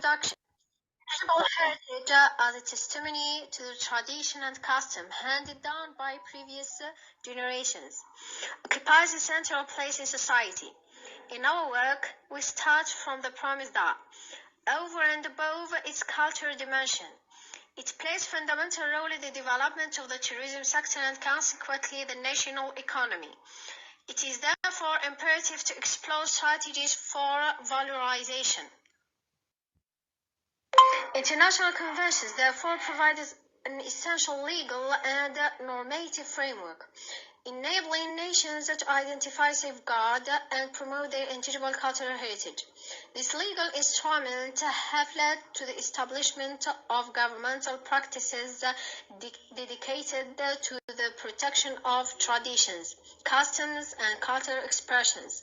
Introduction. Tangible heritage as a testimony to the tradition and custom handed down by previous generations occupies a central place in society. In our work, we start from the premise that, over and above its cultural dimension, it plays a fundamental role in the development of the tourism sector and consequently the national economy. It is therefore imperative to explore strategies for valorization. International conventions therefore provide an essential legal and normative framework, enabling nations to identify, safeguard, and promote their intangible cultural heritage. These legal instruments have led to the establishment of governmental practices dedicated to the protection of traditions, customs, and cultural expressions,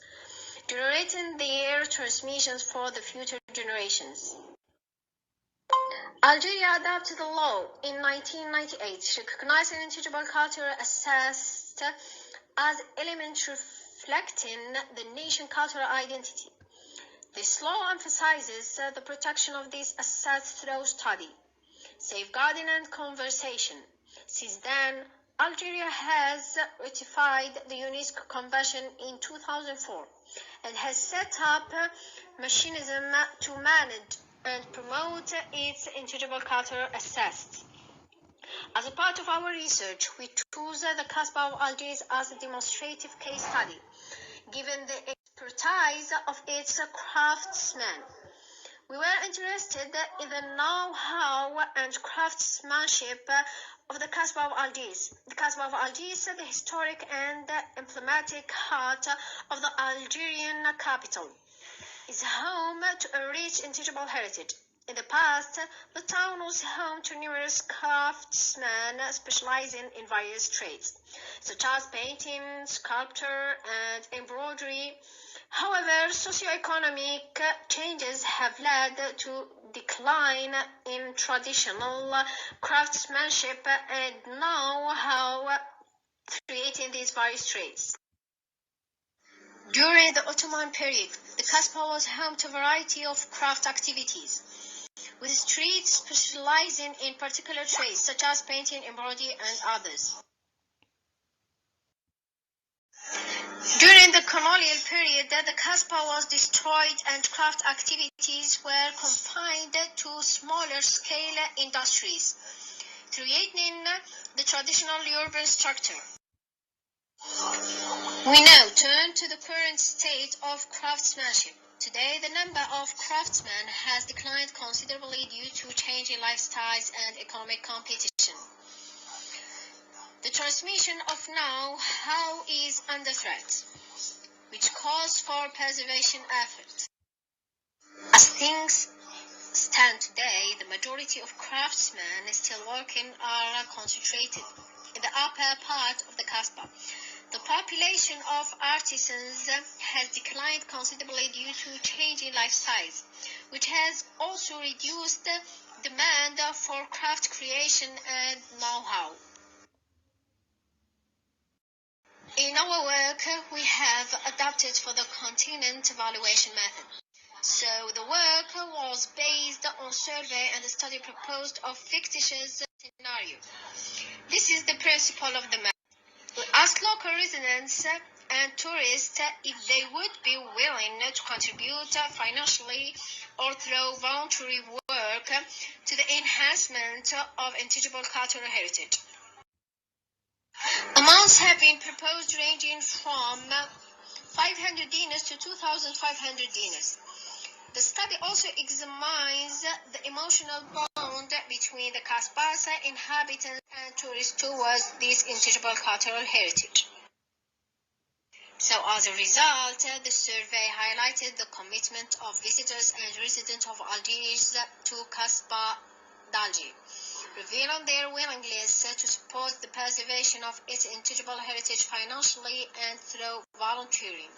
generating their transmissions for the future generations. Algeria adopted a law in 1998 recognizing intangible cultural assets as elements reflecting the nation's cultural identity. This law emphasizes the protection of these assets through study, safeguarding, and conservation. Since then, Algeria has ratified the UNESCO Convention in 2004 and has set up a mechanism to manage and promote its intangible cultural assets. As a part of our research, we chose the Casbah of Algiers as a demonstrative case study, given the expertise of its craftsmen. We were interested in the know-how and craftsmanship of the Casbah of Algiers. The Casbah of Algiers, the historic and emblematic heart of the Algerian capital, is home to a rich intangible heritage. In the past, the town was home to numerous craftsmen specializing in various trades, such as painting, sculpture, and embroidery. However, socioeconomic changes have led to decline in traditional craftsmanship and know-how creating these various trades. During the Ottoman period, the Casbah was home to a variety of craft activities, with streets specializing in particular trades such as painting, embroidery, and others. During the colonial period, the Casbah was destroyed and craft activities were confined to smaller scale industries, creating the traditional urban structure. We now turn to the current state of craftsmanship. Today, the number of craftsmen has declined considerably due to changing lifestyles and economic competition. The transmission of know-how is under threat, which calls for preservation efforts. As things stand today, the majority of craftsmen still working are concentrated in the upper part of the Casbah. The population of artisans has declined considerably due to changing lifestyles, which has also reduced the demand for craft creation and know-how. In our work, we have adapted for the continent evaluation method. So the work was based on survey and study proposed of fictitious scenario. This is the principle of the method. We asked local residents and tourists if they would be willing to contribute financially or through voluntary work to the enhancement of intangible cultural heritage. Amounts have been proposed ranging from 500 dinars to 2,500 dinars. The study also examines the emotional bond between the Casbah's inhabitants and tourists towards this intangible cultural heritage. So as a result, the survey highlighted the commitment of visitors and residents of Algiers to Casbah d'Alger, revealing their willingness to support the preservation of its intangible heritage financially and through volunteering.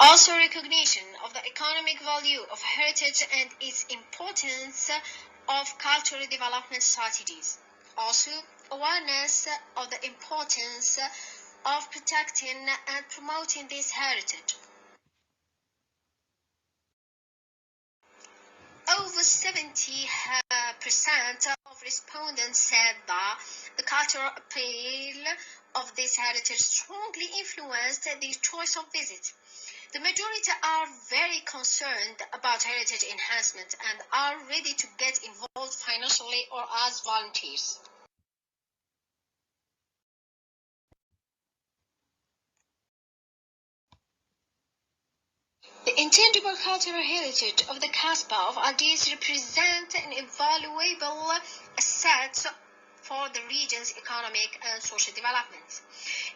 Also, recognition of the economic value of heritage and its importance of cultural development strategies. Also, awareness of the importance of protecting and promoting this heritage. above 70% of respondents said that the cultural appeal of this heritage strongly influenced their choice of visit. The majority are very concerned about heritage enhancement and are ready to get involved financially or as volunteers. The intangible cultural heritage of the Kasbah of Algiers represents an invaluable asset for the region's economic and social development.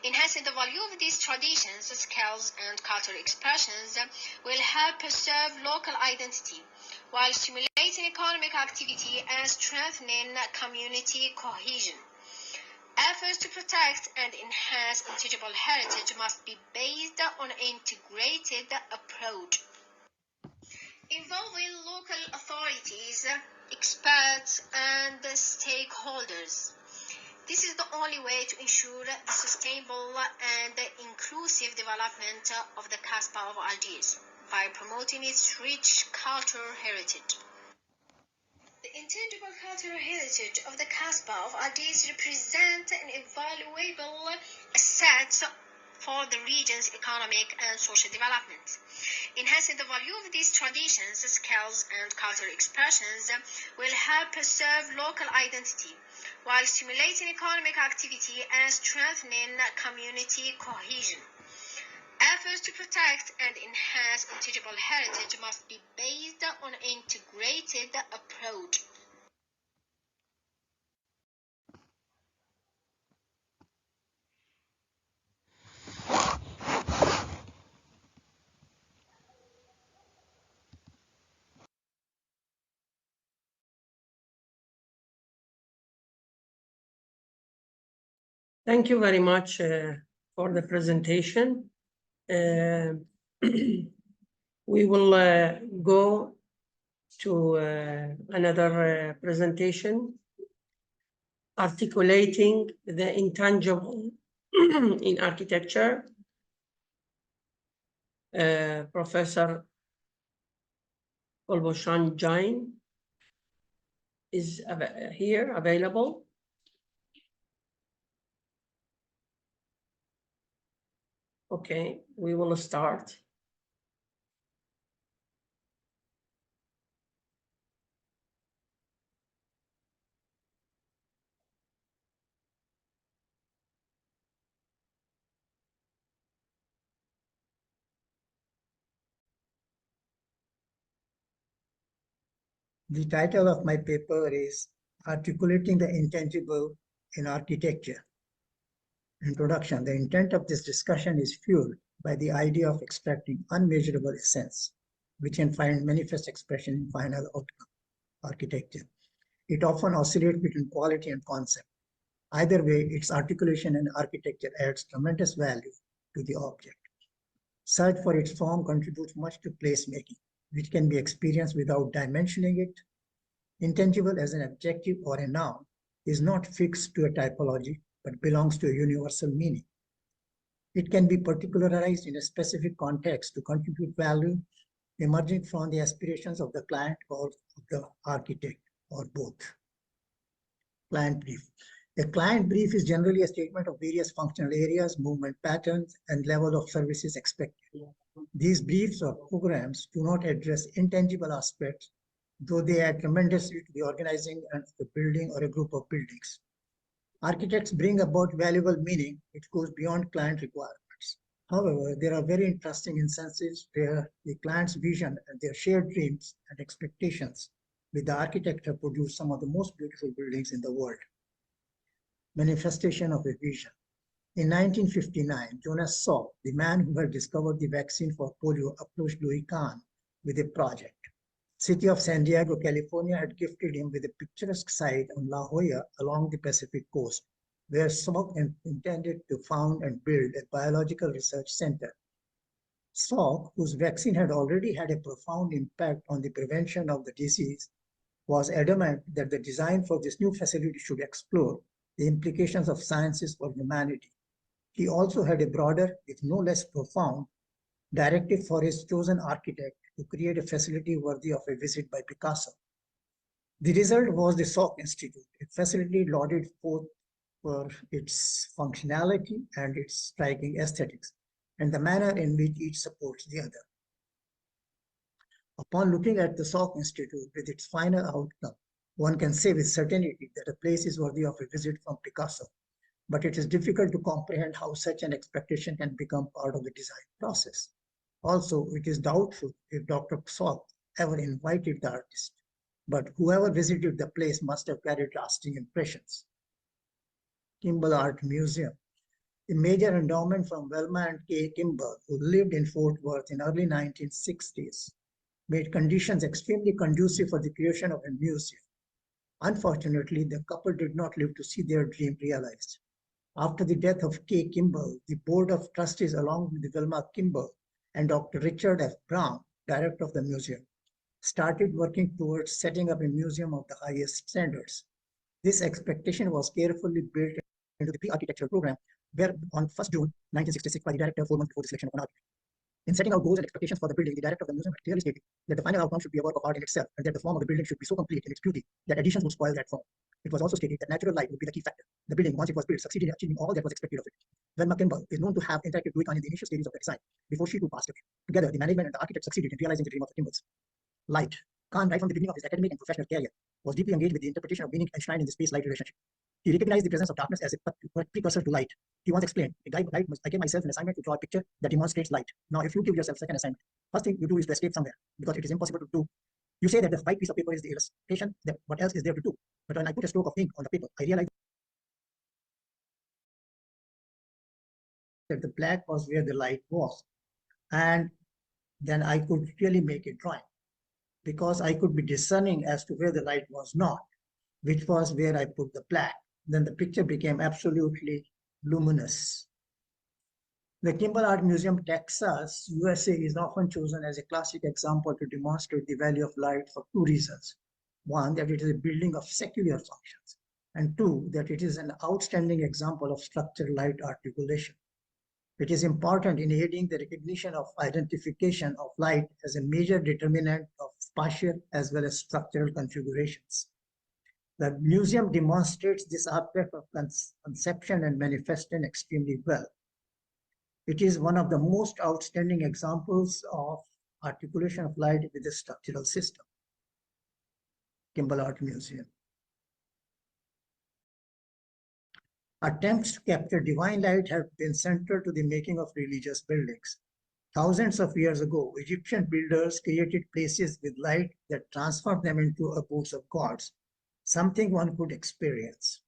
Enhancing the value of these traditions, skills, and cultural expressions will help preserve local identity, while stimulating economic activity and strengthening community cohesion. Efforts to protect and enhance intangible heritage must be based on an integrated approach, involving local authorities, experts, and stakeholders. This is the only way to ensure the sustainable and inclusive development of the Kasbah of Algiers by promoting its rich cultural heritage. The intangible cultural heritage of the Kasbah of Algiers represents an invaluable asset for the region's economic and social development. Enhancing the value of these traditions, skills, and cultural expressions will help preserve local identity, while stimulating economic activity and strengthening community cohesion. Efforts to protect and enhance intangible heritage must be based on an integrated approach. Thank you very much for the presentation. We will go to another presentation, articulating the intangible in architecture. Professor Gulboshan Jain is here, available. Okay, we will start. The title of my paper is Articulating the Intangible in Architecture. Introduction. The intent of this discussion is fueled by the idea of extracting unmeasurable essence, which can find manifest expression in final outcome, architecture. It often oscillates between quality and concept. Either way, its articulation and architecture adds tremendous value to the object. Search for its form contributes much to placemaking, which can be experienced without dimensioning it. Intangible as an adjective or a noun is not fixed to a typology, but belongs to a universal meaning. It can be particularized in a specific context to contribute value emerging from the aspirations of the client or the architect, or both. Client brief. A client brief is generally a statement of various functional areas, movement patterns, and level of services expected. These briefs or programs do not address intangible aspects, though they add tremendously to the organizing of a building or a group of buildings. Architects bring about valuable meaning which goes beyond client requirements. However, there are very interesting instances where the client's vision and their shared dreams and expectations with the architect have produced some of the most beautiful buildings in the world. Manifestation of a vision. In 1959, Jonas Salk, the man who had discovered the vaccine for polio, approached Louis Kahn with a project. City of San Diego, California had gifted him with a picturesque site on La Jolla along the Pacific coast, where Salk intended to found and build a biological research center. Salk, whose vaccine had already had a profound impact on the prevention of the disease, was adamant that the design for this new facility should explore the implications of sciences for humanity. He also had a broader, if no less profound, directive for his chosen architect to create a facility worthy of a visit by Picasso. The result was the Salk Institute, a facility lauded both for its functionality and its striking aesthetics, and the manner in which each supports the other. Upon looking at the Salk Institute with its final outcome, one can say with certainty that a place is worthy of a visit from Picasso, but it is difficult to comprehend how such an expectation can become part of the design process. Also, it is doubtful if Dr. Salk ever invited the artist, but whoever visited the place must have carried lasting impressions. Kimball Art Museum, a major endowment from Velma and Kay Kimball, who lived in Fort Worth in early 1960s, made conditions extremely conducive for the creation of a museum. Unfortunately, the couple did not live to see their dream realized. After the death of Kay Kimball, the Board of Trustees, along with Velma Kimball and Dr. Richard F. Brown, director of the museum, started working towards setting up a museum of the highest standards. This expectation was carefully built into the pre-architectural program, where on 1st June 1966, by the director 4 months before the selection of an architect. In setting out goals and expectations for the building, the director of the museum had clearly stated that the final outcome should be a work of art in itself, and that the form of the building should be so complete in its beauty that additions would spoil that form. It was also stated that natural light would be the key factor. The building, once it was built, succeeded in achieving all that was expected of it. Velma Kimball is known to have interacted with Duikan in the initial stages of the design, before she too passed away. Together, the management and the architect succeeded in realizing the dream of the Kimballs. Light. Khan, right from the beginning of his academic and professional career, was deeply engaged with the interpretation of meaning enshrined in the space-light relationship. He recognized the presence of darkness as a precursor to light. He once explained, I gave myself an assignment to draw a picture that demonstrates light. Now, if you give yourself a second assignment, first thing you do is to escape somewhere, because it is impossible to do. You say that the white piece of paper is the illustration, that what else is there to do? But when I put a stroke of ink on the paper, I realized that the black was where the light was. And then I could really make a drawing, because I could be discerning as to where the light was not, which was where I put the black. Then the picture became absolutely luminous. The Kimball Art Museum, Texas, USA, is often chosen as a classic example to demonstrate the value of light for two reasons. One, that it is a building of secular functions, and two, that it is an outstanding example of structured light articulation. It is important in aiding the recognition of identification of light as a major determinant of spatial as well as structural configurations. The museum demonstrates this aspect of conception and manifestation extremely well. It is one of the most outstanding examples of articulation of light with a structural system. Kimball Art Museum. Attempts to capture divine light have been central to the making of religious buildings. Thousands of years ago, Egyptian builders created places with light that transformed them into abodes of gods, something one could experience.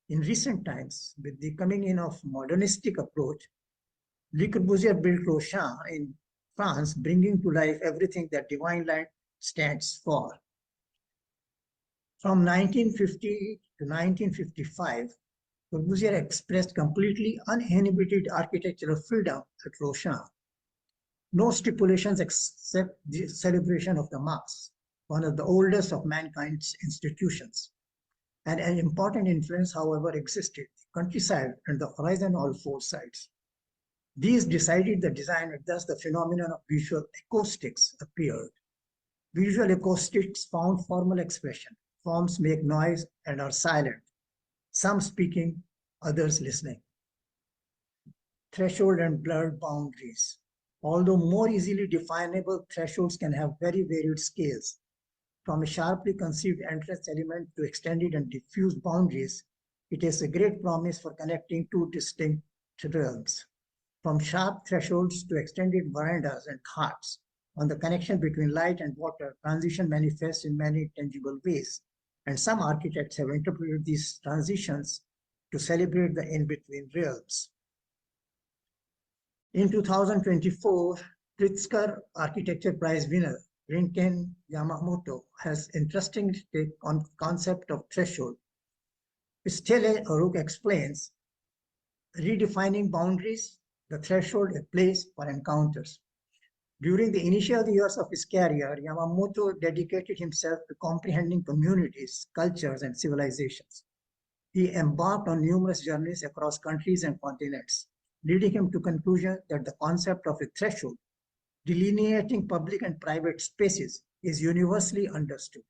In recent times, with the coming in of modernistic approach, Le Corbusier built Rochin in France, bringing to life everything that divine light stands for. From 1950 to 1955, Corbusier expressed completely uninhibited architectural freedom at Rochin. No stipulations except the celebration of the Mass, one of the oldest of mankind's institutions. And an important influence, however, existed, the countryside and the horizon on all four sides. These decided the design, and thus the phenomenon of visual acoustics appeared. Visual acoustics found formal expression. Forms make noise and are silent, some speaking, others listening. Threshold and blurred boundaries. Although more easily definable, thresholds can have very varied scales. From a sharply conceived entrance element to extended and diffuse boundaries, it is a great promise for connecting two distinct realms. From sharp thresholds to extended verandas and ghats, on the connection between light and water, transition manifests in many tangible ways, and some architects have interpreted these transitions to celebrate the in-between realms. In 2024, Pritzker Architecture Prize winner Rinken Yamamoto has interesting take on concept of threshold. Stelle Aruk explains, redefining boundaries, the threshold, a place for encounters. During the initial years of his career, Yamamoto dedicated himself to comprehending communities, cultures, and civilizations. He embarked on numerous journeys across countries and continents, leading him to the conclusion that the concept of a threshold delineating public and private spaces is universally understood.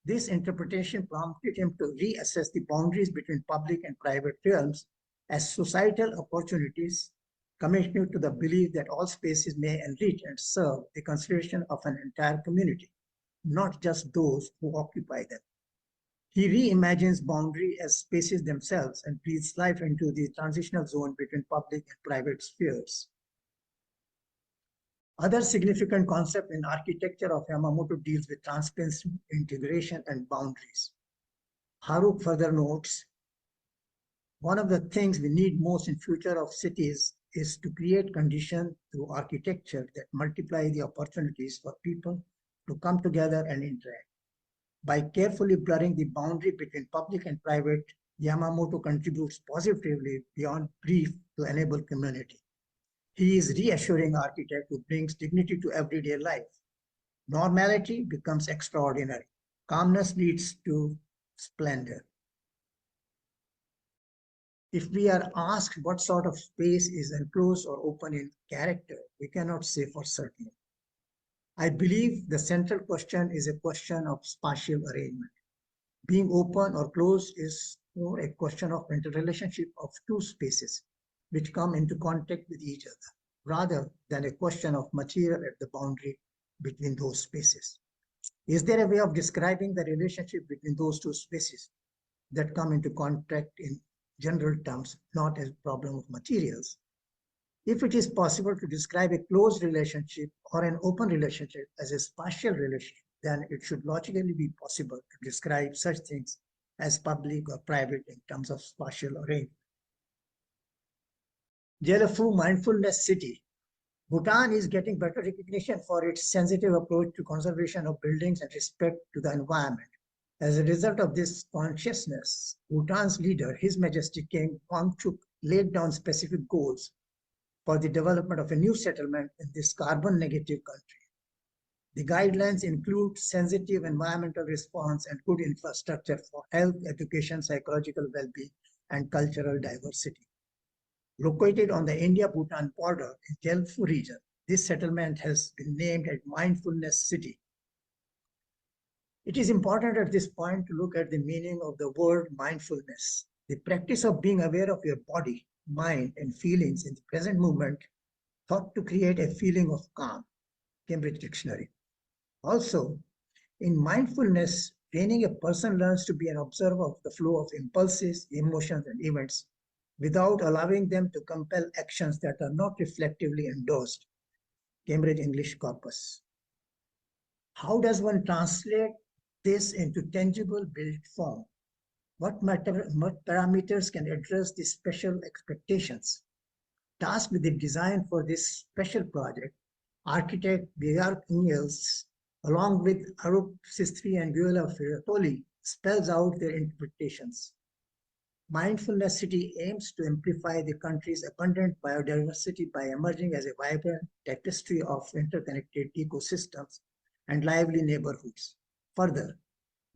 This interpretation prompted him to reassess the boundaries between public and private realms as societal opportunities, committing to the belief that all spaces may enrich and serve the consideration of an entire community, not just those who occupy them. He reimagines boundary as spaces themselves and breathes life into the transitional zone between public and private spheres. Other significant concept in architecture of Yamamoto deals with transparency, integration, and boundaries. Haruk further notes, one of the things we need most in future of cities is to create conditions through architecture that multiply the opportunities for people to come together and interact. By carefully blurring the boundary between public and private, Yamamoto contributes positively beyond brief to enable community. He is reassuring architect who brings dignity to everyday life. Normality becomes extraordinary. Calmness leads to splendor. If we are asked what sort of space is enclosed or open in character, we cannot say for certain. I believe the central question is a question of spatial arrangement. Being open or closed is more a question of interrelationship of two spaces which come into contact with each other, rather than a question of material at the boundary between those spaces. Is there a way of describing the relationship between those two spaces that come into contact in general terms, not as a problem of materials? If it is possible to describe a closed relationship or an open relationship as a spatial relationship, then it should logically be possible to describe such things as public or private in terms of spatial arrangement. Jeonfu Mindfulness City. Bhutan is getting better recognition for its sensitive approach to conservation of buildings and respect to the environment. As a result of this consciousness, Bhutan's leader, His Majesty King Wangchuk, laid down specific goals for the development of a new settlement in this carbon-negative country. The guidelines include sensitive environmental response and good infrastructure for health, education, psychological well-being, and cultural diversity. Located on the India-Bhutan border in Jeonfu region, this settlement has been named as Mindfulness City. It is important at this point to look at the meaning of the word mindfulness, the practice of being aware of your body, mind, and feelings in the present moment, thought to create a feeling of calm, Cambridge Dictionary. Also, in mindfulness, training, a person learns to be an observer of the flow of impulses, emotions, and events without allowing them to compel actions that are not reflectively endorsed, Cambridge English Corpus. How does one translate this into tangible built form? What parameters can address these special expectations? Tasked with the design for this special project, architect Georg Engels, along with Arup Sistri and Gyula Firatoli, spells out their interpretations. Mindfulness City aims to amplify the country's abundant biodiversity by emerging as a vibrant tapestry of interconnected ecosystems and lively neighborhoods. Further,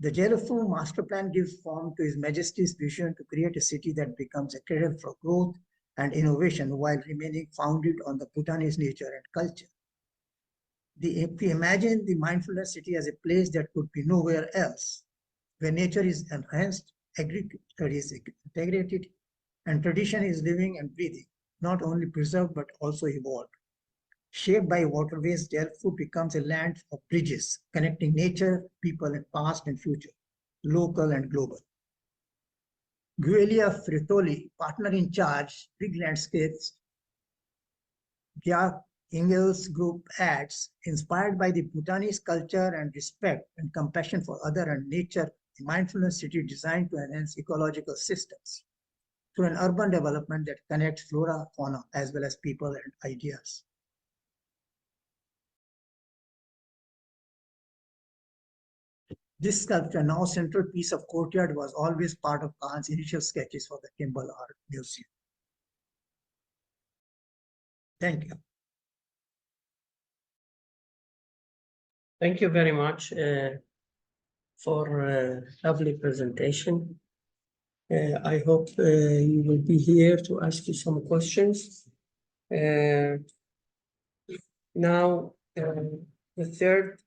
the Jeonfu master plan gives form to His Majesty's vision to create a city that becomes a cradle for growth and innovation while remaining founded on the Bhutanese nature and culture. If we imagine the mindfulness city as a place that could be nowhere else, where nature is enhanced, agriculture is integrated, and tradition is living and breathing, not only preserved but also evolved. Shaped by waterways, Jeonfu becomes a land of bridges, connecting nature, people, and past and future, local and global. Gyula Firatoli, partner in charge, Big Landscapes, Georg Engels Group adds, inspired by the Bhutanese culture and respect and compassion for other and nature, the mindfulness city designed to enhance ecological systems through an urban development that connects flora, fauna, as well as people and ideas. This sculpture, now central piece of courtyard, was always part of Khan's initial sketches for the Kimball Art Museum. Thank you. Thank you very much for a lovely presentation. I hope you will be here to ask you some questions. Now, the third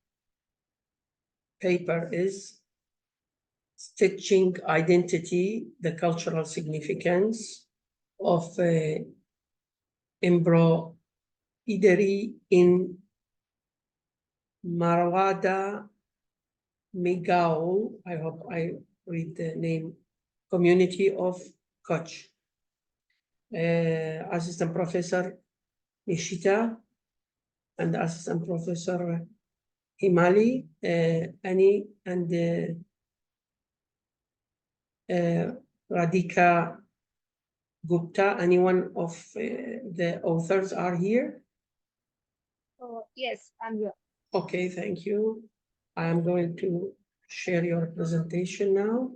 paper is Stitching Identity, the Cultural Significance of Embroidery in Marwada Megaul, I hope I read the name, community of Kutch. Assistant Professor Nishita and Assistant Professor Himali, Annie, and Radhika Gupta. Anyone of the authors are here? Yes, I'm here. Okay, thank you. I am going to share your presentation now.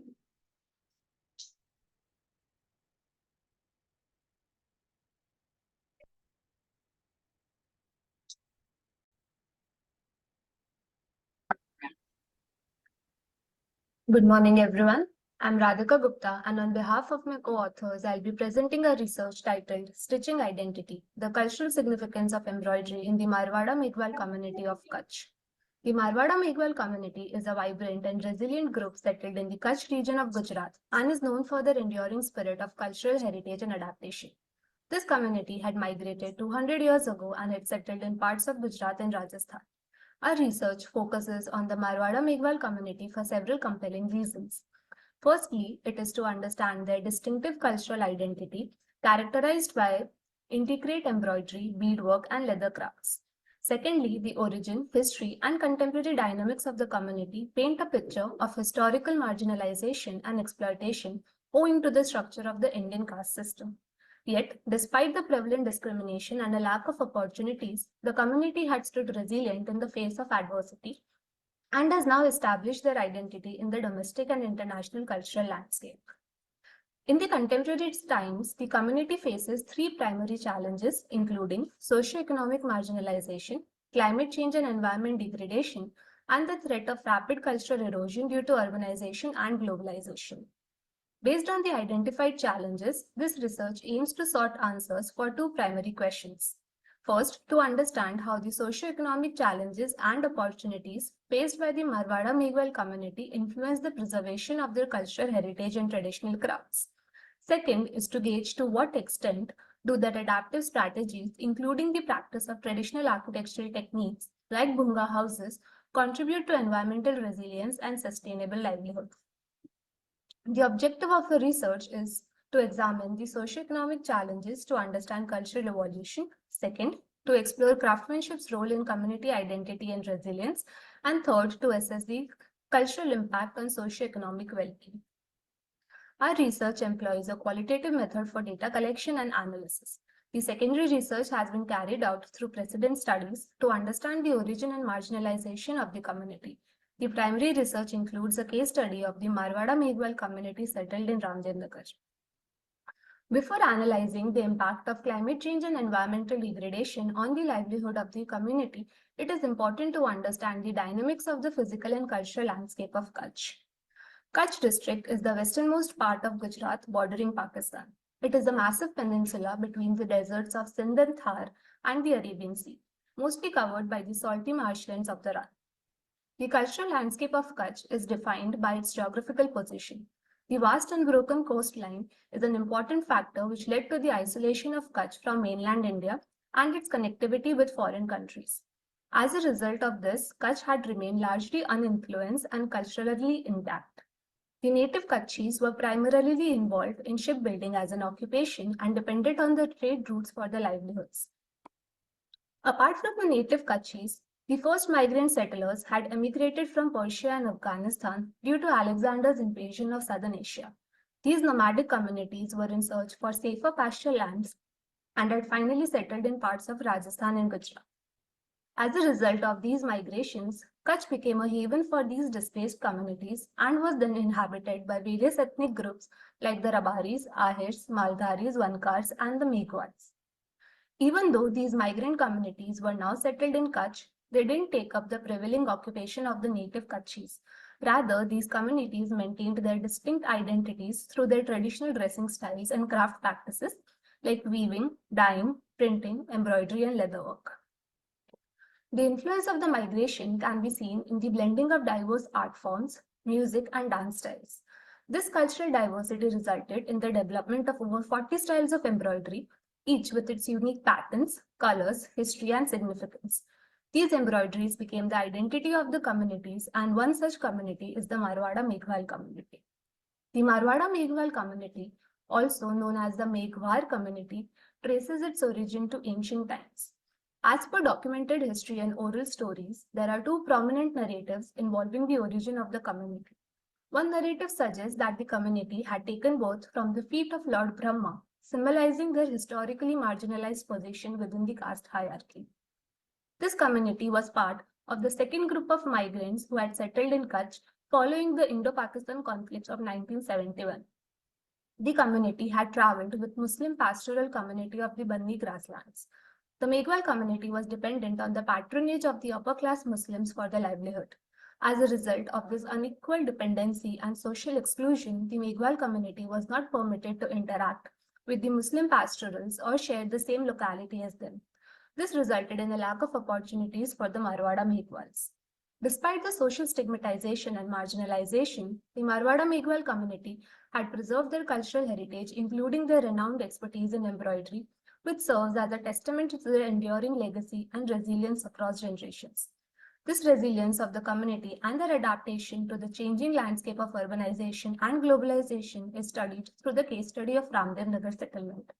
Good morning, everyone. I'm Radhika Gupta, and on behalf of my co-authors, I'll be presenting a research titled Stitching Identity, the Cultural Significance of Embroidery in the Marwada Meghwal Community of Kutch. The Marwada Meghwal community is a vibrant and resilient group settled in the Kutch region of Gujarat and is known for their enduring spirit of cultural heritage and adaptation. This community had migrated 200 years ago and had settled in parts of Gujarat and Rajasthan. Our research focuses on the Marwada Meghwal community for several compelling reasons. Firstly, it is to understand their distinctive cultural identity, characterized by intricate embroidery, beadwork, and leather crafts. Secondly, the origin, history, and contemporary dynamics of the community paint a picture of historical marginalization and exploitation owing to the structure of the Indian caste system. Yet, despite the prevalent discrimination and a lack of opportunities, the community had stood resilient in the face of adversity and has now established their identity in the domestic and international cultural landscape. In the contemporary times, the community faces three primary challenges, including socioeconomic marginalization, climate change and environment degradation, and the threat of rapid cultural erosion due to urbanization and globalization. Based on the identified challenges, this research aims to sort answers for two primary questions. First, to understand how the socio-economic challenges and opportunities faced by the Marwada Meghwal community influence the preservation of their cultural heritage and traditional crafts. Second is to gauge to what extent do their adaptive strategies, including the practice of traditional architectural techniques like bunga houses, contribute to environmental resilience and sustainable livelihood. The objective of the research is to examine the socioeconomic challenges to understand cultural evolution. Second, to explore craftsmanship's role in community identity and resilience. And third, to assess the cultural impact on socioeconomic well-being. Our research employs a qualitative method for data collection and analysis. The secondary research has been carried out through precedent studies to understand the origin and marginalization of the community. The primary research includes a case study of the Marwada Meghwal community settled in Ramjanagar. Before analyzing the impact of climate change and environmental degradation on the livelihood of the community, it is important to understand the dynamics of the physical and cultural landscape of Kutch. Kutch district is the westernmost part of Gujarat bordering Pakistan. It is a massive peninsula between the deserts of Sindh and Thar and the Arabian Sea, mostly covered by the salty marshlands of the Rann. The cultural landscape of Kutch is defined by its geographical position. The vast unbroken coastline is an important factor which led to the isolation of Kutch from mainland India and its connectivity with foreign countries. As a result of this, Kutch had remained largely uninfluenced and culturally intact. The native Kutchis were primarily involved in shipbuilding as an occupation and depended on the trade routes for their livelihoods. Apart from the native Kutchis, the first migrant settlers had emigrated from Persia and Afghanistan due to Alexander's invasion of southern Asia. These nomadic communities were in search for safer pasture lands and had finally settled in parts of Rajasthan and Gujarat. As a result of these migrations, Kutch became a haven for these displaced communities and was then inhabited by various ethnic groups like the Rabaris, Ahirs, Maldharis, Vankars, and the Meghwals. Even though these migrant communities were now settled in Kutch, they didn't take up the prevailing occupation of the native Kutchis. Rather, these communities maintained their distinct identities through their traditional dressing styles and craft practices like weaving, dyeing, printing, embroidery, and leatherwork. The influence of the migration can be seen in the blending of diverse art forms, music, and dance styles. This cultural diversity resulted in the development of over 40 styles of embroidery, each with its unique patterns, colors, history, and significance. These embroideries became the identity of the communities, and one such community is the Marwada Meghwal community. The Marwada Meghwal community, also known as the Meghwar community, traces its origin to ancient times. As per documented history and oral stories, there are two prominent narratives involving the origin of the community. One narrative suggests that the community had taken birth from the feet of Lord Brahma, symbolizing their historically marginalized position within the caste hierarchy. This community was part of the second group of migrants who had settled in Kutch following the Indo-Pakistan conflicts of 1971. The community had traveled with Muslim pastoral community of the Bandi grasslands. The Meghwal community was dependent on the patronage of the upper-class Muslims for their livelihood. As a result of this unequal dependency and social exclusion, the Meghwal community was not permitted to interact with the Muslim pastorals or share the same locality as them. This resulted in a lack of opportunities for the Marwada Meghwals. Despite the social stigmatization and marginalization, the Marwada Meghwal community had preserved their cultural heritage, including their renowned expertise in embroidery, which serves as a testament to their enduring legacy and resilience across generations. This resilience of the community and their adaptation to the changing landscape of urbanization and globalization is studied through the case study of Ramdev Nagar settlement.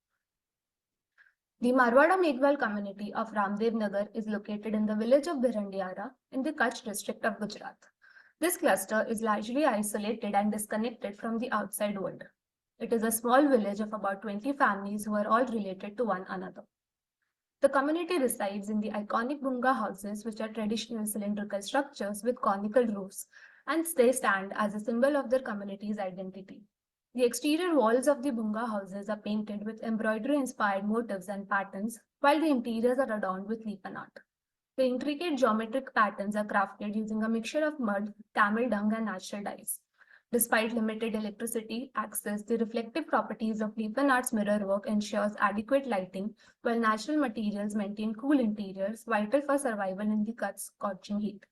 The Marwada Meghwal community of Ramdev Nagar is located in the village of Bhirandiara in the Kutch district of Gujarat. This cluster is largely isolated and disconnected from the outside world. It is a small village of about 20 families who are all related to one another. The community resides in the iconic Bunga houses, which are traditional cylindrical structures with conical roofs, and they stand as a symbol of their community's identity. The exterior walls of the Bunga houses are painted with embroidery-inspired motifs and patterns, while the interiors are adorned with Lipan art. The intricate geometric patterns are crafted using a mixture of mud, camel dung, and natural dyes. Despite limited electricity access, the reflective properties of Lipan art's mirror work ensures adequate lighting, while natural materials maintain cool interiors, vital for survival in the Kutch's scorching heat.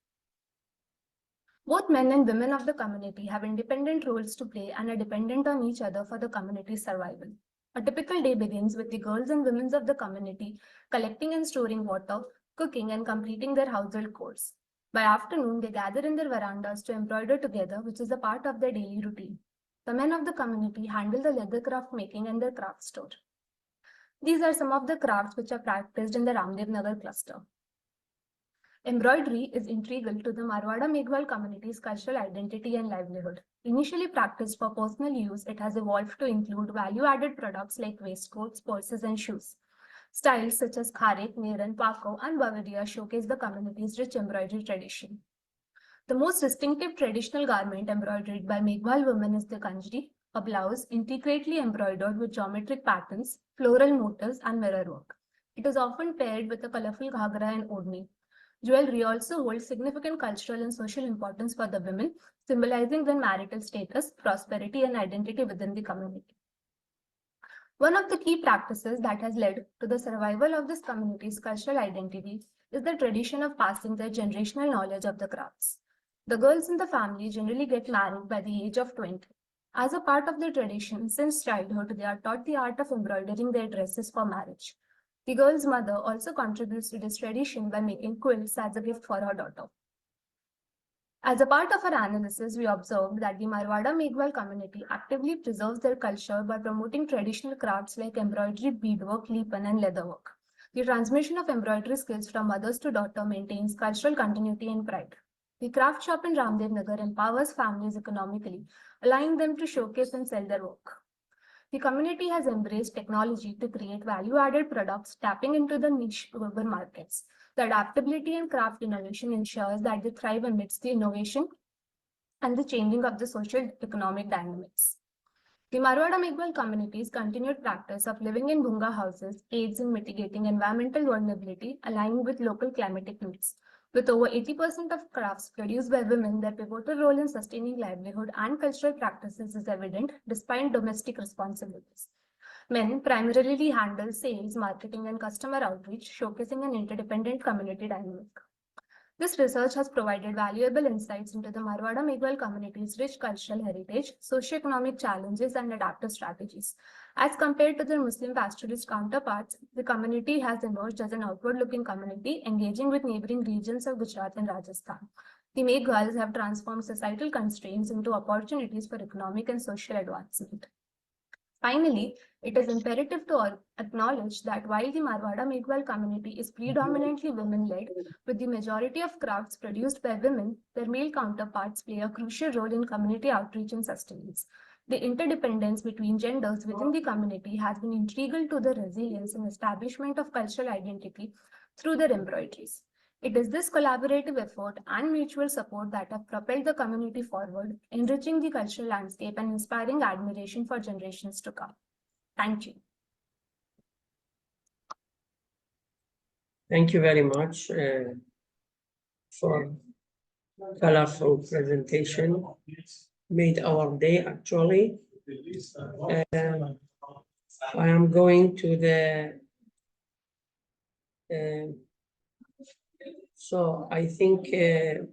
Both men and women of the community have independent roles to play and are dependent on each other for the community's survival. A typical day begins with the girls and women of the community collecting and storing water, cooking, and completing their household chores. By afternoon, they gather in their verandas to embroider together, which is a part of their daily routine. The men of the community handle the leather craft making and their craft store. These are some of the crafts which are practiced in the Ramdev Nagar cluster. Embroidery is integral to the Marwada Meghwal community's cultural identity and livelihood. Initially practiced for personal use, it has evolved to include value-added products like waistcoats, purses, and shoes. Styles such as Kharek, Neran, Pako, and Bavaria showcase the community's rich embroidery tradition. The most distinctive traditional garment embroidered by Meghwal women is the kanjri, a blouse intricately embroidered with geometric patterns, floral motifs, and mirror work. It is often paired with a colorful ghagra and odni. Jewelry also holds significant cultural and social importance for the women, symbolizing their marital status, prosperity, and identity within the community. One of the key practices that has led to the survival of this community's cultural identity is the tradition of passing their generational knowledge of the crafts. The girls in the family generally get married by the age of 20. As a part of their tradition, since childhood, they are taught the art of embroidering their dresses for marriage. The girl's mother also contributes to this tradition by making quilts as a gift for her daughter. As a part of our analysis, we observed that the Marwada Meghwal community actively preserves their culture by promoting traditional crafts like embroidery, beadwork, lipan, and leatherwork. The transmission of embroidery skills from mothers to daughter maintains cultural continuity and pride. The craft shop in Ramdev Nagar empowers families economically, allowing them to showcase and sell their work. The community has embraced technology to create value-added products, tapping into the niche urban markets. The adaptability and craft innovation ensures that they thrive amidst the innovation and the changing of the social economic dynamics. The Marwada Meghwal community's continued practice of living in Bunga houses aids in mitigating environmental vulnerability, aligning with local climatic needs. With over 80% of crafts produced by women, their pivotal role in sustaining livelihood and cultural practices is evident despite domestic responsibilities. Men primarily handle sales, marketing, and customer outreach, showcasing an interdependent community dynamic. This research has provided valuable insights into the Marwada Meghwal community's rich cultural heritage, socioeconomic challenges, and adaptive strategies. As compared to their Muslim pastoralist counterparts, the community has emerged as an outward-looking community, engaging with neighboring regions of Gujarat and Rajasthan. The Meghwals have transformed societal constraints into opportunities for economic and social advancement. Finally, it is imperative to acknowledge that while the Marwada Meghwal community is predominantly women-led, with the majority of crafts produced by women, their male counterparts play a crucial role in community outreach and sustenance. The interdependence between genders within the community has been integral to the resilience and establishment of cultural identity through their embroideries. It is this collaborative effort and mutual support that have propelled the community forward, enriching the cultural landscape and inspiring admiration for generations to come. Thank you. Thank you very much for colorful presentation. Made our day actually. I am going to the so I think the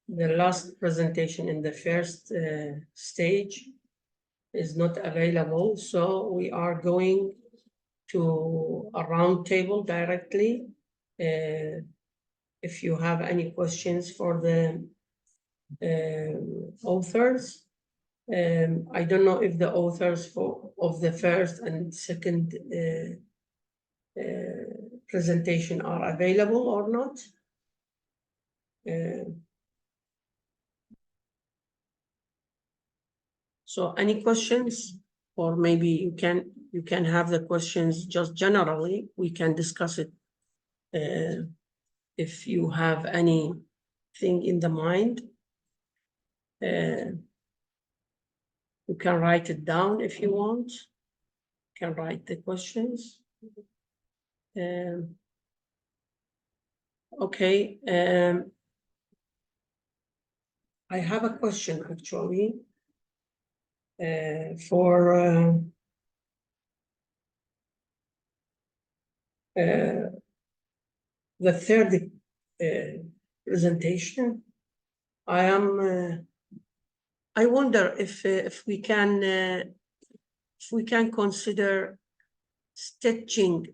last presentation in the first stage is not available, so we are going to a round table directly. If you have any questions for the authors, I don't know if the authors of the first and second presentation are available or not. So any questions, or maybe you can have the questions just generally. We can discuss it if you have anything in the mind. You can write it down if you want. You can write the questions. Okay. I have a question actually for the third presentation. I wonder if we can consider stitching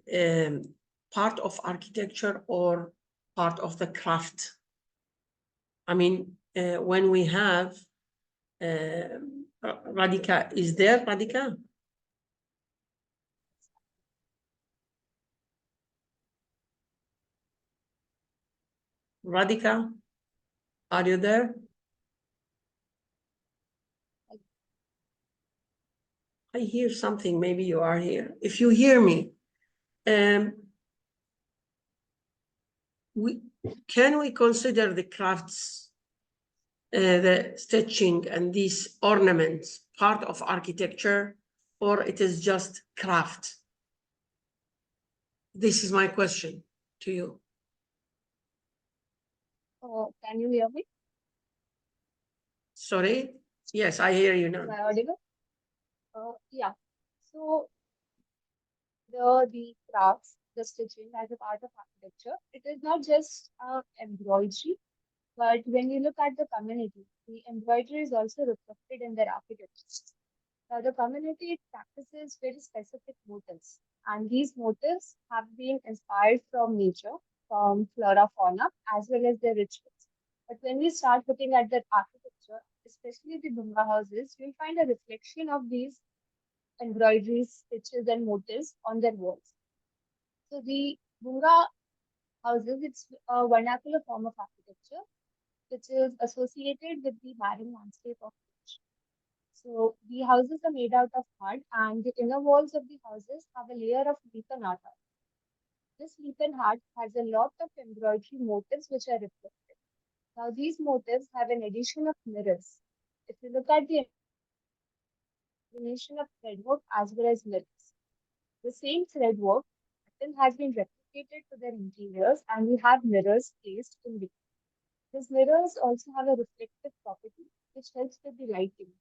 part of architecture or part of the craft. I mean, when we have Radhika, is there Radhika? Radhika, are you there? I hear something, maybe you are here. If you hear me, can we consider the crafts, the stitching and these ornaments part of architecture, or it is just craft? This is my question to you. Can you hear me? Sorry? Yes, I hear you now. Am I audible? Yeah. So the crafts, the stitching as a part of architecture, it is not just embroidery, but when you look at the community, the embroidery is also reflected in their architecture. Now, the community practices very specific motifs, and these motifs have been inspired from nature, from flora, fauna, as well as their rituals. But when we start looking at their architecture, especially the Bunga houses, you'll find a reflection of these embroideries, stitches, and motifs on their walls. So the Bunga houses, it's a vernacular form of architecture, which is associated with the barren landscape of village. So the houses are made out of mud, and the inner walls of the houses have a layer of leafen art. This leafen art has a lot of embroidery motifs which are reflected. Now these motifs have an addition of mirrors. If you look at the combination of threadwork as well as mirrors, the same threadwork pattern has been replicated to their interiors, and we have mirrors placed in between. These mirrors also have a reflective property which helps with the lighting.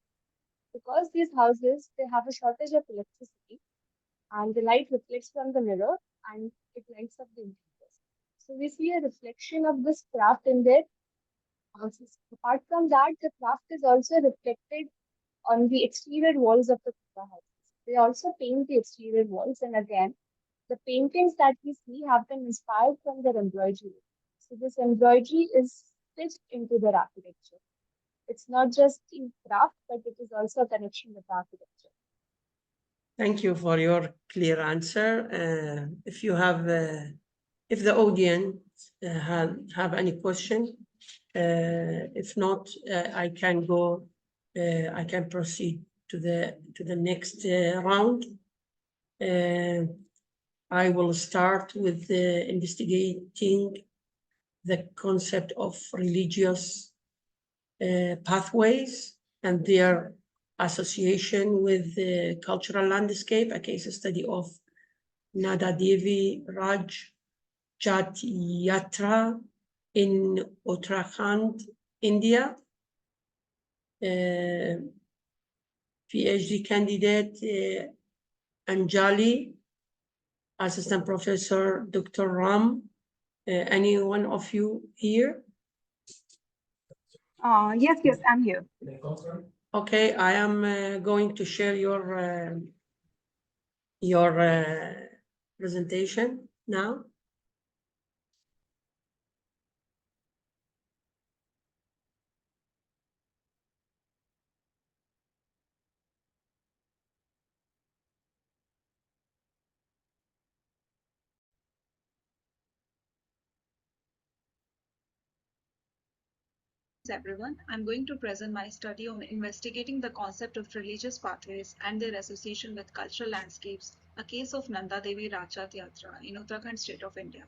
Because these houses, they have a shortage of electricity, and the light reflects from the mirror and it lights up the interiors. So we see a reflection of this craft in there. Apart from that, the craft is also reflected on the exterior walls of the Kuka houses. They also paint the exterior walls, and again, the paintings that we see have been inspired from their embroidery. So this embroidery is stitched into their architecture. It's not just in craft, but it is also a connection with architecture. Thank you for your clear answer. If you have, if the audience have any question, if not, I can go. I can proceed to the next round. I will start with investigating the concept of religious pathways and their association with the cultural landscape, a case study of Nada Devi Raj Jat Yatra in Uttarakhand, India. PhD candidate Anjali, assistant professor Dr. Ram. Any one of you here? Yes, I'm here. Okay, I am going to share your presentation now. Everyone. I'm going to present my study on investigating the concept of religious pathways and their association with cultural landscapes, a case of Nanda Devi Rajat Yatra in Uttarakhand state of India.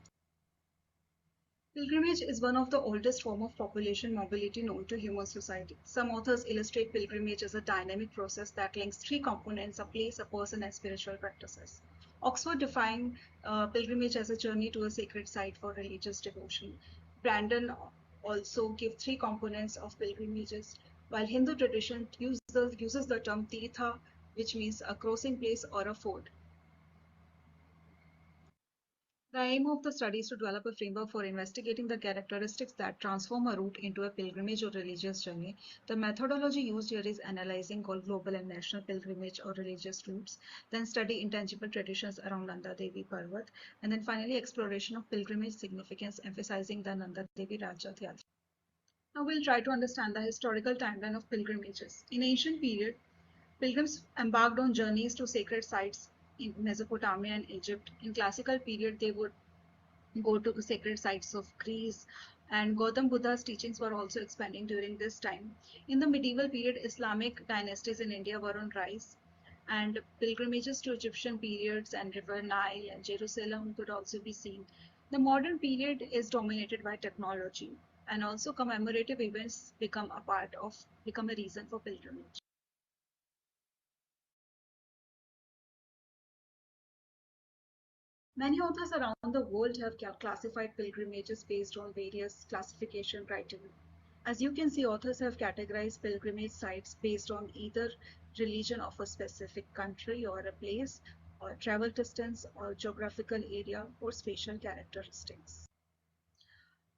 Pilgrimage is one of the oldest form of population mobility known to human society. Some authors illustrate pilgrimage as a dynamic process that links three components: a place, a person, and spiritual practices. Oxford defined pilgrimage as a journey to a sacred site for religious devotion. Brandon also give three components of pilgrimages, while Hindu tradition uses the term tirtha, which means a crossing place or a ford. The aim of the study is to develop a framework for investigating the characteristics that transform a route into a pilgrimage or religious journey. The methodology used here is analyzing all global and national pilgrimage or religious routes, then study intangible traditions around Nanda Devi Parvat, and then finally exploration of pilgrimage significance, emphasizing the Nanda Devi Rajat Yatra. Now we'll try to understand the historical timeline of pilgrimages. In ancient period, pilgrims embarked on journeys to sacred sites in Mesopotamia and Egypt. In classical period, they would go to the sacred sites of Greece, and Gautam Buddha's teachings were also expanding during this time. In the medieval period, Islamic dynasties in India were on rise, and pilgrimages to Egyptian periods and River Nile and Jerusalem could also be seen. The modern period is dominated by technology, and also commemorative events become a reason for pilgrimage. Many authors around the world have classified pilgrimages based on various classification criteria. As you can see, authors have categorized pilgrimage sites based on either religion of a specific country or a place, or travel distance, or geographical area, or spatial characteristics.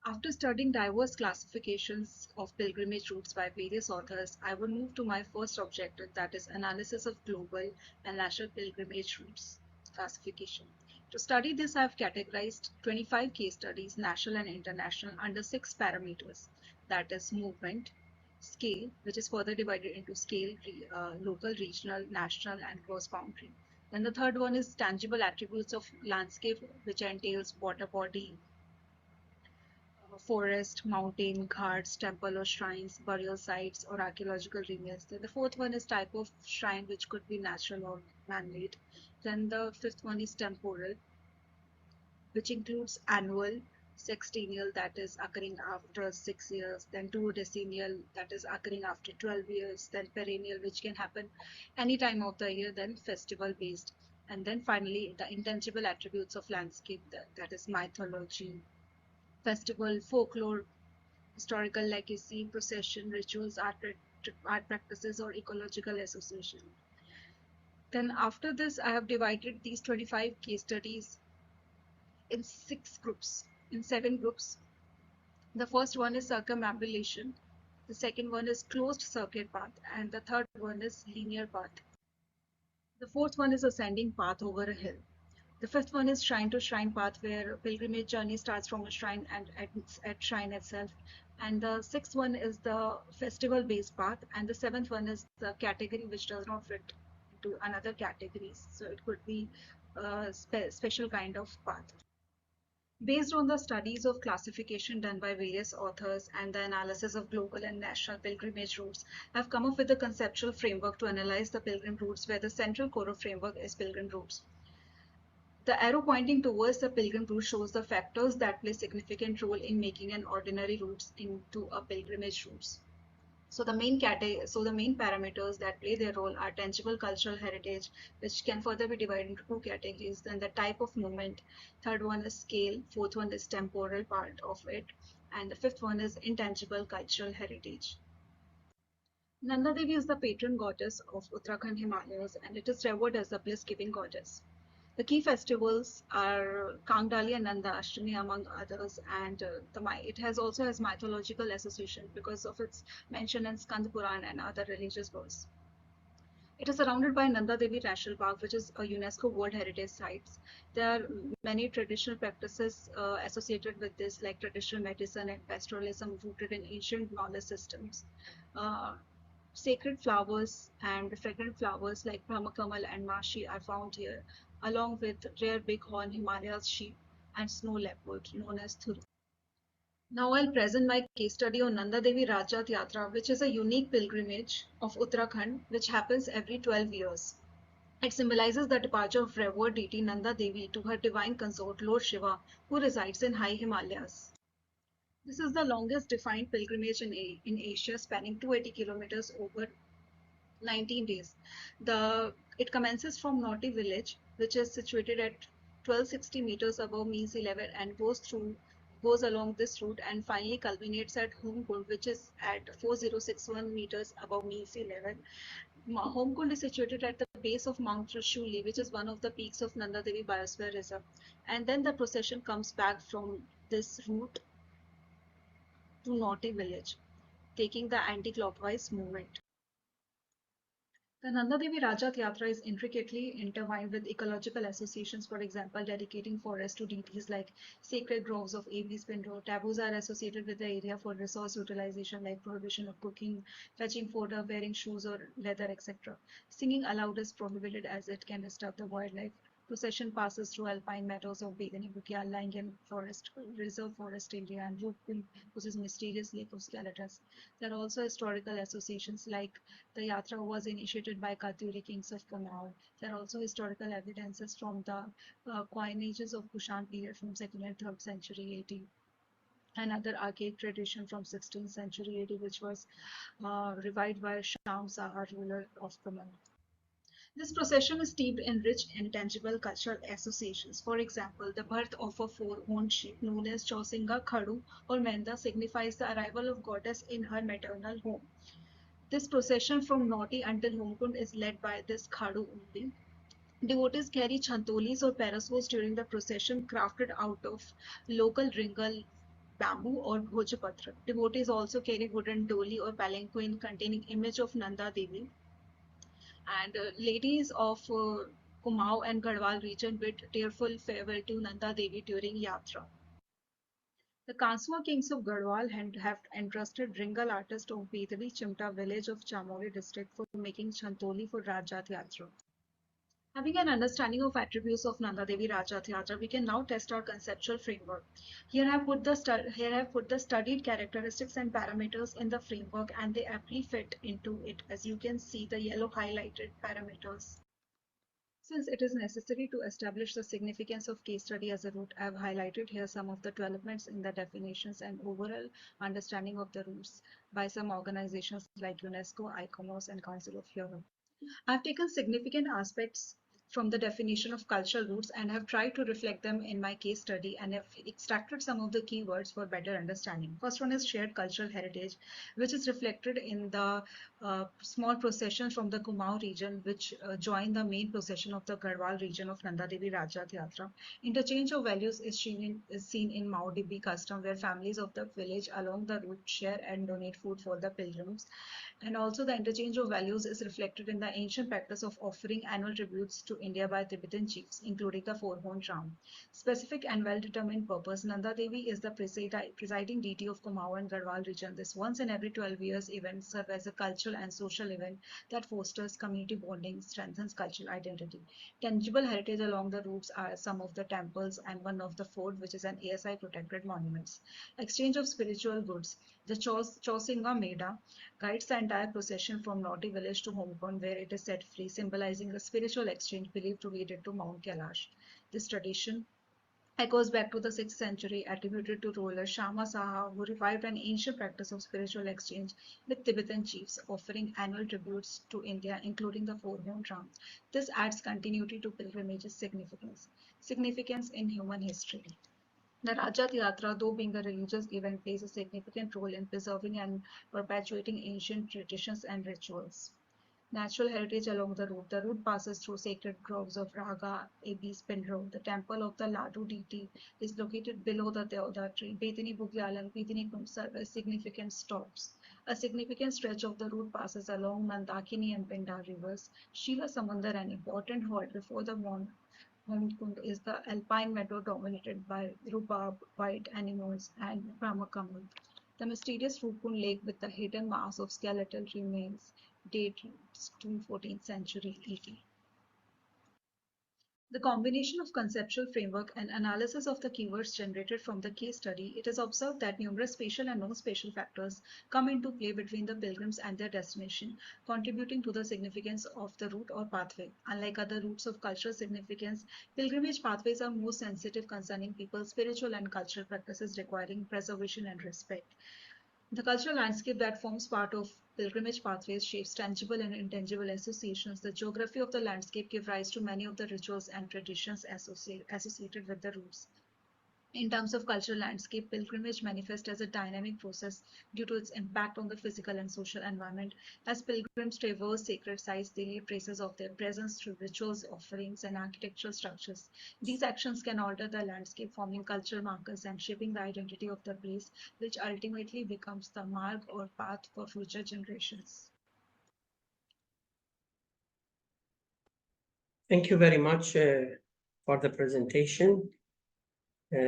After studying diverse classifications of pilgrimage routes by various authors, I will move to my first objective, that is analysis of global and national pilgrimage routes classification. To study this, I have categorized 25 case studies, national and international, under 6 parameters, that is movement, scale, which is further divided into scale, local, regional, national, and cross boundary. Then the third one is tangible attributes of landscape, which entails water body, forest, mountain, ghats, temple or shrines, burial sites, or archaeological remains. Then the fourth one is type of shrine, which could be natural or man-made. Then the fifth one is temporal, which includes annual, sextennial, that is occurring after 6 years, then duodecennial, that is occurring after 12 years, then perennial, which can happen any time of the year, then festival based. And then finally, the intangible attributes of landscape, that is mythology, festival, folklore, historical legacy, procession, rituals, art practices, or ecological association. Then after this, I have divided these 25 case studies in 7 groups. The first one is circumambulation, the second one is closed circuit path, and the third one is linear path. The fourth one is ascending path over a hill. The fifth one is shrine to shrine path, where pilgrimage journey starts from a shrine and ends at shrine itself. And the sixth one is the festival based path, and the seventh one is the category which does not fit into another categories. So it could be a special kind of path. Based on the studies of classification done by various authors and the analysis of global and national pilgrimage routes, I've come up with a conceptual framework to analyze the pilgrim routes, where the central core of framework is pilgrim routes. The arrow pointing towards the pilgrim route shows the factors that play significant role in making an ordinary route into a pilgrimage route. So the main parameters that play their role are tangible cultural heritage, which can further be divided into 2 categories. Then the type of movement, third one is scale, fourth one is temporal part of it, and the fifth one is intangible cultural heritage. Nanda Devi is the patron goddess of Uttarakhand Himalayas, and it is revered as the bliss-giving goddess. The key festivals are Kangdali and Nanda Ashtami, among others, and it also has mythological association because of its mention in Skand Puran and other religious books. It is surrounded by Nanda Devi National Park, which is a UNESCO World Heritage Site. There are many traditional practices associated with this, like traditional medicine and pastoralism rooted in ancient knowledge systems. Sacred flowers and fragrant flowers like Brahmakamal and Mashi are found here, along with rare bighorn Himalayas sheep and snow leopard known as Thuru. Now I'll present my case study on Nanda Devi Rajat Yatra, which is a unique pilgrimage of Uttarakhand which happens every 12 years. It symbolizes the departure of revered deity Nanda Devi to her divine consort Lord Shiva, who resides in high Himalayas. This is the longest defined pilgrimage in Asia, spanning 280 kilometers over 19 days. It commences from Naughty village, which is situated at 1260 meters above mean sea level, and goes along this route and finally culminates at Homkund, which is at 4061 meters above mean sea level. Homkund is situated at the base of Mount Trishuli, which is one of the peaks of Nanda Devi Biosphere Reserve. And then the procession comes back from this route to Naughty village, taking the anti-clockwise movement. The Nanda Devi Rajat Yatra is intricately intertwined with ecological associations, for example, dedicating forests to deities like sacred groves of A.B. Spindle. Taboos are associated with the area for resource utilization, like prohibition of cooking, fetching fodder, wearing shoes or leather, etc. Singing aloud is prohibited as it can disturb the wildlife. Procession passes through alpine meadows of Begani Bukia, Langan Forest, Reserve Forest area, and Rupkund, which is mysterious lake of skeletons. There are also historical associations like the yatra was initiated by Katuri kings of Kumaon. There are also historical evidences from the coinages of Kushan period from 2nd and 3rd century AD. Another archaic tradition from 16th century AD, which was revived by Sham Sahar, ruler of Kumaon. This procession is steeped in rich and tangible cultural associations. For example, the birth of a four-horned sheep known as Chausinga Khadu or Menda signifies the arrival of goddess in her maternal home. This procession from Naughty until Homkund is led by this Khadu only. Devotees carry chantolis or parasols during the procession, crafted out of local ringal bamboo or bhojapatra. Devotees also carry wooden doli or palanquin containing image of Nanda Devi. And ladies of Kumaon and Garhwal region bid tearful farewell to Nanda Devi during Yatra. The Kanswa kings of Garhwal have entrusted Ringal artist of Bedri Chimta village of Chamoli district for making Chantoli for Rajat Yatra. Having an understanding of attributes of Nanda Devi Rajat Yatra, we can now test our conceptual framework. Here I have put the studied characteristics and parameters in the framework, and they aptly fit into it. As you can see, the yellow highlighted parameters. Since it is necessary to establish the significance of case study as a route, I have highlighted here some of the developments in the definitions and overall understanding of the routes by some organizations like UNESCO, ICOMOS, and Council of Europe. I have taken significant aspects from the definition of cultural roots and have tried to reflect them in my case study and have extracted some of the keywords for better understanding. First one is shared cultural heritage, which is reflected in the small processions from the Kumaon region, which join the main procession of the Garhwal region of Nanda Devi Rajat Yatra. Interchange of values is seen in Maodibi custom, where families of the village along the route share and donate food for the pilgrims. And also the interchange of values is reflected in the ancient practice of offering annual tributes to India by Tibetan chiefs, including the four-horned ram. Specific and well-determined purpose. Nanda Devi is the presiding deity of Kumaon and Garhwal region. This once in every 12 years event serves as a cultural and social event that fosters community bonding, strengthens cultural identity. Tangible heritage along the routes are some of the temples and one of the fort, which is an ASI protected monuments. Exchange of spiritual goods. The Chosinga Meda guides the entire procession from Naughty village to Homepon, where it is set free, symbolizing a spiritual exchange believed to lead it to Mount Kailash. This tradition echoes back to the 6th century, attributed to ruler Shama Saha, who revived an ancient practice of spiritual exchange with Tibetan chiefs, offering annual tributes to India, including the four-horned ram. This adds continuity to pilgrimage's significance. Significance in human history. The Rajat Yatra, though being a religious event, plays a significant role in preserving and perpetuating ancient traditions and rituals. Natural heritage along the route. The route passes through sacred groves of Raga, Abbey Spindrow. The temple of the Ladu deity is located below the Deodar tree. Betini Bugyal and Betini Kund serve as significant stops. A significant stretch of the route passes along Mandakini and Pindar rivers. Shila Samandar, an important halt before the Kund, is the alpine meadow dominated by rhubarb, white animals, and Brahmakamal. The mysterious Rupkund lake with the hidden mass of skeletal remains dates to 14th century ET. The combination of conceptual framework and analysis of the keywords generated from the case study, it is observed that numerous spatial and non-spatial factors come into play between the pilgrims and their destination, contributing to the significance of the route or pathway. Unlike other routes of cultural significance, pilgrimage pathways are more sensitive concerning people's spiritual and cultural practices requiring preservation and respect. The cultural landscape that forms part of pilgrimage pathways shapes tangible and intangible associations. The geography of the landscape gives rise to many of the rituals and traditions associated with the routes. In terms of cultural landscape, pilgrimage manifests as a dynamic process due to its impact on the physical and social environment. As pilgrims traverse sacred sites, they leave traces of their presence through rituals, offerings, and architectural structures. These actions can alter the landscape, forming cultural markers and shaping the identity of the place, which ultimately becomes the mark or path for future generations. Thank you very much for the presentation. We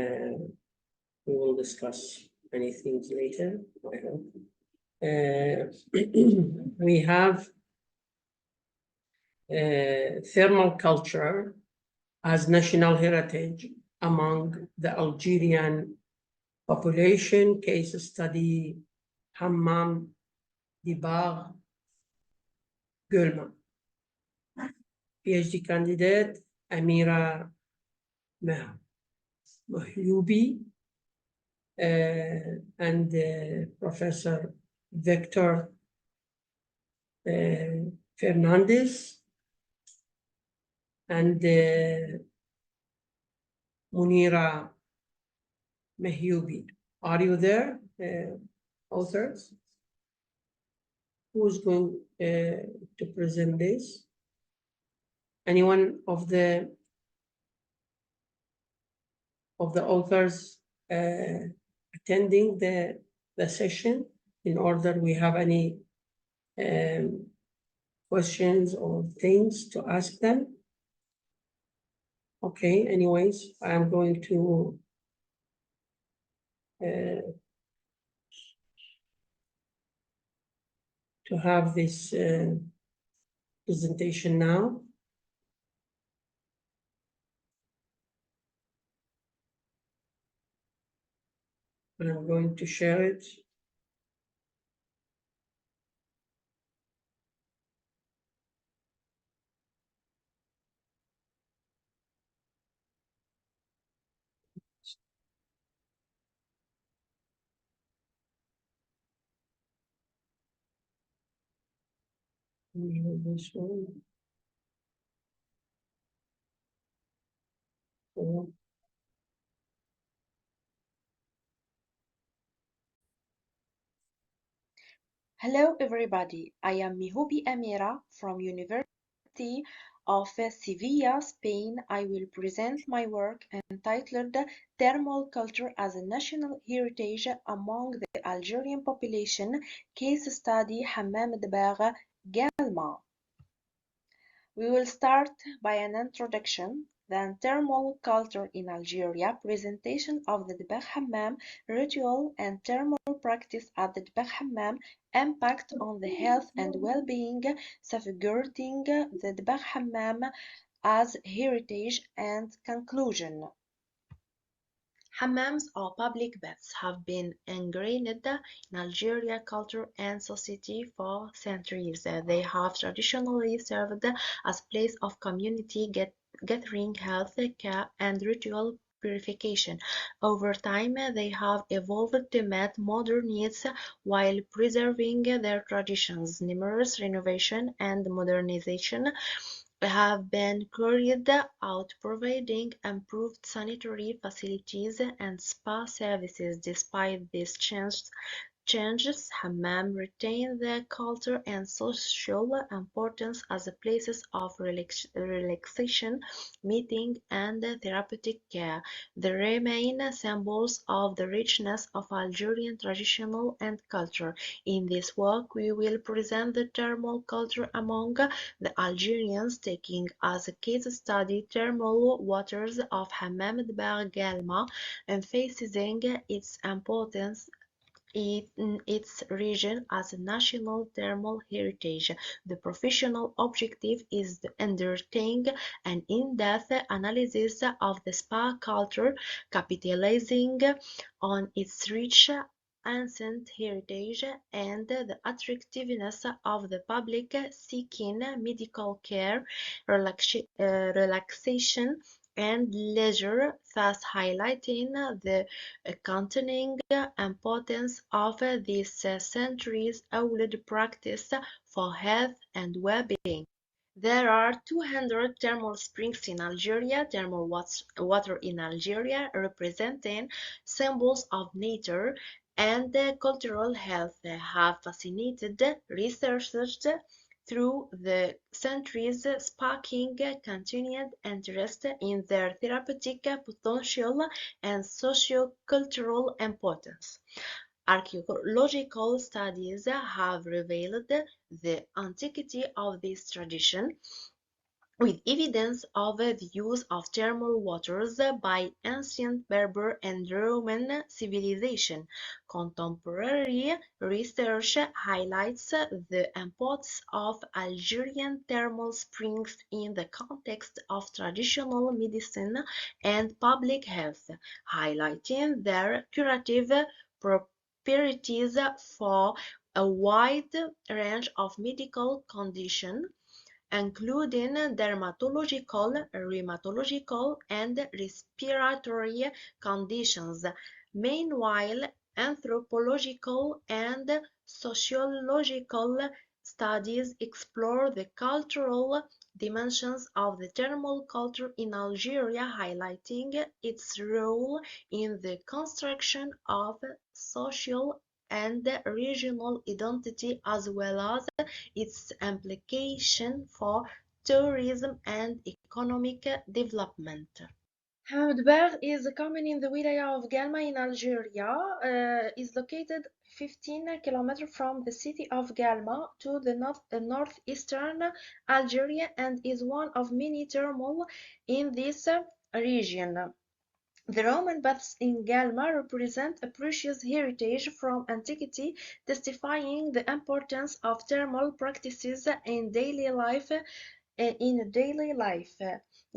will discuss many things later, I hope. We have thermal culture as national heritage among the Algerian population. Case study Hammam Dibar Gulma. PhD candidate Amira Mahloubi and Professor Victor Fernandez and Munira Mehyubi. Are you there, authors? Who's going to present this? Anyone of the authors attending the session? In order we have any questions or things to ask them? Okay, anyways, I'm going to have this presentation now. And I'm going to share it. This one. Mm. Hello everybody, I am Mihubi Amira from University of Sevilla, Spain. I will present my work entitled Thermal Culture as a National Heritage Among the Algerian Population, Case Study Hammam Dbagh Galma. We will start by an introduction, then thermal culture in Algeria, presentation of the Dbagh Hammam ritual and thermal practice at the Dbagh Hammam, impact on the health and well-being, safeguarding the Dbagh Hammam as heritage, and conclusion. Hammams or public baths have been ingrained in Algerian culture and society for centuries. They have traditionally served as place of community gathering, health care, and ritual purification. Over time, they have evolved to meet modern needs while preserving their traditions. Numerous renovation and modernization have been carried out, providing improved sanitary facilities and spa services. Despite these changes, Hammam retain their cultural and social importance as places of relaxation, meeting, and therapeutic care. They remain symbols of the richness of Algerian traditional and culture. In this work, we will present the thermal culture among the Algerians, taking as a case study thermal waters of Hammam Dbagh Galma, emphasizing its importance in its region as a national thermal heritage. The professional objective is to undertake an in-depth analysis of the spa culture, capitalizing on its rich ancient heritage and the attractiveness of the public seeking medical care, relaxation, and leisure, thus highlighting the continuing importance of this centuries-old practice for health and well-being. There are 200 thermal springs in Algeria. Thermal water in Algeria, representing symbols of nature and cultural health, have fascinated researchers through the centuries, sparking continued interest in their therapeutic potential and socio-cultural importance. Archaeological studies have revealed the antiquity of this tradition, with evidence of the use of thermal waters by ancient Berber and Roman civilization. Contemporary research highlights the importance of Algerian thermal springs in the context of traditional medicine and public health, highlighting their curative properties for a wide range of medical conditions, including dermatological, rheumatological, and respiratory conditions. Meanwhile, anthropological and sociological studies explore the cultural dimensions of the thermal culture in Algeria, highlighting its role in the construction of social and regional identity, as well as its implication for tourism and economic development. Hamdbagh is a commune in the wilaya of Galma in Algeria. Is located 15 kilometers from the city of Galma to the northeastern Algeria, and is one of many thermal in this region. The Roman baths in Galma represent a precious heritage from antiquity, testifying the importance of thermal practices in daily life.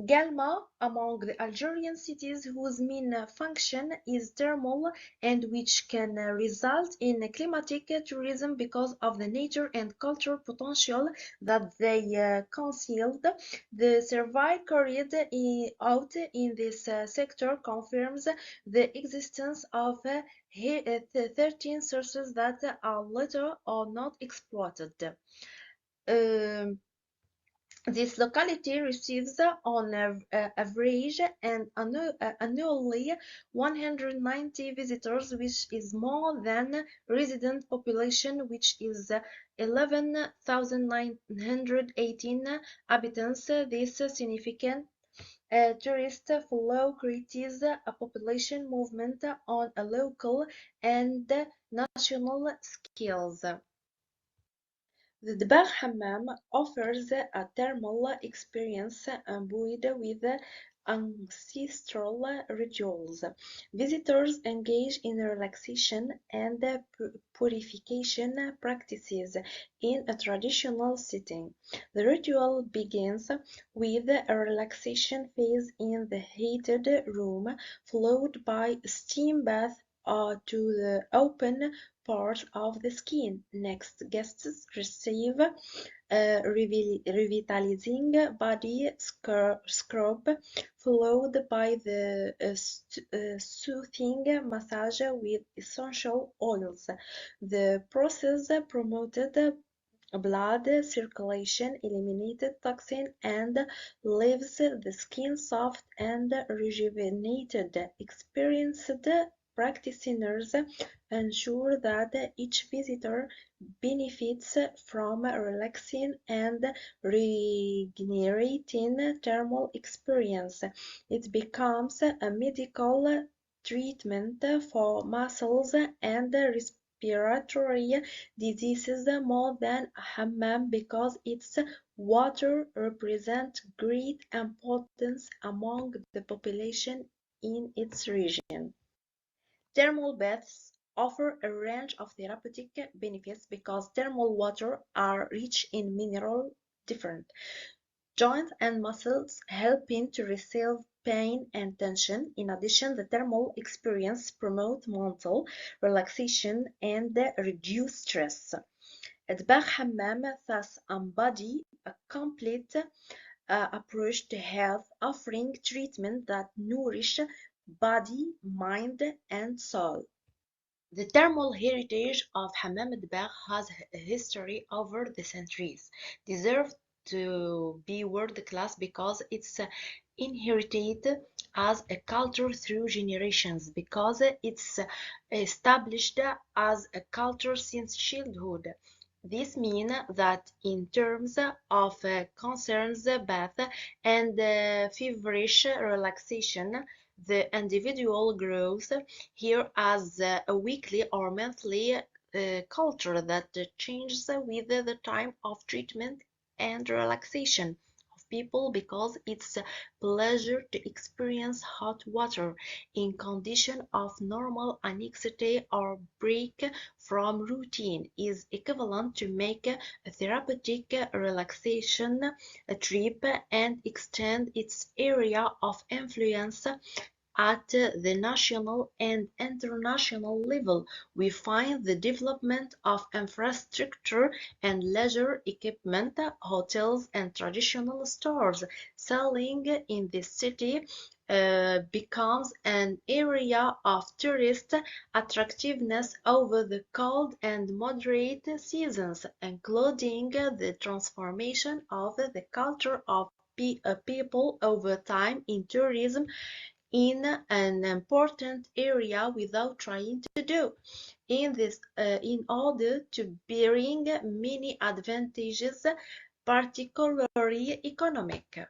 Galma, among the Algerian cities whose main function is thermal and which can result in climatic tourism because of the nature and cultural potential that they concealed. The survey carried out in this sector confirms the existence of 13 sources that are little or not exploited. This locality receives on average and annually 190 visitors, which is more than resident population, which is 11,918 inhabitants. This significant tourist flow creates a population movement on a local and national scales. The Dbagh Hammam offers a thermal experience imbued with ancestral rituals. Visitors engage in relaxation and purification practices in a traditional setting. The ritual begins with a relaxation phase in the heated room, followed by a steam bath to the open part of the skin. Next, guests receive a revitalizing body scrub, followed by the soothing massage with essential oils. The process promoted blood circulation, eliminated toxin, and leaves the skin soft and rejuvenated. Experienced practitioners ensure that each visitor benefits from a relaxing and regenerating thermal experience. It becomes a medical treatment for muscles and respiratory diseases more than a hammam because its water represents great importance among the population in its region. Thermal baths offer a range of therapeutic benefits because thermal water are rich in mineral different joints and muscles, helping to relieve pain and tension. In addition, the thermal experience promotes mental relaxation and reduce stress. Dbagh Hammam thus embody a complete approach to health, offering treatment that nourish body, mind, and soul. The thermal heritage of Hammam Dbagh has a history over the centuries, deserves to be world-class because it's inherited as a culture through generations, because it's established as a culture since childhood. This means that in terms of concerns bath and feverish relaxation, the individual grows here as a weekly or monthly culture that changes with the time of treatment and relaxation of people because it's a pleasure to experience hot water in condition of normal anxiety or break from routine is equivalent to make a therapeutic relaxation trip and extend its area of influence at the national and international level. We find the development of infrastructure and leisure equipment, hotels and traditional stores selling in the city becomes an area of tourist attractiveness over the cold and moderate seasons, including the transformation of the culture of people over time in tourism in an important area without trying to do in order to bring many advantages, particularly economic.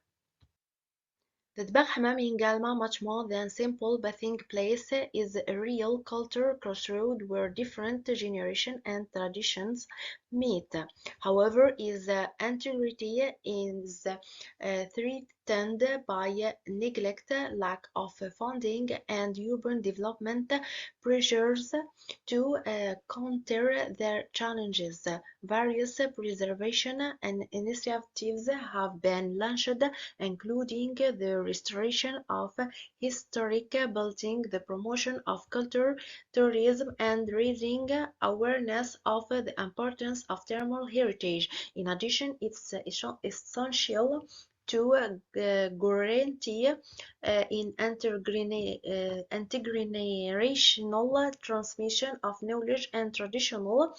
The Dbagh Hammam in Galma, much more than simple bathing place, is a real culture crossroad where different generations and traditions meet. However, its integrity is threatened by neglect, lack of funding, and urban development pressures to counter their challenges. Various preservation and initiatives have been launched, including the restoration of historic buildings, the promotion of culture, tourism, and raising awareness of the importance of thermal heritage. In addition, it's essential to guarantee in intergenerational transmission of knowledge and traditional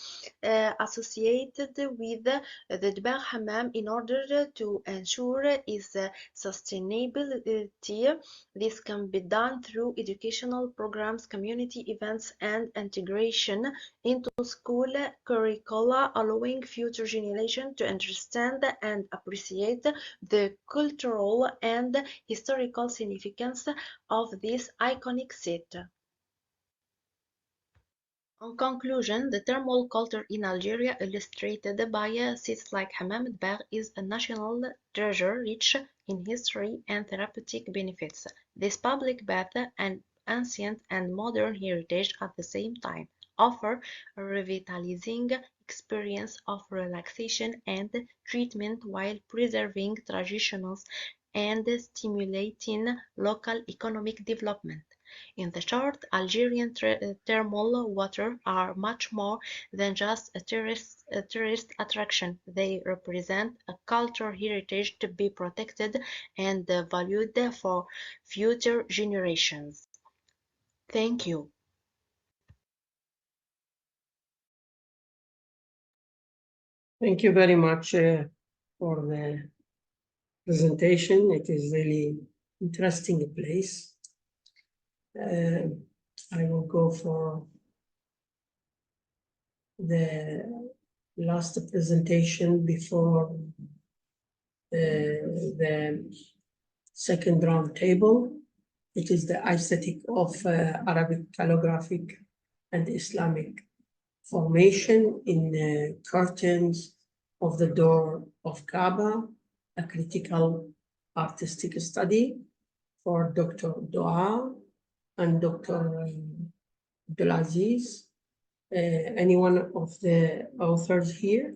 associated with the Dbagh Hammam in order to ensure its sustainability. This can be done through educational programs, community events, and integration into school curricula, allowing future generations to understand and appreciate the cultural and historical significance of this iconic site. In conclusion, the thermal culture in Algeria, illustrated by sites like Hammam Dbagh, is a national treasure rich in history and therapeutic benefits. This public bath, an ancient and modern heritage at the same time, offer a revitalizing experience of relaxation and treatment while preserving traditions and stimulating local economic development. In the short, Algerian thermal water are much more than just a tourist attraction. They represent a cultural heritage to be protected and valued for future generations. Thank you. Thank you very much for the presentation. It is really interesting place. I will go for the last presentation before the second round table. It is the aesthetic of Arabic calligraphic and Islamic formation in curtains of the door of Kaaba, a critical artistic study for Dr. Dua and Dr. Abdulaziz. Any one of the authors here?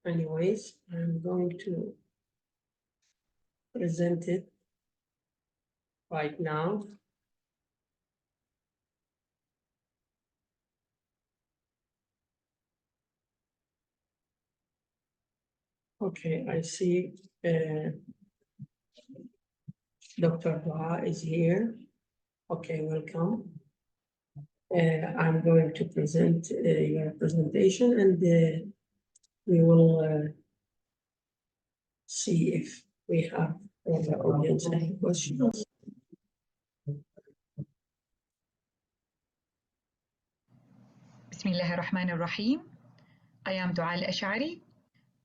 Anyways, I'm going to present it right now. Okay, I see Dr. Dua is here. Okay, welcome. I'm going to present your presentation, and we will see if we have from the audience any questions. Bismillah ar-Rahman ar-Rahim. I am Dua al-Ash'ari.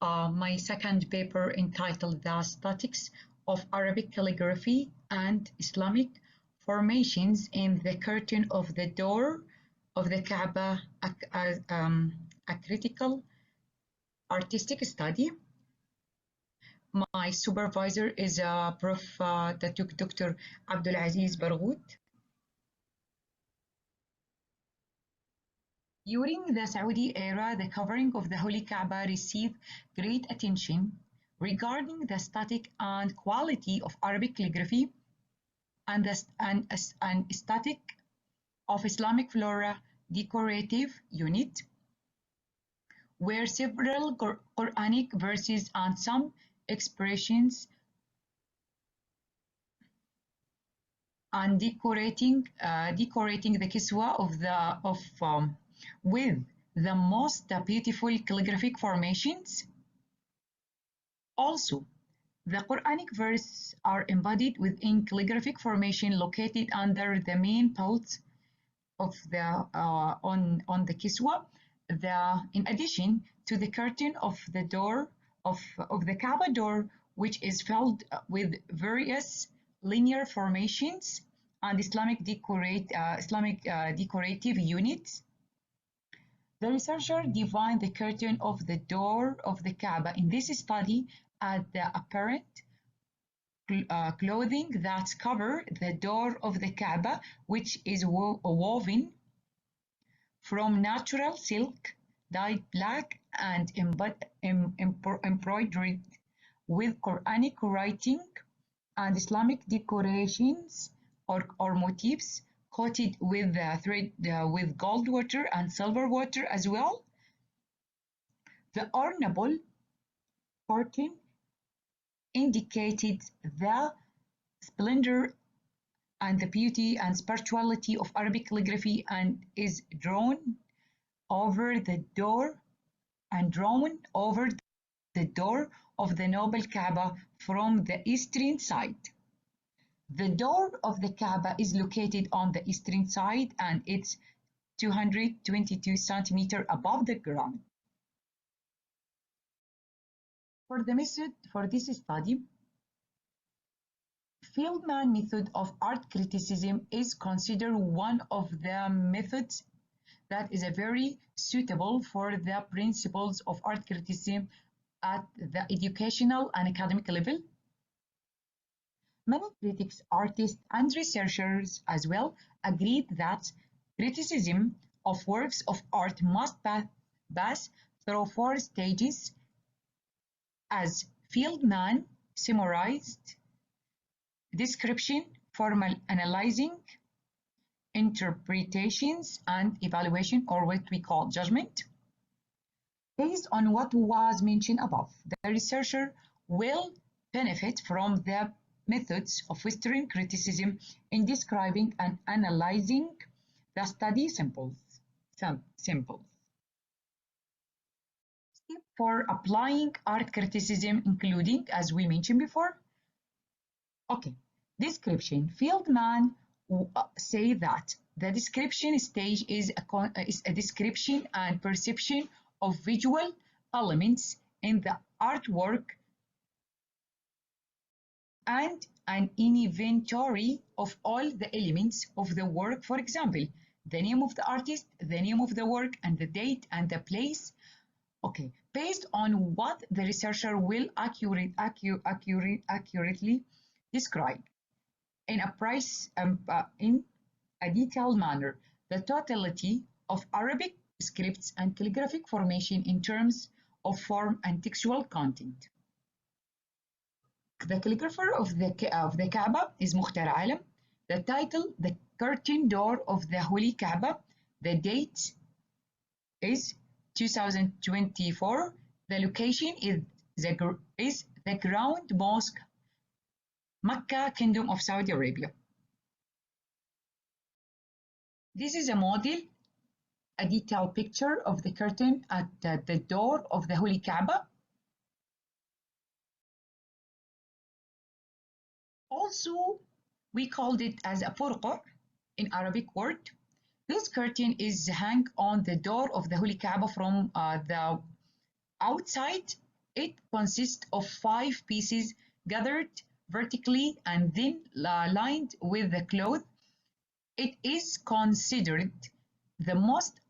My second paper entitled The Statics of Arabic Calligraphy and Islamic Formations in the Curtain of the Door of the Kaaba, a critical artistic study. My supervisor is Prof. Dr. Abdulaziz Barghouth. During the Saudi era, the covering of the Holy Kaaba received great attention regarding the static and quality of Arabic calligraphy and aesthetic of Islamic flora decorative unit, where several Quranic verses and some expressions and decorating the kiswa with the most beautiful calligraphic formations. Also, the Quranic verses are embodied within calligraphic formation located under the main pulse of the on the kiswa. In addition to the curtain of the door of the Kaaba door, which is filled with various linear formations and Islamic decorative units. The researcher defined the curtain of the door of the Kaaba in this study as the apparent clothing that cover the door of the Kaaba, which is woven from natural silk, dyed black, and embroidered with Quranic writing and Islamic decorations or motifs coated with with gold water and silver water as well. The ornable curtain indicated the splendor and the beauty and spirituality of Arabic calligraphy and is drawn over the door of the noble Kaaba from the eastern side. The door of the Kaaba is located on the eastern side and it's 222 centimeters above the ground. For the method for this study, Feldman method of art criticism is considered one of the methods that is very suitable for the principles of art criticism at the educational and academic level. Many critics, artists, and researchers as well agreed that criticism of works of art must pass through 4 stages, as Feldman summarized: description, formal analyzing, interpretations, and evaluation, or what we call judgment. Based on what was mentioned above, the researcher will benefit from the methods of Western criticism in describing and analyzing the study samples. Step for applying art criticism, including, as we mentioned before, description. Feldman say that the description stage is a description and perception of visual elements in the artwork and an inventory of all the elements of the work. For example, the name of the artist, the name of the work, and the date and the place. Based on what the researcher will accurately describe in a detailed manner the totality of Arabic scripts and calligraphic formation in terms of form and textual content. The calligrapher of the Kaaba is Mukhtar Alam. The title, the curtain door of the Holy Kaaba. The date is 2024. The location is the Ground Mosque, Mecca, Kingdom of Saudi Arabia. This is a model, a detailed picture of the curtain at the door of the Holy Kaaba. Also, we called it as a furqa in Arabic word. This curtain is hung on the door of the Holy Kaaba from the outside. It consists of 5 pieces gathered vertically and then lined with the cloth. It is considered the most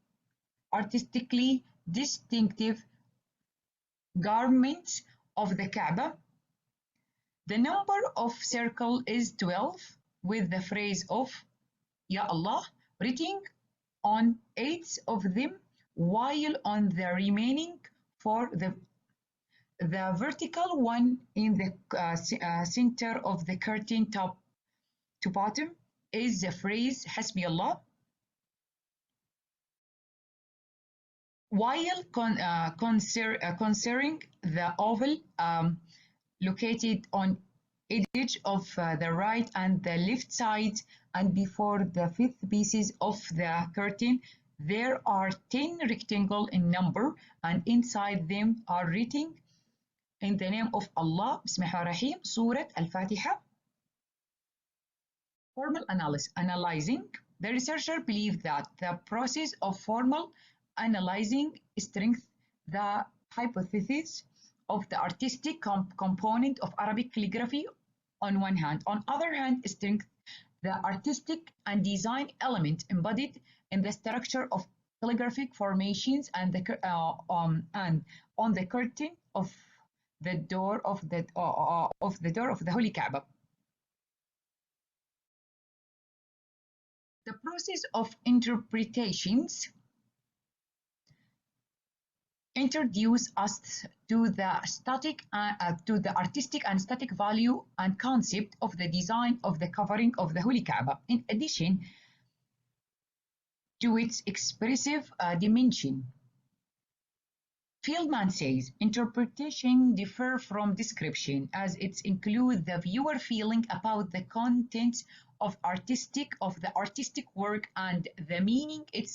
artistically distinctive garment of the Kaaba. The number of circle is 12 with the phrase of Ya Allah written on 8 of them, while on the remaining 4, the vertical one in the center of the curtain top to bottom is the phrase Hasbi Allah, while concerning the oval located on edge of the right and the left side and before the 5th pieces of the curtain, there are 10 rectangles in number, and inside them are written in the name of Allah, Bismillahir-Rahim, Surah Al-Fatiha. Formal analyzing. The researcher believed that the process of formal analyzing strengthens the hypothesis of the artistic component of Arabic calligraphy on one hand. On other hand, strengthens the artistic and design element embodied in the structure of calligraphic formations and on the curtain of the door of the Holy Kaaba. The process of interpretations introduce us to the artistic and static value and concept of the design of the covering of the Holy Kaaba. In addition, to its expressive dimension. Feldman says, interpretation differs from description as it includes the viewer feeling about the content of the artistic work and the meaning it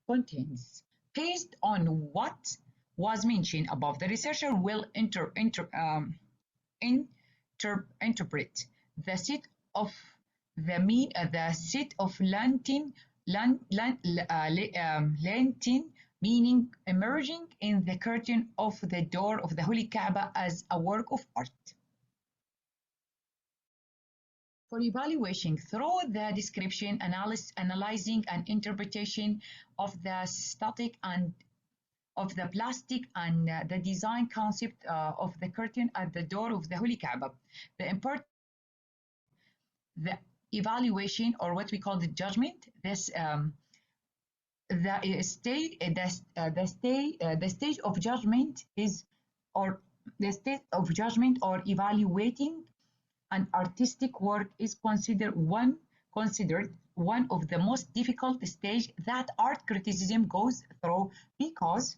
contains. Based on what was mentioned above, the researcher will interpret the set of Latin meaning emerging in the curtain of the door of the Holy Kaaba as a work of art. For evaluation through the description, analyzing and interpretation of the static and of the plastic and the design concept of the curtain at the door of the Holy Kaaba. The evaluation, or what we call the judgment, this the stage of judgment is, or the state of judgment or evaluating an artistic work is considered one of the most difficult stages that art criticism goes through, because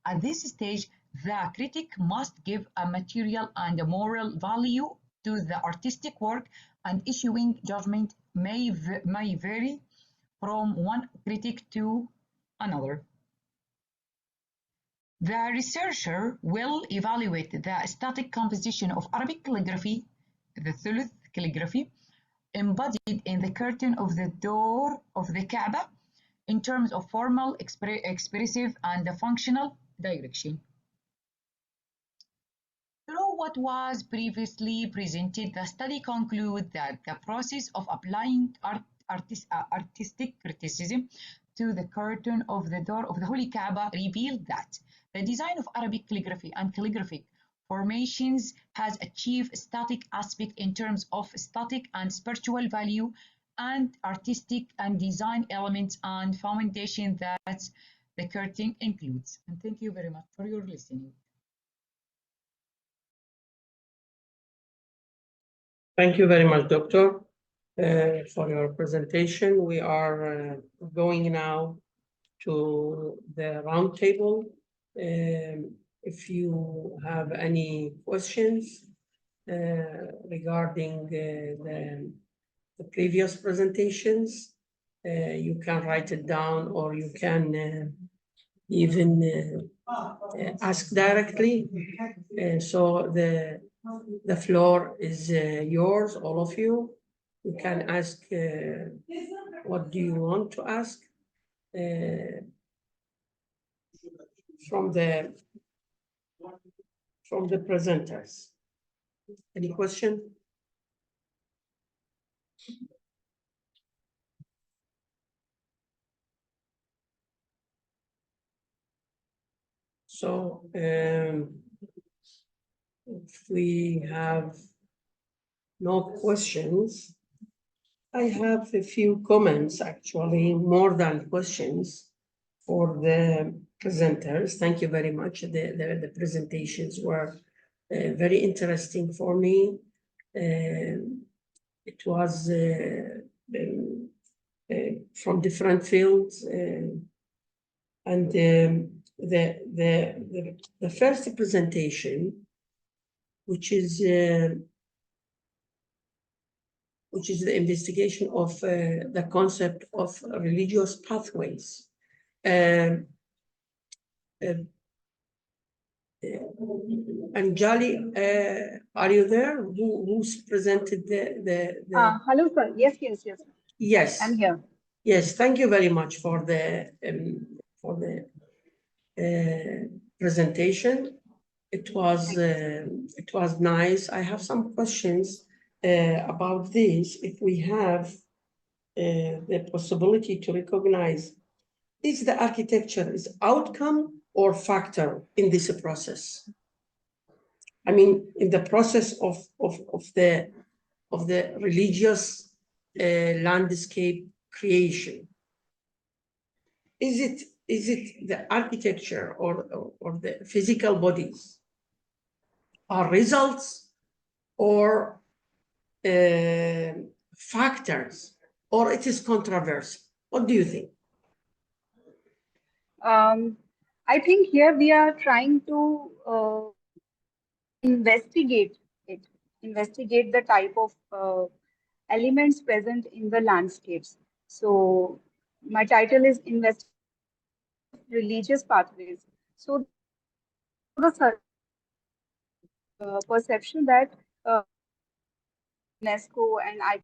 at this stage the critic must give a material and a moral value to the artistic work, and issuing judgment may vary from one critic to another. The researcher will evaluate the static composition of Arabic calligraphy, the thuluth calligraphy, embodied in the curtain of the door of the Kaaba in terms of formal, expressive, and functional direction. Through what was previously presented, the study concludes that the process of applying artistic criticism to the curtain of the door of the Holy Kaaba revealed that the design of Arabic calligraphy and calligraphic formations has achieved static aspect in terms of static and spiritual value and artistic and design elements and foundation that the curtain includes. And thank you very much for your listening. Thank you very much, Doctor, for your presentation. We are going now to the roundtable. If you have any questions regarding the previous presentations, you can write it down, or you can even ask directly. So the floor is yours, all of you. You can ask what do you want to ask from the presenters. Any question? So if we have no questions, I have a few comments, actually, more than questions for the presenters. Thank you very much. The presentations were very interesting for me. It was from different fields, and the first presentation, which is the investigation of the concept of religious pathways. Anjali, are you there? Who's presented the hello, sir. Yes. Yes, I'm here. Yes, thank you very much for the presentation. It was nice. I have some questions about this. If we have the possibility to recognize, is the architecture is outcome or factor in this process? I mean, in the process of the religious landscape creation, is it the architecture or the physical bodies are results or factors, or it is controversial? What do you think? I think here we are trying to investigate the type of elements present in the landscapes. So my title is Investigate Religious Pathways. So the perception that UNESCO and I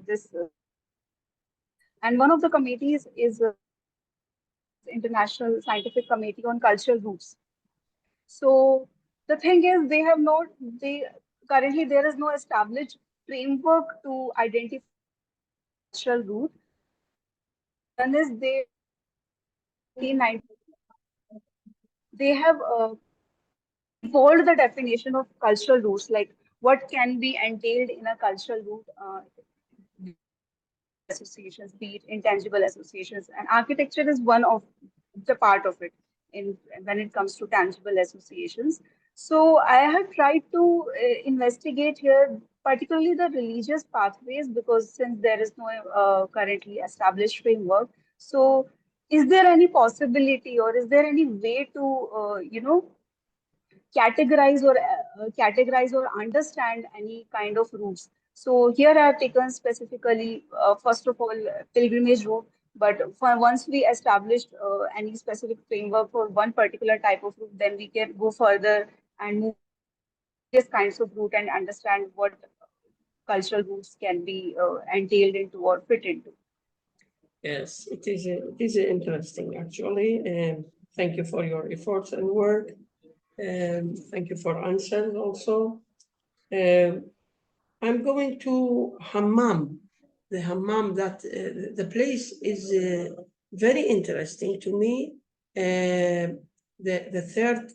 this and one of the committees is International Scientific Committee on Cultural Roots. So the thing is, currently there is no established framework to identify cultural root. One is they have evolved the definition of cultural roots, like what can be entailed in a cultural root. Associations, be it intangible associations, and architecture is one of the part of it when it comes to tangible associations. So I have tried to investigate here, particularly the religious pathways, because since there is no currently established framework, so is there any possibility or is there any way to categorize or understand any kind of routes? So here I have taken specifically, first of all, pilgrimage route. But once we established any specific framework for one particular type of route, then we can go further and move various kinds of route and understand what cultural routes can be entailed into or fit into. Yes, it is interesting actually. Thank you for your efforts and work. Thank you for answers also. I'm going to Hammam. The Hammam, that the place is very interesting to me. The third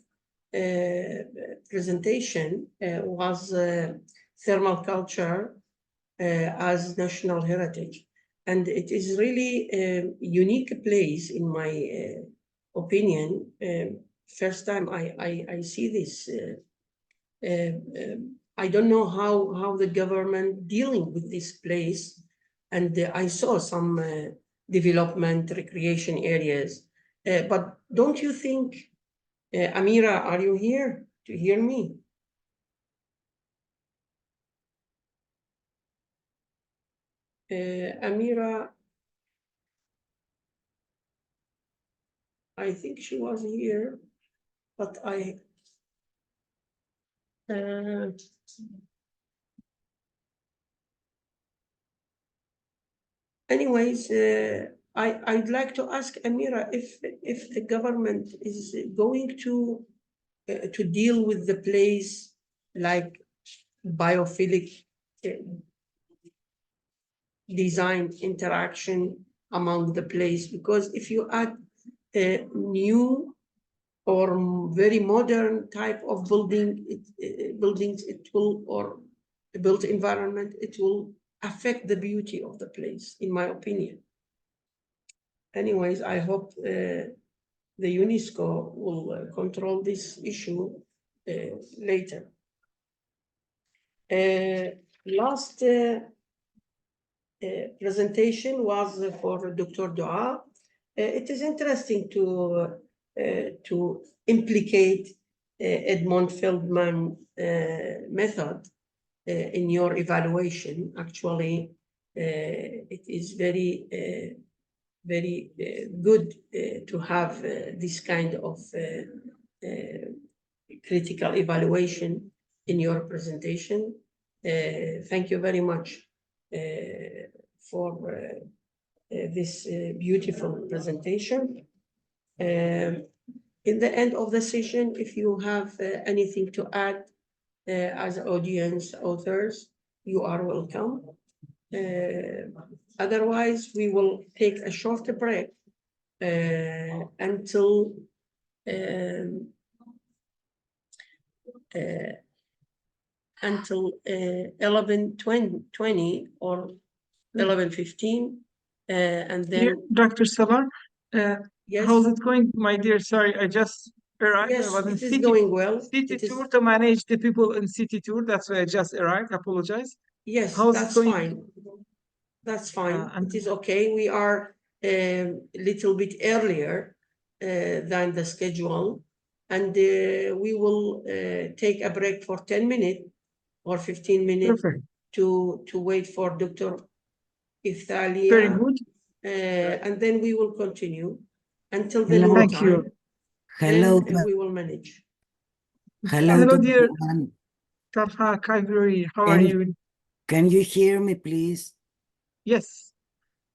presentation was thermal culture as national heritage. And it is really a unique place in my opinion. First time I see this. I don't know how the government dealing with this place. And I saw some development, recreation areas. But don't you think, Amira, are you here to hear me? Amira, I think she was here, but anyways, I'd like to ask Amira if the government is going to deal with the place like biophilic design interaction among the place, because if you add a new or very modern type of buildings, it will, or a built environment, it will affect the beauty of the place, in my opinion. Anyways, I hope the UNESCO will control this issue later. Last presentation was for Dr. Dua. It is interesting to implicate Edmond Feldman method in your evaluation. Actually, it is very good to have this kind of critical evaluation in your presentation. Thank you very much for this beautiful presentation. In the end of the session, if you have anything to add as audience authors, you are welcome. Otherwise, we will take a short break until 11:20 or 11:15, and then. Dear Dr. Salar, Yes. how's it going, my dear? Sorry, I just arrived. Yes, I was in it is going well. city tour to manage the people in city tour. That's why I just arrived. I apologize. Yes, How's that's it going? fine. That's fine. and It is okay. We are a little bit earlier than the schedule, and we will take a break for 10 minutes or 15 minutes perfect. to wait for Dr. Very Ithalia, good. and then we will continue until the Hello. noon Thank you. time. Hello, Then we will manage. hello Hello, to dear everyone. Talha Kaiguri. How are you? Can you hear me, please? Yes.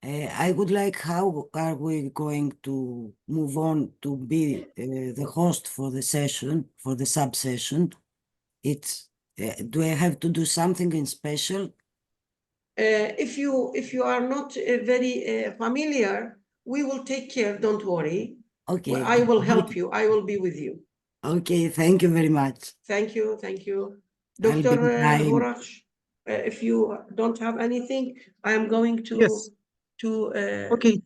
I would like, how are we going to move on to be the host for the session, for the sub-session? It's, do I have to do something in special? If you are not very familiar, we will take care. Don't worry. Okay. I will help you. I will be with you. Okay, thank you very much. Thank you. Thank you. I'll Dr. be trying. Horash, if you don't have anything, I am going Yes. to Okay.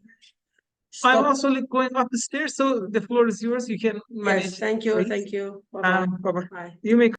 I'm stop. also going up the stairs, so the floor is yours. You can manage. Yes, thank you. please. Thank you. Bye-bye. Bye-bye. Bye. You may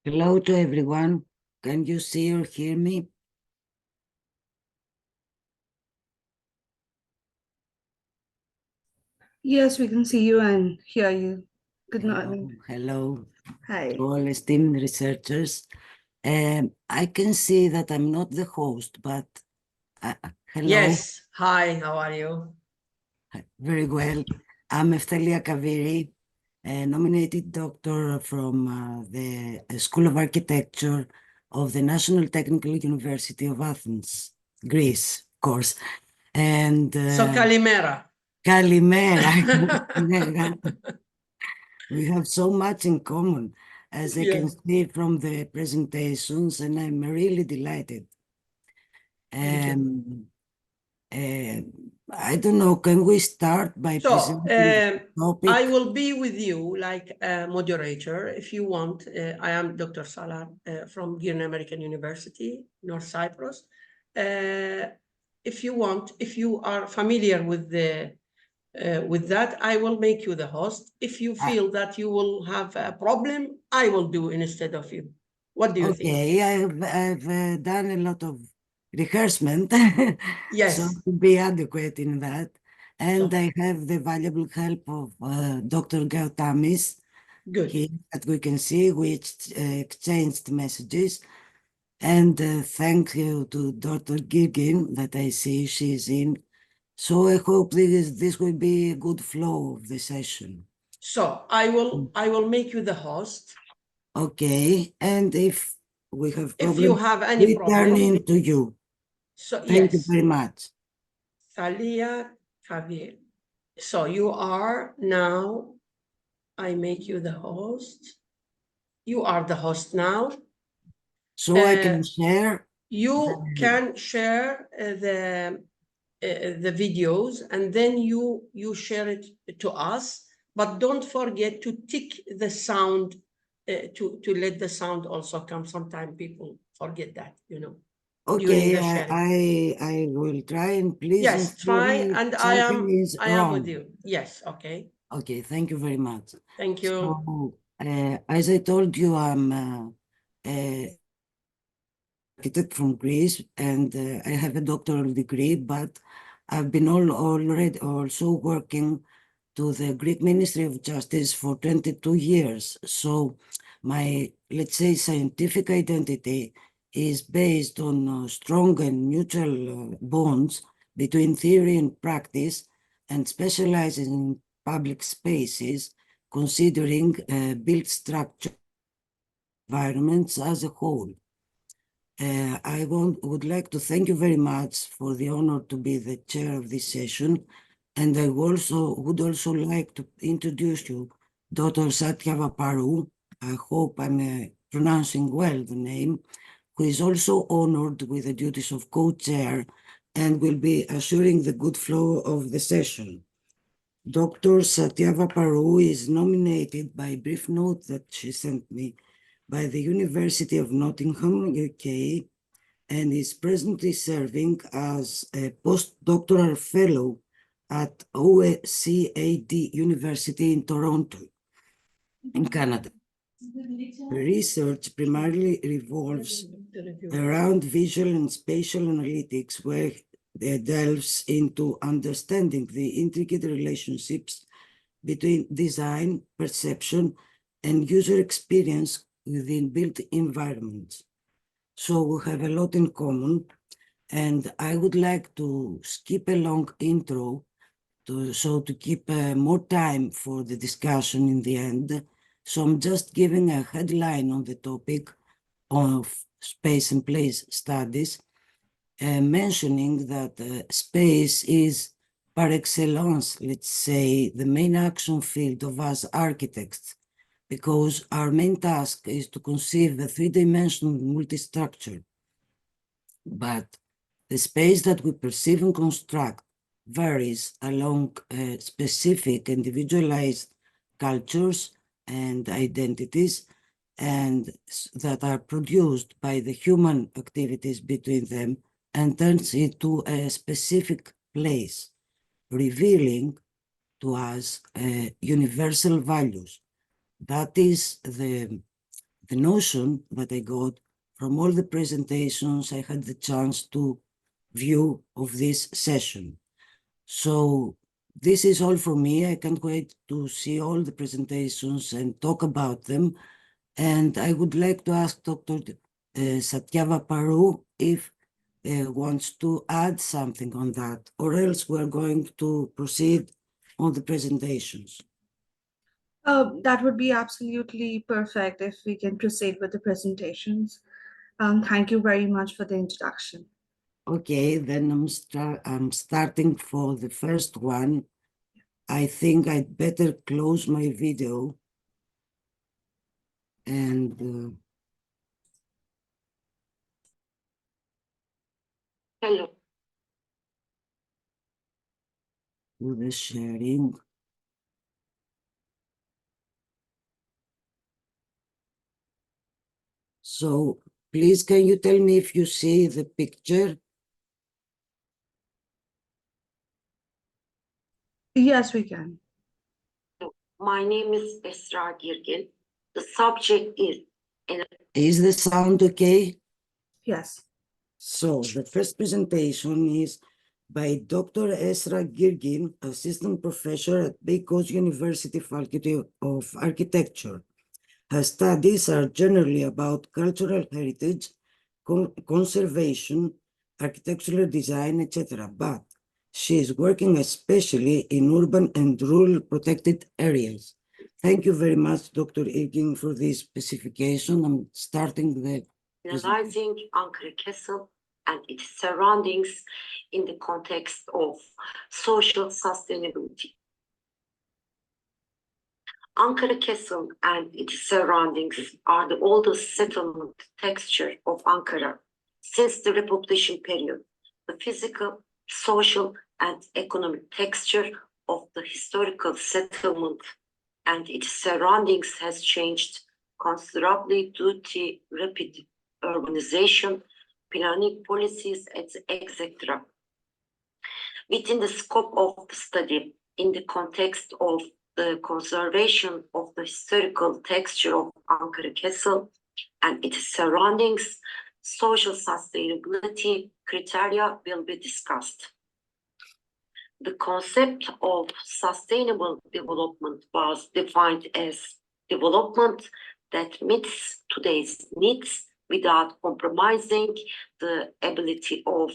Hello to everyone. Can you see or hear me? Yes, we can see you and hear you. Good morning. Hello Hi. to all esteemed researchers. I can see that I'm not the host, but hello. Yes. Hi, how are you? Very well. I'm Eftelia Kaviri, a nominated doctor from the School of Architecture of the National Technical University of Athens, Greece, of course. And So Kalimera. Kalimera. We have so much in common, as I can Yes. see from the presentations, and I'm really delighted. Thank you. I don't know, can we start by So, presenting the topic? I will be with you like a moderator if you want. I am Dr. Salah from Girne American University, North Cyprus. If you want, if you are familiar with that, I will make you the host. If you feel that you will have a problem, I will do instead of you. What do you think? Okay, I've done a lot of rehearsement, Yes. so to be adequate in that. And I have the valuable help of Dr. Gautamis, Good. here that we can see, which exchanged messages. And thank you to Dr. Gigin that I see she's in. So I hope this will be a good flow of the session. So I will make you the host. Okay, and if we have problems, if you have any we problem, turn into you. So Thank you yes. very much. Thalia Javier. So you are now, I make you the host. You are the host now. So I can share. You can share the videos, and then you share it to us, but don't forget to tick the sound to let the sound also come. Sometimes people forget that, you know. Okay, I will try, and please yes, try, me and if I something am wrong. with you. Yes, okay. Okay, thank you very much. Thank you. So, as I told you, I'm architect from Greece, and I have a doctoral degree, but I've been already also working to the Greek Ministry of Justice for 22 years. So my, let's say, scientific identity is based on strong and mutual bonds between theory and practice, and specializes in public spaces, considering built structure environments as a whole. I would like to thank you very much for the honor to be the chair of this session, and I would also like to introduce you Dr. Satyava Paru. I hope I'm pronouncing well the name, who is also honored with the duties of co-chair and will be assuring the good flow of the session. Dr. Satyava Paru is nominated by a brief note that she sent me by the University of Nottingham, UK, and is presently serving as a postdoctoral fellow at OCAD University in Toronto, in Canada. Her research primarily revolves around visual and spatial analytics, where it delves into understanding the intricate relationships between design, perception, and user experience within built environments. So we have a lot in common, and I would like to skip a long intro to keep more time for the discussion in the end. So I'm just giving a headline on the topic of space and place studies, mentioning that space is par excellence, let's say, the main action field of us architects, because our main task is to conceive a three-dimensional multi-structure. But the space that we perceive and construct varies along specific individualized cultures and identities, and that are produced by the human activities between them, and turns into a specific place, revealing to us universal values. That is the notion that I got from all the presentations I had the chance to view of this session. So this is all for me. I can't wait to see all the presentations and talk about them. And I would like to ask Dr. Satyava Paru if wants to add something on that, or else we're going to proceed on the presentations. That would be absolutely perfect if we can proceed with the presentations. Thank you very much for the introduction. Okay, then I'm starting for the first one. I think I'd better close my video and Hello. do the sharing. So please, can you tell me if you see the picture? Yes, we can. My name is Esra Girgin. The subject is Is the sound okay? Yes. So the first presentation is by Dr. Esra Girgin, Assistant Professor at Beykoz University Faculty of Architecture. Her studies are generally about cultural heritage, conservation, architectural design, etc. But she is working especially in urban and rural protected areas. Thank you very much, Dr. Girgin, for this specification. I'm starting the analyzing Ankara Castle and its surroundings in the context of social sustainability. Ankara Castle and its surroundings are the oldest settlement texture of Ankara since the Republican period. The physical, social, and economic texture of the historical settlement and its surroundings has changed considerably due to rapid urbanization, planning policies, etc. Within the scope of the study, in the context of the conservation of the historical texture of Ankara Castle and its surroundings, social sustainability criteria will be discussed. The concept of sustainable development was defined as development that meets today's needs without compromising the ability of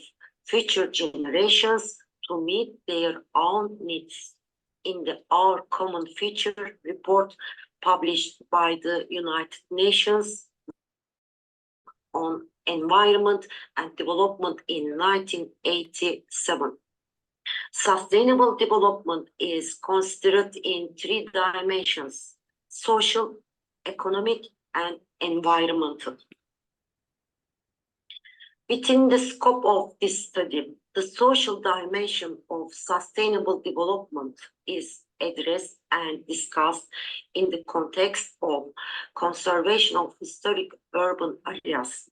future generations to meet their own needs. In the Our Common Future report published by the United Nations on Environment and Development in 1987. Sustainable development is considered in 3 dimensions: social, economic, and environmental. Within the scope of this study, the social dimension of sustainable development is addressed and discussed in the context of conservation of historic urban areas.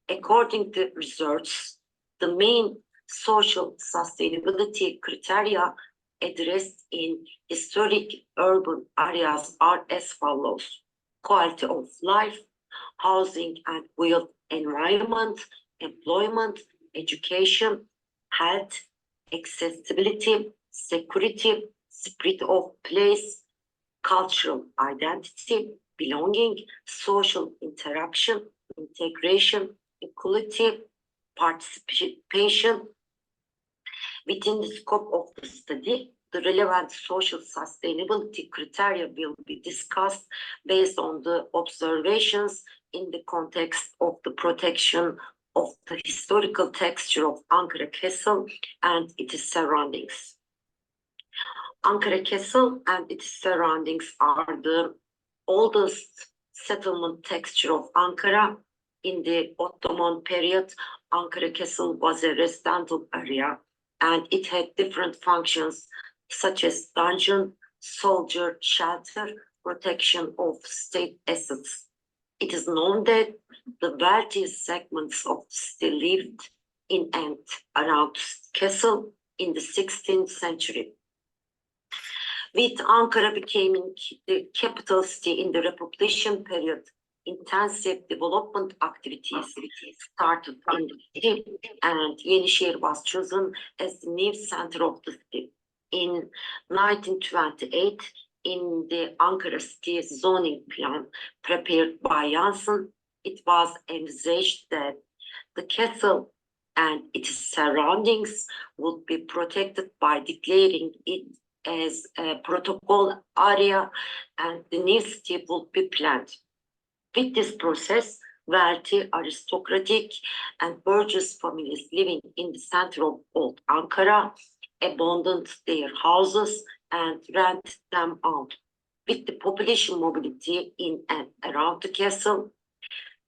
According to research, the main social sustainability criteria addressed in historic urban areas are as follows: quality of life, housing and built environment, employment, education, health, accessibility, security, spirit of place, cultural identity, belonging, social interaction, integration, equality, participation. Within the scope of the study, the relevant social sustainability criteria will be discussed based on the observations in the context of the protection of the historical texture of Ankara Castle and its surroundings. Ankara Castle and its surroundings are the oldest settlement texture of Ankara. In the Ottoman period, Ankara Castle was a residential area and it had different functions such as dungeon, soldier, shelter, protection of state assets. It is known that the wealthiest segments of the city lived in and around castle in the 16th century. With Ankara becoming the capital city in the Republican period, intensive development activities started in the city, and Yenişehir was chosen as the new center of the city. In 1928, in the Ankara City zoning plan prepared by Janssen, it was envisaged that the castle and its surroundings would be protected by declaring it as a protocol area, and the new city would be planned. With this process, wealthy, aristocratic, and burgess families living in the center of old Ankara abandoned their houses and rented them out. With the population mobility in and around the castle,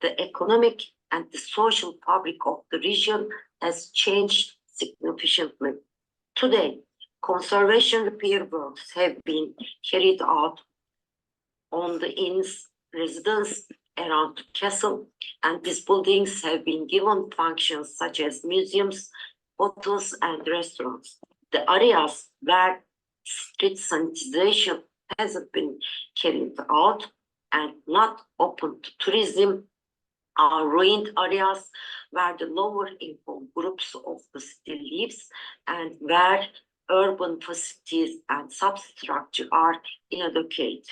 the economic and the social fabric of the region has changed significantly. Today, conservation repair works have been carried out on the inn's residence around the castle, and these buildings have been given functions such as museums, hotels, and restaurants. The areas where street sanitization hasn't been carried out and not open to tourism are ruined areas where the lower income groups of the city lives and where urban facilities and substructure are inadequate.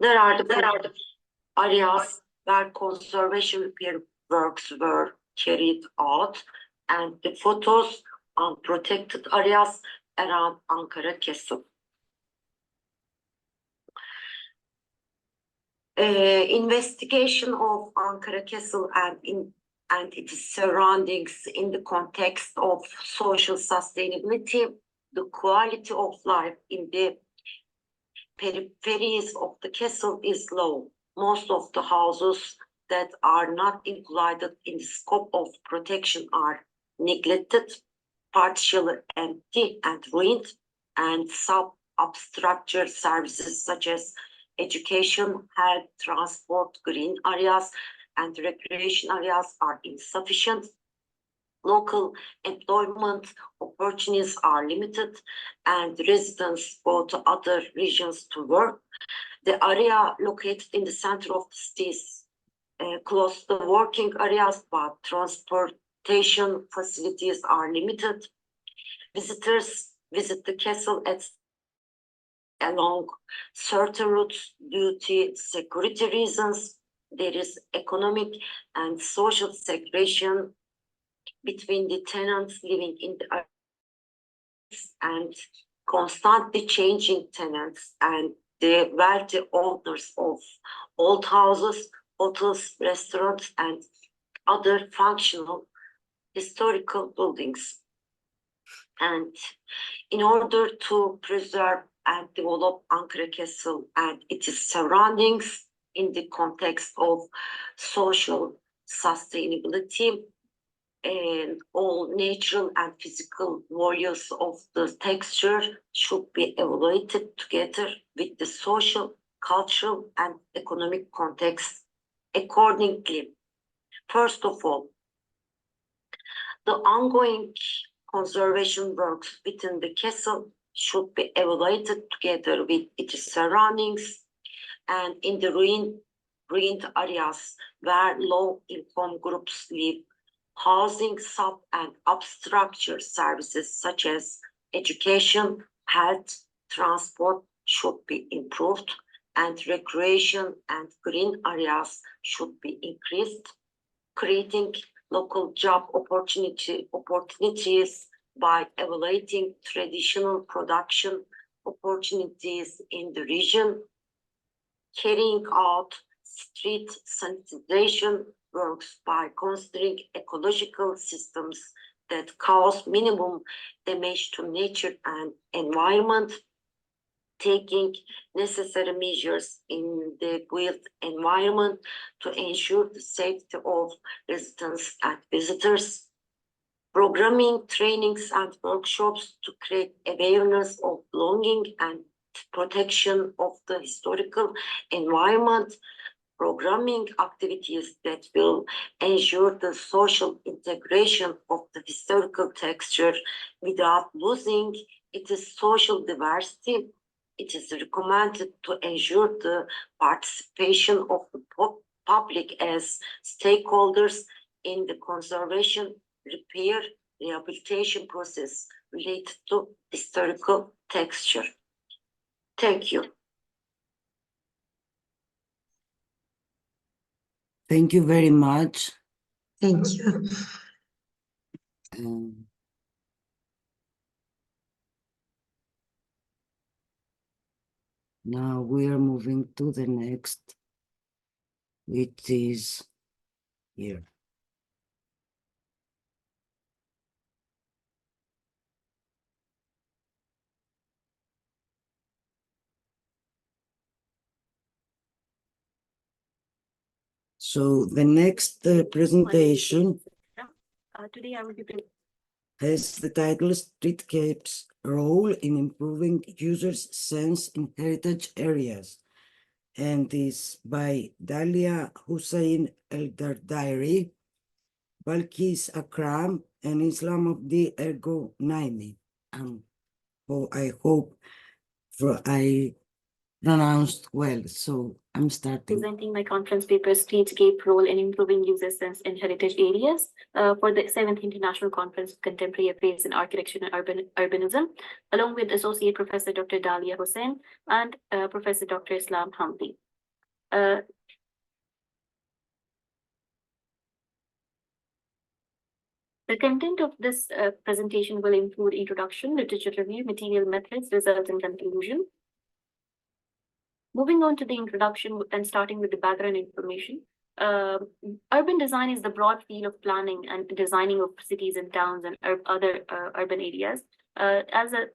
There are the areas where conservation repair works were carried out, and the photos on protected areas around Ankara Castle. Investigation of Ankara Castle and its surroundings in the context of social sustainability, the quality of life in the peripheries of the castle is low. Most of the houses that are not included in the scope of protection are neglected, partially empty and ruined, and sub-substructure services such as education, health, transport, green areas, and recreation areas are insufficient. Local employment opportunities are limited, and residents go to other regions to work. The area located in the center of the city is close to the working areas, but transportation facilities are limited. Visitors visit the castle along certain routes due to security reasons. There is economic and social segregation between the tenants living in the areas and constantly changing tenants and the wealthy owners of old houses, hotels, restaurants, and other functional historical buildings. And in order to preserve and develop Ankara Castle and its surroundings in the context of social sustainability, and all natural and physical values of the texture should be evaluated together with the social, cultural, and economic context accordingly. First of all, the ongoing conservation works within the castle should be evaluated together with its surroundings, and in the ruined areas where low-income groups live, housing, sub and upstructure services such as education, health, transport should be improved, and recreation and green areas should be increased, creating local job opportunities by evaluating traditional production opportunities in the region, carrying out street sanitization works by considering ecological systems that cause minimum damage to nature and environment, taking necessary measures in the built environment to ensure the safety of residents and visitors, programming trainings and workshops to create awareness of belonging and protection of the historical environment, programming activities that will ensure the social integration of the historical texture without losing its social diversity, it is recommended to ensure the participation of the public as stakeholders in the conservation, repair, rehabilitation process related to historical texture. Thank you. Thank you very much. Thank you. Now we are moving to the next, which is here. So the next presentation today I will be has the title Streetscapes' Role in Improving Users' Sense in Heritage Areas, and is by Dalia Hussein El-Dardairi, Balkis Akram, and Islam of the Ergo Naimi. I hope I pronounced well, so I'm starting. Presenting my conference paper, Streetscape Role in Improving User Sense in Heritage Areas, for the 7th International Conference of Contemporary Affairs in Architecture and Urbanism, along with Associate Professor Dr. Dalia Hussein and Professor Dr. Islam Hamdi. The content of this presentation will include introduction, literature review, material methods, results, and conclusion. Moving on to the introduction and starting with the background information. Urban design is the broad field of planning and designing of cities and towns and other urban areas. As a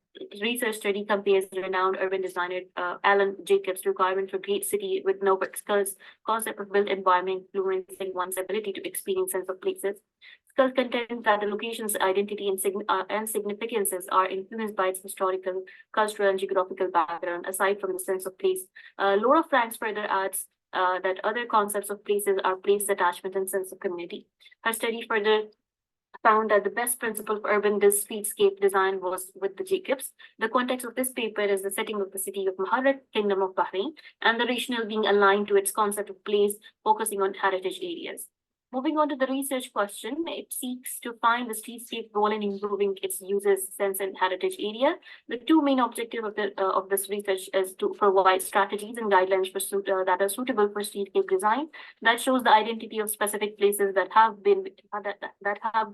research study compares renowned urban designer Alan Jacobs' requirement for great city with no skills concept of built environment influencing one's ability to experience sense of places. Skills contends that the location's identity and significances are influenced by its historical, cultural, and geographical background, aside from the sense of place. Laura Franks further adds that other concepts of places are place attachment and sense of community. Her study further found that the best principle for urban streetscape design was with the Jacobs. The context of this paper is the setting of the city of Muharraq, Kingdom of Bahrain, and the rationale being aligned to its concept of place, focusing on heritage areas. Moving on to the research question, it seeks to find the streetscape role in improving its users' sense and heritage area. The two main objectives of this research is to provide strategies and guidelines for that are suitable for streetscape design that shows the identity of specific places that have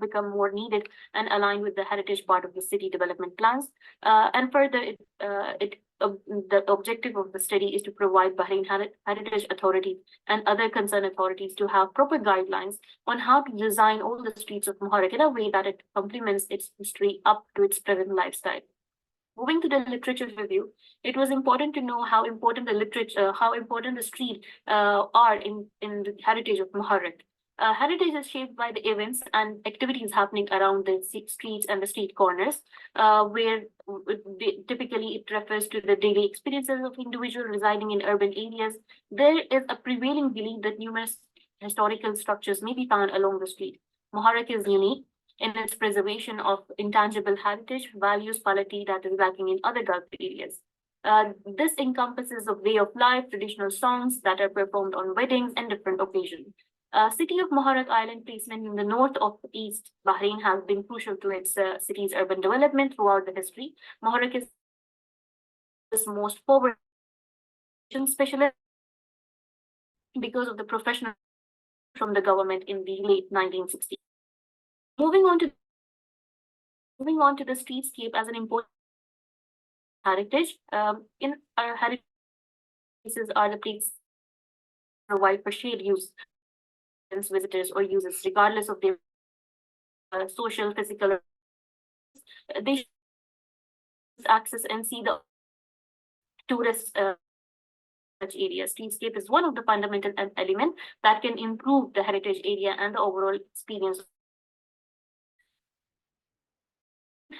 become more needed and aligned with the heritage part of the city development plans. And further, the objective of the study is to provide Bahrain Heritage Authority and other concerned authorities to have proper guidelines on how to design all the streets of Muharraq in a way that it complements its history up to its present lifestyle. Moving to the literature review, it was important to know how important the streets are in the heritage of Muharraq. Heritage is shaped by the events and activities happening around the streets and the street corners, where typically it refers to the daily experiences of individuals residing in urban areas. There is a prevailing belief that numerous historical structures may be found along the street. Muharraq is unique in its preservation of intangible heritage, values, quality that is lacking in other Gulf areas. This encompasses a way of life, traditional songs that are performed on weddings and different occasions. City of Muharraq Island placement in the north of East Bahrain has been crucial to its city's urban development throughout the history. Muharraq is the most forward specialist because of the professional from the government in the late 1960s. Moving on to the streetscape as an important heritage. In our heritage places are the places provide for shared use, visitors or users, regardless of their social, physical. They should access and see the tourist such areas. Streetscape is one of the fundamental elements that can improve the heritage area and the overall experience.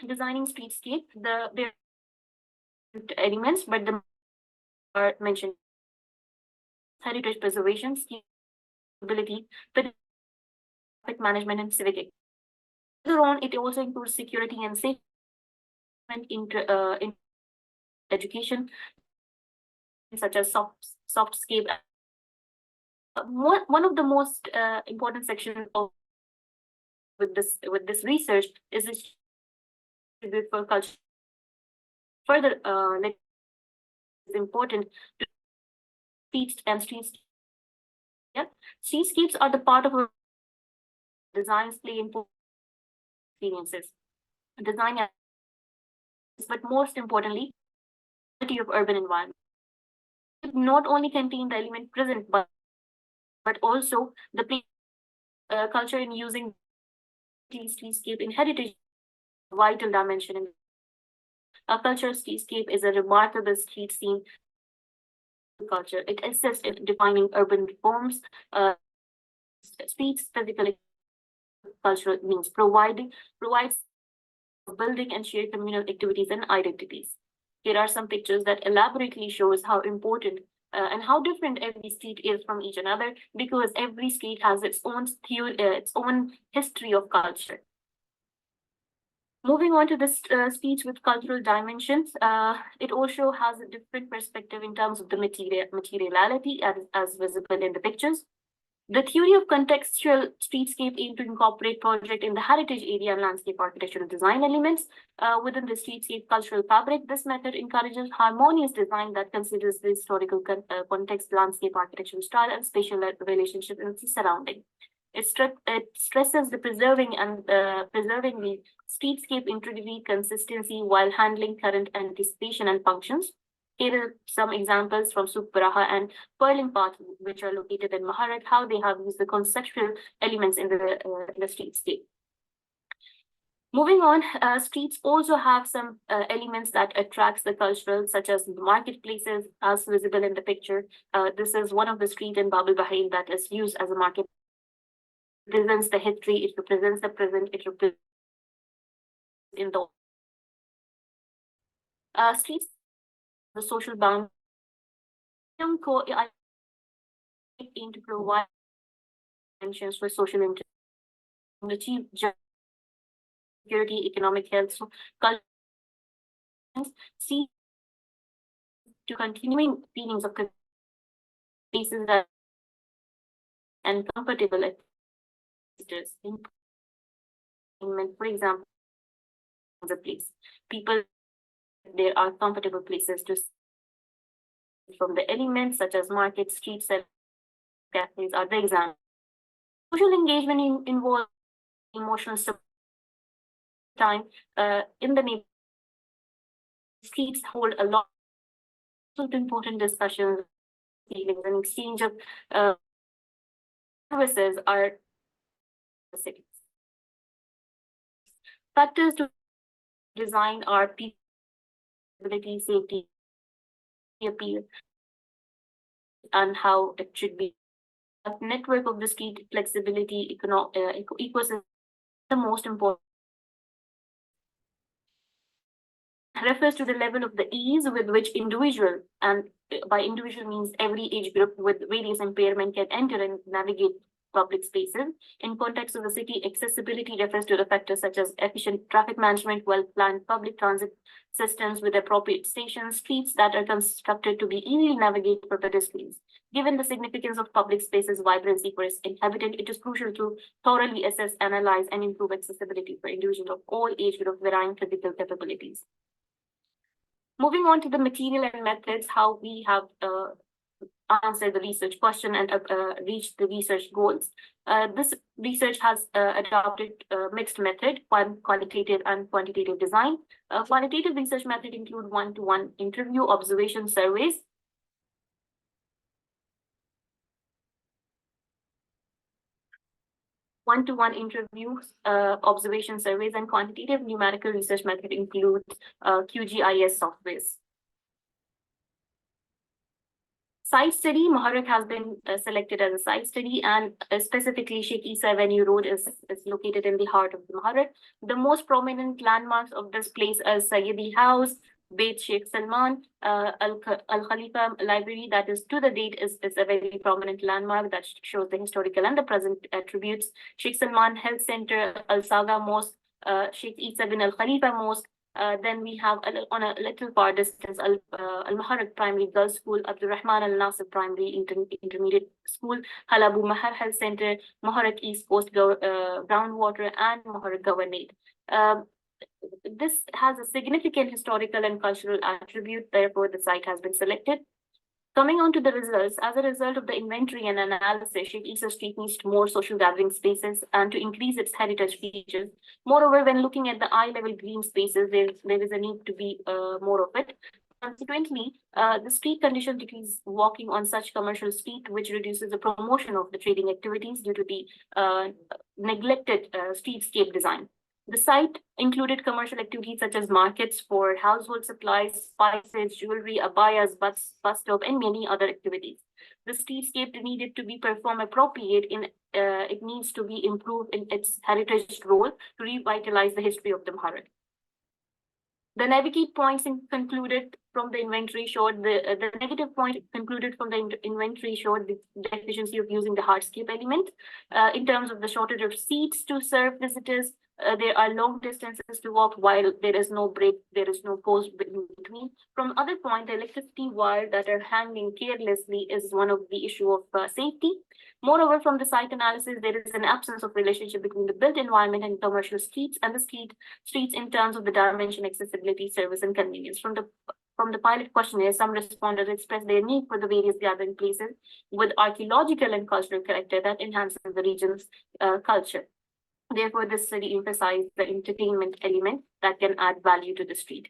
Designing streetscape, there are elements, but the are mentioned: heritage preservation, stability, traffic management, and civic. Further on, it also includes security and safety, in education, such as softscape. One of the most important sections of with this research is this for culture. Further, it's important to streets and streets. Yeah, streetscapes are the part of designs play important experiences. Design, but most importantly, quality of urban environment. It not only contain the element present, but also the culture in using streetscape in heritage, vital dimension in a cultural streetscape is a remarkable street scene culture. It assists in defining urban forms, streets, physical, cultural means, provides building and shared communal activities and identities. Here are some pictures that elaborately shows how important and how different every street is from each another, because every street has its own theory, its own history of culture. Moving on to this streets with cultural dimensions, it also has a different perspective in terms of the materiality as visible in the pictures. The theory of contextual streetscape aimed to incorporate project in the heritage area and landscape architectural design elements within the streetscape cultural fabric. This method encourages harmonious design that considers the historical context, landscape architectural style, and spatial relationship in its surrounding. It stresses the preserving the streetscape integrity consistency while handling current anticipation and functions. Here are some examples from Sukhbaraha and Perling Path, which are located in Maharat, how they have used the conceptual elements in the streetscape. Moving on, streets also have some elements that attracts the cultural, such as the marketplaces, as visible in the picture. This is one of the street in Bab al-Bahrain that is used as a market. It represents the history, it represents the present, it represents in the streets, the social bound. Aim to provide functions for social interest, achieve security, economic health, so culture, see to continuing feelings of spaces that and comfortable for example, the place. People, there are comfortable places to from the elements such as markets, streets, and cafes are the examples. Social engagement involves emotional support time in the neighborhood. Streets hold a lot of important discussions, feelings, and exchange of services are the cities. Factors to design are people, safety, appeal, and how it should be. A network of the street, flexibility, ecosystem, the most important. Refers to the level of the ease with which individual, and by individual means every age group with various impairment, can enter and navigate public spaces. In context of the city, accessibility refers to the factors such as efficient traffic management, well-planned public transit systems with appropriate stations, streets that are constructed to be easily navigated for pedestrians. Given the significance of public spaces' vibrancy for its inhabitant, it is crucial to thoroughly assess, analyze, and improve accessibility for individuals of all age groups, varying physical capabilities. Moving on to the material and methods, how we have answered the research question and reached the research goals. This research has adopted a mixed method, qualitative and quantitative design. Qualitative research method include one-to-one interview, observation, surveys. One-to-one interviews, observation surveys, and quantitative numerical research method includes QGIS softwares. Site study, Maharat has been selected as a site study, and specifically Sheikh Isa Avenue Road is located in the heart of the Maharat. The most prominent landmarks of this place are Sayyidi House, Beit Sheikh Salman, Al Khalifa Library, that is to the date is a very prominent landmark that shows the historical and the present attributes. Sheikh Salman Health Center, Al Saga Mosque, Sheikh Isa bin Al Khalifa Mosque, Then we have on a little far distance, Al-Muharrak Primary Girls School, Abdurrahman Al-Nasir Primary Intermediate School, Halabu Mahar Health Center, Muharrak East Coast Groundwater, and Muharrak Governate. This has a significant historical and cultural attribute, therefore the site has been selected. Coming on to the results, as a result of the inventory and analysis, Sheikh Isa Street needs more social gathering spaces and to increase its heritage features. Moreover, when looking at the eye-level green spaces, there is a need to be more of it. Consequently, the street conditions decrease walking on such commercial street, which reduces the promotion of the trading activities due to the neglected streetscape design. The site included commercial activities such as markets for household supplies, spices, jewelry, abayas, bus stop, and many other activities. The streetscape needed to be performed appropriate in it needs to be improved in its heritage role to revitalize the history of the Muharrak. The negative points concluded from the inventory showed the negative point concluded from the inventory showed the efficiency of using the hardscape element in terms of the shortage of seats to serve visitors. There are long distances to walk while there is no break, there is no pause in between. From other point, the electricity wires that are hanging carelessly is one of the issue of safety. Moreover, from the site analysis, there is an absence of relationship between the built environment and commercial streets and the streets in terms of the dimension, accessibility, service, and convenience. From the pilot questionnaire, some respondents expressed their need for the various gathering places with archaeological and cultural character that enhances the region's culture. Therefore, this study emphasized the entertainment element that can add value to the street.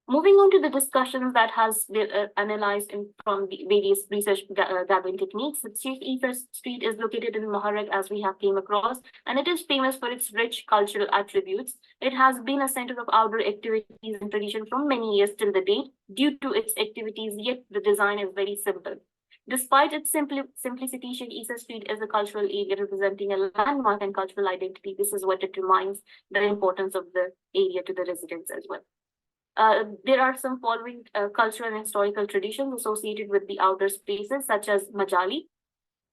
Moving on to the discussions that has been analyzed from the various research gathering techniques, Sheikh Isa Street is located in Muharrak, as we have came across, and it is famous for its rich cultural attributes. It has been a center of outdoor activities and tradition from many years till the date. Due to its activities, yet the design is very simple. Despite its simplicity, Sheikh Isa Street is a cultural area representing a landmark and cultural identity. This is what determines the importance of the area to the residents as well. There are some following cultural and historical traditions associated with the outdoor spaces, such as Majali.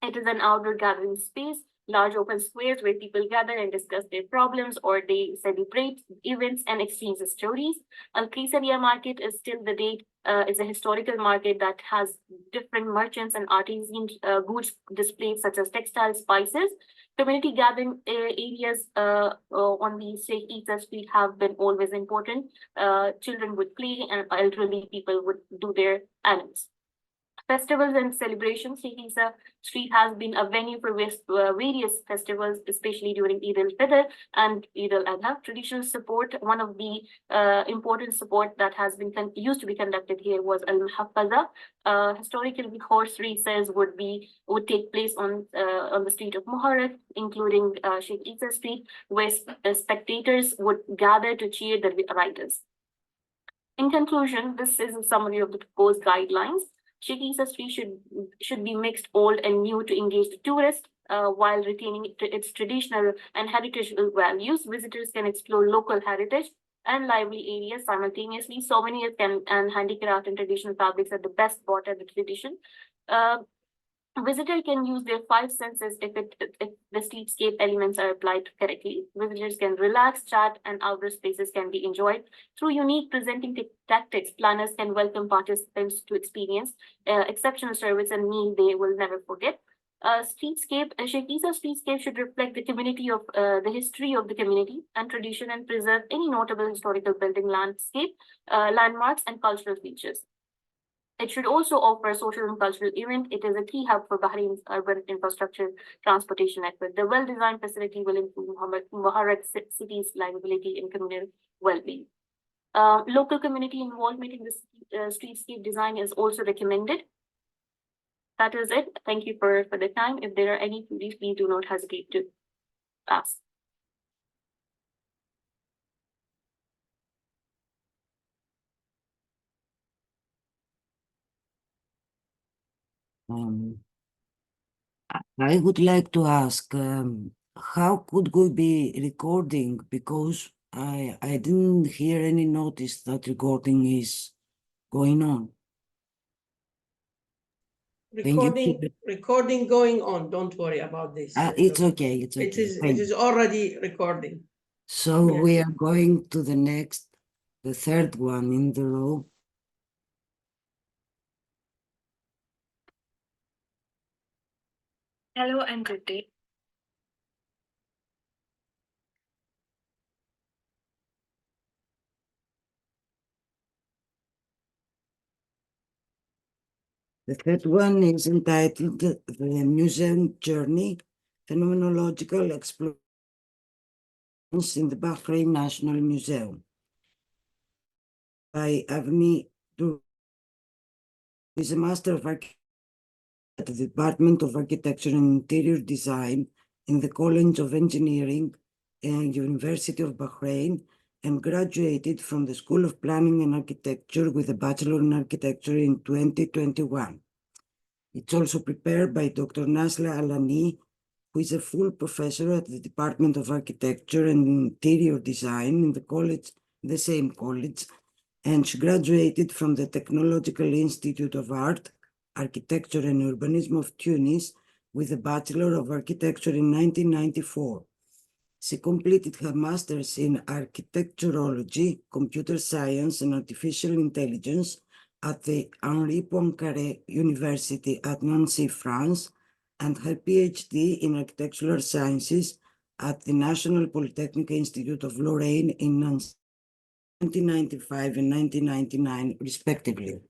It is an outdoor gathering space, large open squares where people gather and discuss their problems, or they celebrate events and exchange stories. Al-Qisariya market is still the date, is a historical market that has different merchants and artisan goods displayed, such as textiles, spices. Community gathering areas on the Sheikh Isa Street have been always important. Children would play and elderly people would do their errands. Festivals and celebrations. Sheikh Isa Street has been a venue for various festivals, especially during Eid al-Fitr and Eid al-Adha. Traditional support, one of the important support that has been used to be conducted here was al-Muhaffaza. Historical horse races would take place on the street of Muharrak, including Sheikh Isa Street, where spectators would gather to cheer the riders. In conclusion, this is a summary of the proposed guidelines. Sheikh Isa Street should be mixed old and new to engage the tourist while retaining its traditional and heritage values. Visitors can explore local heritage and lively areas simultaneously. Souvenirs and handicraft and traditional fabrics are the best bought at the tradition. Visitor can use their five senses if the streetscape elements are applied correctly. Visitors can relax, chat, and outdoor spaces can be enjoyed. Through unique presenting tactics, planners can welcome participants to experience exceptional service and meal they will never forget. Streetscape, Sheikh Isa Streetscape should reflect the community of the history of the community and tradition, and preserve any notable historical building landscape, landmarks, and cultural features. It should also offer social and cultural event. It is a key hub for Bahrain's urban infrastructure transportation network. The well-designed facility will improve Muharrak city's livability and communal well-being. Local community involvement in the streetscape design is also recommended. That is it. Thank you for the time. If there are any queries, please do not hesitate to ask. I would like to ask, how could we be recording? Because I didn't hear any notice that recording is going on. Recording going on. Don't worry about this. It's okay. It's okay. It is already recording. So Yes. we are going to the next the third one in the row. Hello and good day. The third one is entitled The Museum Journey, Phenomenological Explorations in the Bahrain National Museum by Avni Dur, who is a Master of Architecture at the Department of Architecture and Interior Design in the College of Engineering and University of Bahrain, and graduated from the School of Planning and Architecture with a Bachelor in Architecture in 2021. It's also prepared by Dr. Nasla Alani, who is a full professor at the Department of Architecture and Interior Design in the same college, and she graduated from the Technological Institute of Art, Architecture and Urbanism of Tunis with a Bachelor of Architecture in 1994. She completed her master's in architecturology, computer science, and artificial intelligence at the Henri Poincaré University at Nancy, France, and her PhD in architectural sciences at the National Polytechnic Institute of Lorraine in Nancy, 1995 and 1999, respectively.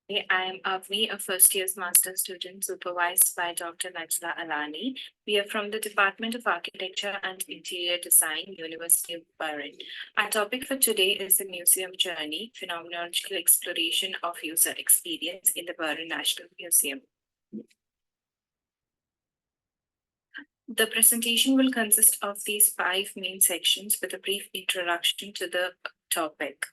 I am Avni, a first year's master's student supervised by Dr. Najla Alani. We are from the Department of Architecture and Interior Design, University of Bahrain. Our topic for today is the museum journey, phenomenological exploration of user experience in the Bahrain National Museum. The presentation will consist of these 5 main sections with a brief introduction to the topic.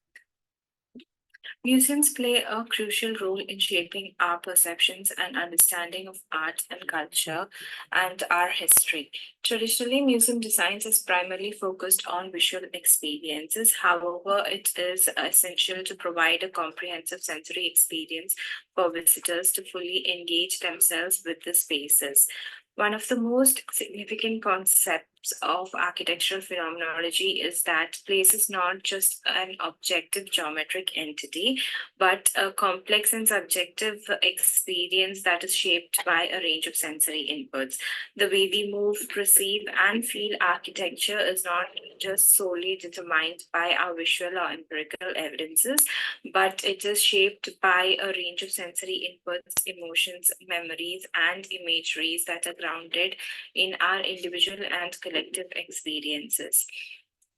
Museums play a crucial role in shaping our perceptions and understanding of art and culture and our history. Traditionally, museum designs is primarily focused on visual experiences. However, it is essential to provide a comprehensive sensory experience for visitors to fully engage themselves with the spaces. One of the most significant concepts of architectural phenomenology is that place is not just an objective geometric entity, but a complex and subjective experience that is shaped by a range of sensory inputs. The way we move, perceive, and feel architecture is not just solely determined by our visual or empirical evidences, but it is shaped by a range of sensory inputs, emotions, memories, and imageries that are grounded in our individual and collective experiences.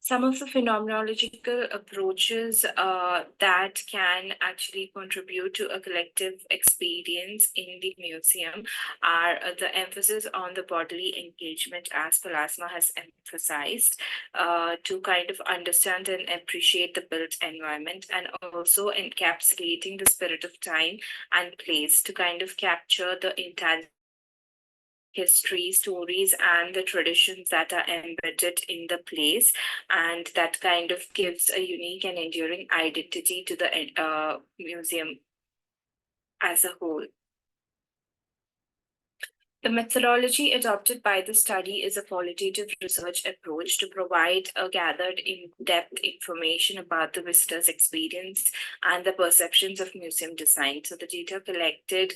Some of the phenomenological approaches that can actually contribute to a collective experience in the museum are the emphasis on the bodily engagement, as Palasma has emphasized, to kind of understand and appreciate the built environment, and also encapsulating the spirit of time and place to kind of capture the intangible history, stories, and the traditions that are embedded in the place, and that kind of gives a unique and enduring identity to the museum as a whole. The methodology adopted by the study is a qualitative research approach to provide a gathered in-depth information about the visitor's experience and the perceptions of museum design. So the data collected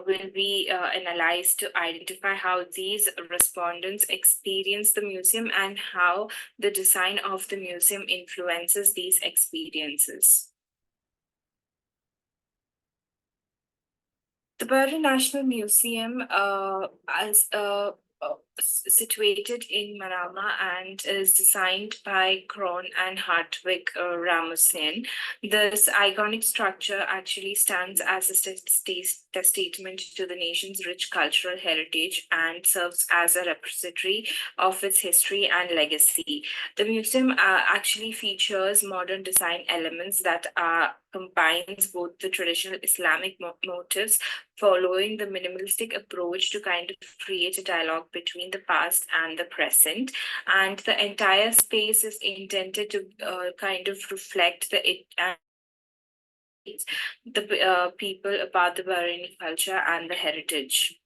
will be analyzed to identify how these respondents experience the museum and how the design of the museum influences these experiences. The Bahrain National Museum is situated in Manama and is designed by Kron and Hartwig Rasmussen. This iconic structure actually stands as a statement to the nation's rich cultural heritage and serves as a repository of its history and legacy. The museum actually features modern design elements that combines both the traditional Islamic motifs, following the minimalistic approach to kind of create a dialogue between the past and the present. And the entire space is intended to kind of reflect the people about the Bahraini culture and the heritage.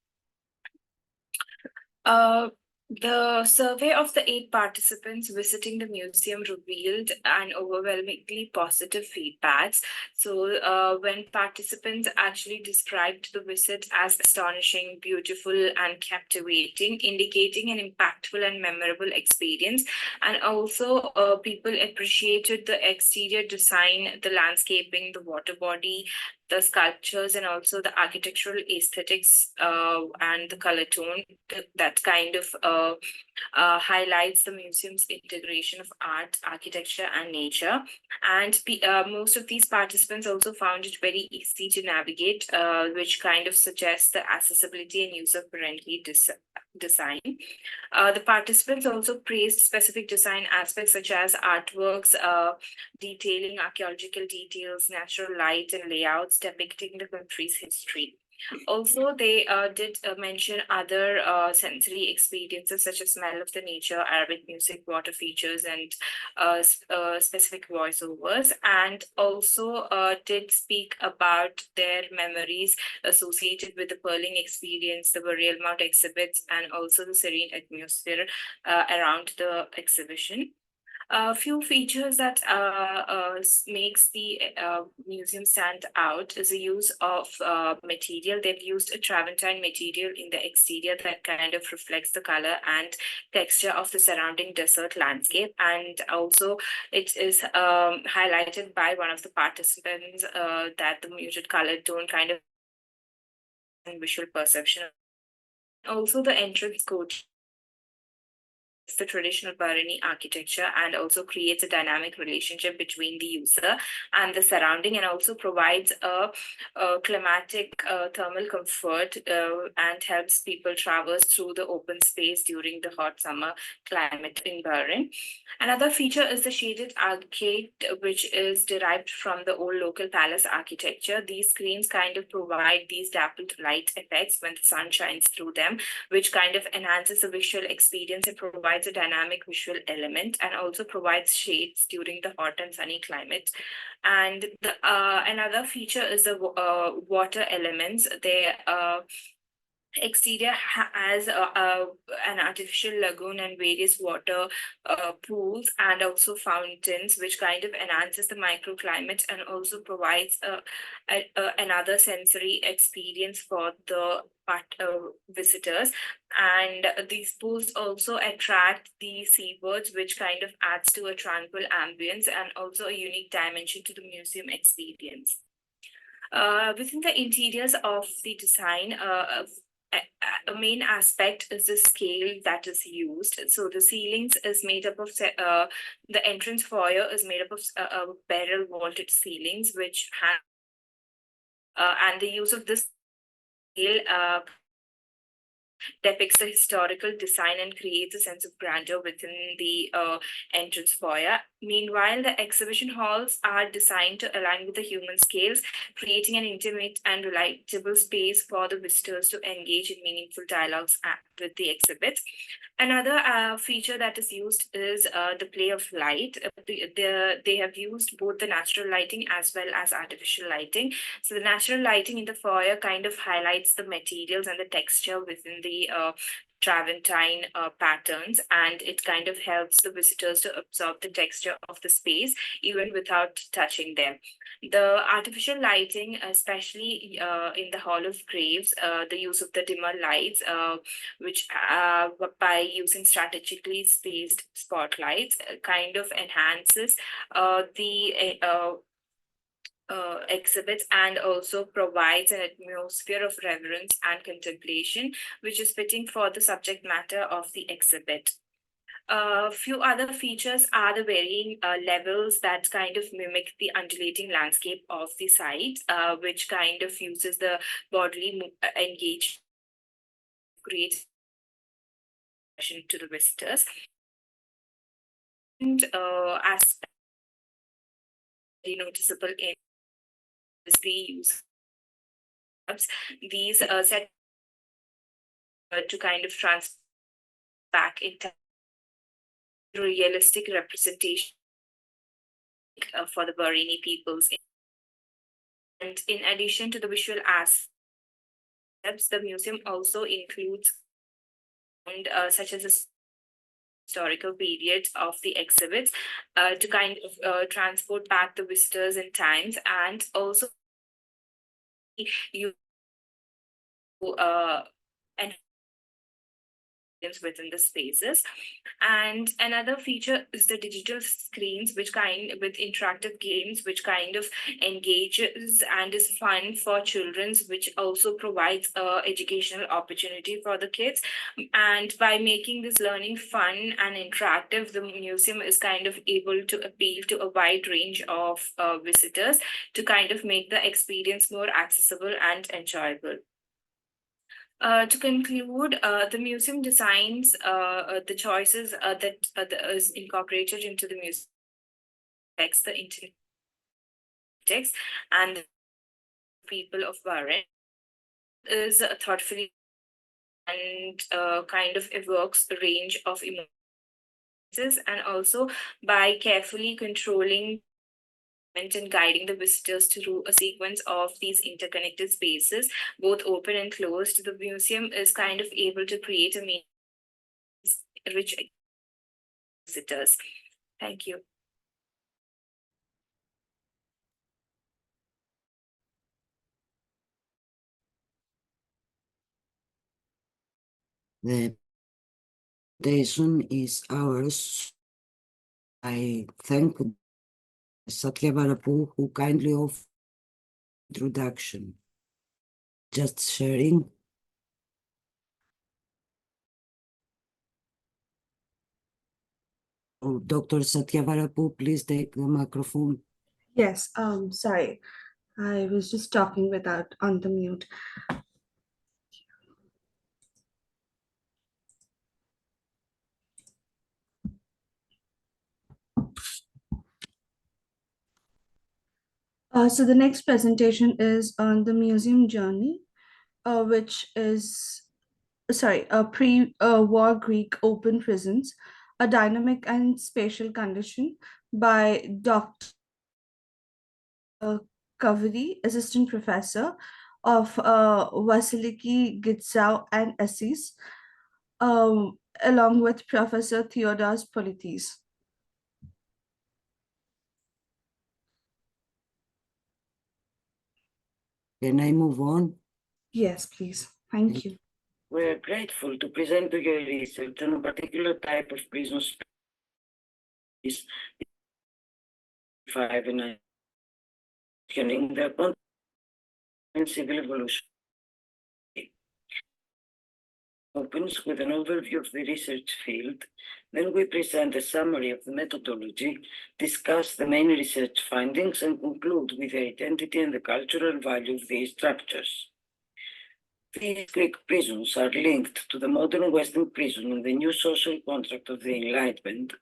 The survey of the 8 participants visiting the museum revealed an overwhelmingly positive feedbacks. So when participants actually described the visit as astonishing, beautiful, and captivating, indicating an impactful and memorable experience. And also people appreciated the exterior design, the landscaping, the water body, the sculptures, and also the architectural aesthetics and the color tone that kind of highlights the museum's integration of art, architecture, and nature. And most of these participants also found it very easy to navigate, which kind of suggests the accessibility and user-friendly design. The participants also praised specific design aspects such as artworks, detailing archaeological details, natural light, and layouts depicting the country's history. Also, they did mention other sensory experiences such as smell of the nature, Arabic music, water features, and specific voiceovers, and also did speak about their memories associated with the Pearling experience, the Burial Mount exhibits, and also the serene atmosphere around the exhibition. A few features that makes the museum stand out is the use of material. They've used a travertine material in the exterior that kind of reflects the color and texture of the surrounding desert landscape. And also it is highlighted by one of the participants that the muted color tone kind of visual perception. Also the entrance coach, the traditional Bahraini architecture, and also creates a dynamic relationship between the user and the surrounding, and also provides a climatic thermal comfort and helps people traverse through the open space during the hot summer climate in Bahrain. Another feature is the shaded arcade, which is derived from the old local palace architecture. These screens kind of provide these dappled light effects when the sun shines through them, which kind of enhances the visual experience and provides a dynamic visual element, and also provides shades during the hot and sunny climate. And the another feature is the water elements. They exterior has an artificial lagoon and various water pools and also fountains, which kind of enhances the microclimate and also provides another sensory experience for the visitors. And these pools also attract the seabirds, which kind of adds to a tranquil ambience and also a unique dimension to the museum experience. Within the interiors of the design, a main aspect is the scale that is used. So the ceilings is made up of the entrance foyer is made up of barrel vaulted ceilings, which have and the use of this scale depicts the historical design and creates a sense of grandeur within the entrance foyer. Meanwhile, the exhibition halls are designed to align with the human scales, creating an intimate and relatable space for the visitors to engage in meaningful dialogues with the exhibits. Another feature that is used is the play of light. They have used both the natural lighting as well as artificial lighting. So the natural lighting in the foyer kind of highlights the materials and the texture within the travertine patterns, and it kind of helps the visitors to absorb the texture of the space even without touching them. The artificial lighting, especially in the Hall of Graves, the use of the dimmer lights, which by using strategically spaced spotlights, kind of enhances the exhibits and also provides an atmosphere of reverence and contemplation, which is fitting for the subject matter of the exhibit. A few other features are the varying levels that kind of mimic the undulating landscape of the site, which kind of uses the bodily engagement, creates to the visitors. And aspect noticeable in is the use of these set to kind of transfer back into realistic representation for the Bahraini peoples. And in addition to the visual aspects, the museum also includes such as the historical periods of the exhibits, to kind of transport back the visitors in times, and also you and within the spaces. And another feature is the digital screens, which with interactive games, which kind of engages and is fun for children, which also provides educational opportunity for the kids. And by making this learning fun and interactive, the museum is kind of able to appeal to a wide range of visitors to kind of make the experience more accessible and enjoyable. To conclude, the museum designs, the choices that is incorporated into the museum text, the internet text, and the people of Bahrain is thoughtfully and kind of evokes a range of emotions, and also by carefully controlling and guiding the visitors through a sequence of these interconnected spaces, both open and closed, the museum is kind of able to create a rich visitors. Thank you. The presentation is ours. I thank Satya Varapu, who kindly offered introduction. Just sharing. Oh, Dr. Satya Varapu, please take the microphone. Yes, sorry. I was just talking without on the mute. So the next presentation is on the museum journey, which is, sorry, a pre-war Greek open prisons, a dynamic and spatial condition by Dr. Kaveri, assistant professor of Vasiliki, Gitzau, and Assis, along with Professor Theodos Politis. Can I move on? Yes, please. Thank you. We are grateful to present to your research on a particular type of prison space, 5 and questioning their content and civil evolution. Opens with an overview of the research field, then we present a summary of the methodology, discuss the main research findings, and conclude with the identity and the cultural value of these structures. These Greek prisons are linked to the modern Western prison and the new social contract of the Enlightenment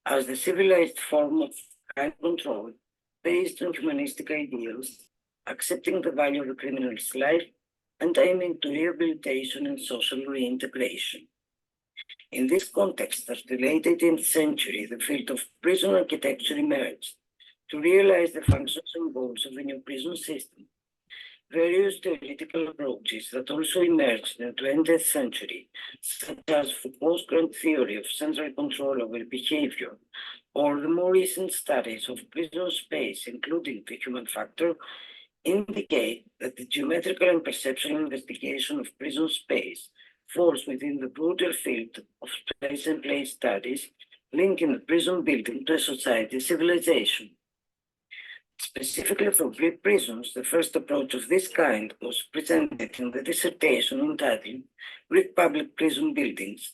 as the civilized form of kind control based on humanistic ideals, accepting the value of a criminal's life and aiming to rehabilitation and social reintegration. In this context, as the late 18th century, the field of prison architecture emerged to realize the functions and goals of the new prison system. Various theoretical approaches that also emerged in the 20th century, such as Foucault's grand theory of central control over behavior, or the more recent studies of prison space, including the human factor, indicate that the geometrical and perceptual investigation of prison space falls within the broader field of space and place studies, linking the prison building to a society's civilization. Specifically for Greek prisons, the first approach of this kind was presented in the dissertation entitled Greek Public Prison Buildings,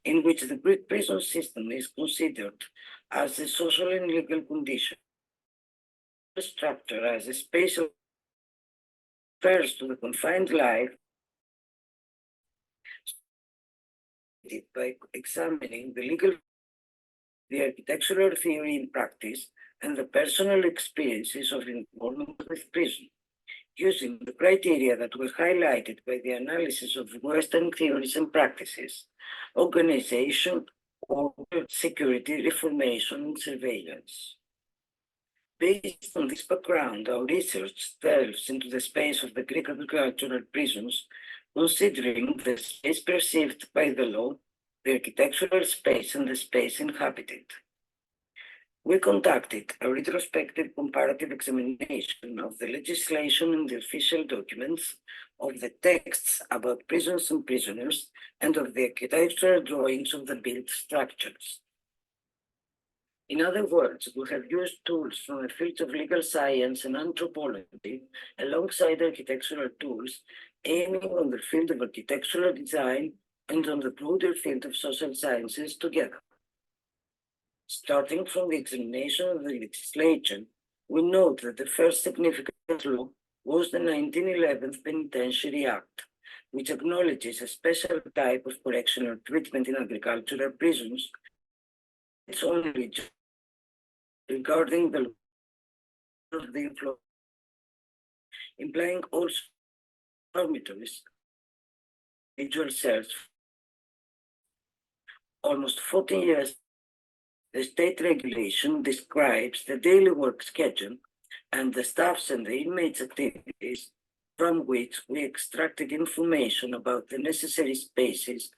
in which the Greek prison system is considered as a social and legal condition, structure as a space of refers to the confined life by examining the legal, the architectural theory in practice, and the personal experiences of involvement with prison, using the criteria that were highlighted by the analysis of Western theories and practices, organization, order, security, reformation, and surveillance. Based on this background, our research delves into the space of the Greek agricultural prisons, considering the space perceived by the law the architectural space and the space inhabited. We conducted a retrospective comparative examination of the legislation and the official documents, of the texts about prisons and prisoners, and of the architectural drawings of the built structures. In other words, we have used tools from the fields of legal science and anthropology alongside architectural tools, aiming on the field of architectural design and on the broader field of social sciences together. Starting from the examination of the legislation, we note that the first significant law was the 1911 Penitentiary Act, which acknowledges a special type of correctional treatment in agricultural prisons, its own region, regarding the of the employee, implying also dormitories, individual cells. Almost 14 years, the state regulation describes the daily work schedule and the staff's and the inmates' activities, from which we extracted information about the necessary spaces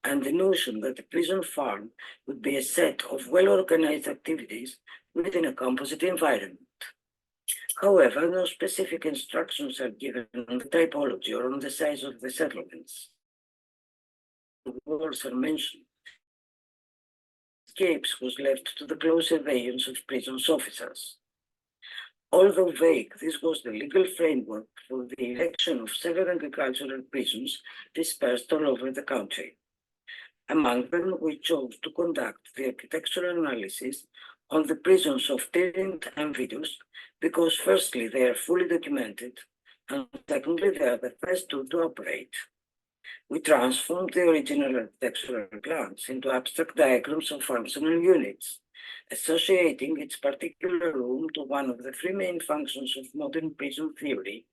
and the notion that the prison farm would be a set of well-organized activities within a composite environment. However, no specific instructions are given on the typology or on the size of the settlements. The walls are mentioned. Escapes was left to the close surveillance of prisons officers. Although vague, this was the legal framework for the erection of several agricultural prisons dispersed all over the country. Among them, we chose to conduct the architectural analysis on the prisons of Tirint and Vidus because firstly, they are fully documented, and secondly, they are the first two to operate. We transformed the original architectural plans into abstract diagrams of functional units, associating each particular room to one of the three main functions of modern prison theory,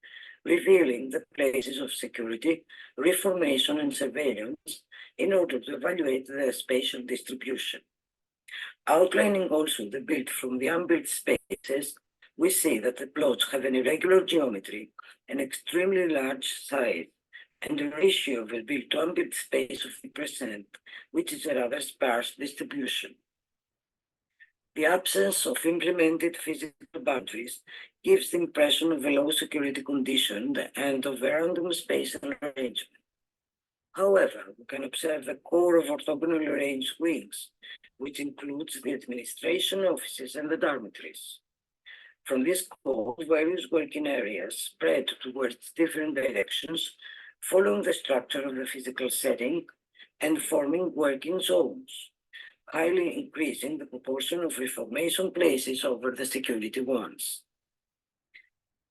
revealing the places of security, reformation, and surveillance in order to evaluate their spatial distribution. Outlining also the built from the unbuilt spaces, we see that the plots have an irregular geometry, an extremely large size, and a ratio of the built to unbuilt space of 3%, which is a rather sparse distribution. The absence of implemented physical boundaries gives the impression of a low security condition and of a random space and arrangement. However, we can observe the core of orthogonally arranged wings, which includes the administration offices and the dormitories. From this core, various working areas spread towards different directions, following the structure of the physical setting and forming working zones, highly increasing the proportion of reformation places over the security ones.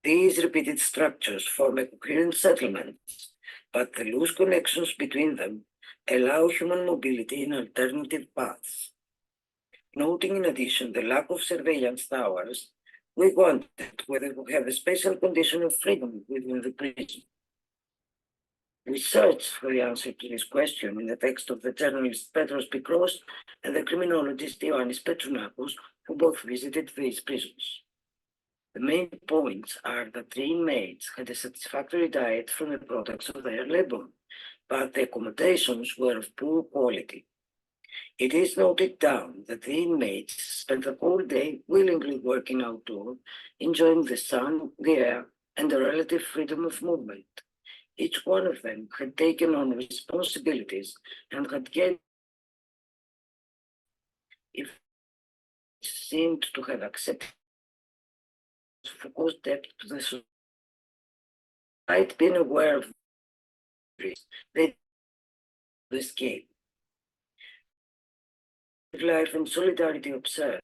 These repeated structures form a coherent settlement, but the loose connections between them allow human mobility in alternative paths. Noting in addition the lack of surveillance towers, we wondered whether we have a special condition of freedom within the prison. We searched for the answer to this question in the text of the journalist Petros Pikros and the criminologist Ioannis Petronakos, who both visited these prisons. The main points are that the inmates had a satisfactory diet from the products of their labor, but the accommodations were of poor quality. It is noted down that the inmates spent the whole day willingly working outdoors, enjoying the sun, the air, and the relative freedom of movement. Each one of them had taken on responsibilities and had gained, if seemed to have accepted Foucault's debt to the society. I'd been aware of this, they escape. Life and solidarity observed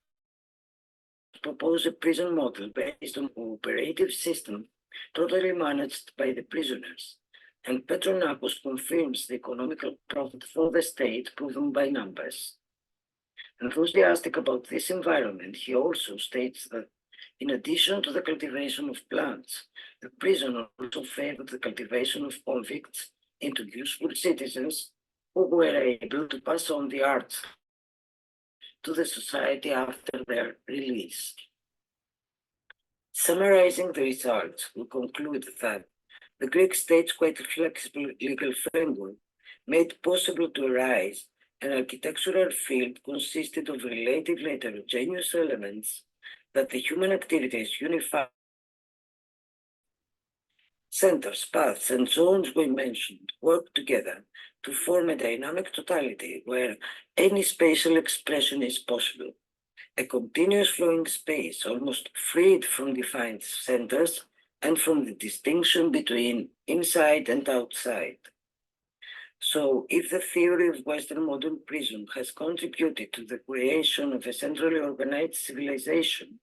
propose a prison model based on a cooperative system totally managed by the prisoners, and Petronakos confirms the economical profit for the state proven by numbers. Enthusiastic about this environment, he also states that in addition to the cultivation of plants, the prison also favored the cultivation of convicts into useful citizens who were able to pass on the arts to the society after their release. Summarizing the results, we conclude that the Greek state's quite flexible legal framework made possible to arise An architectural field consisted of relatively heterogeneous elements that the human activities unify. Centers, paths, and zones we mentioned work together to form a dynamic totality where any spatial expression is possible. A continuous flowing space, almost freed from defined centers and from the distinction between inside and outside. So, if the theory of Western modern prism has contributed to the creation of a centrally organized civilization,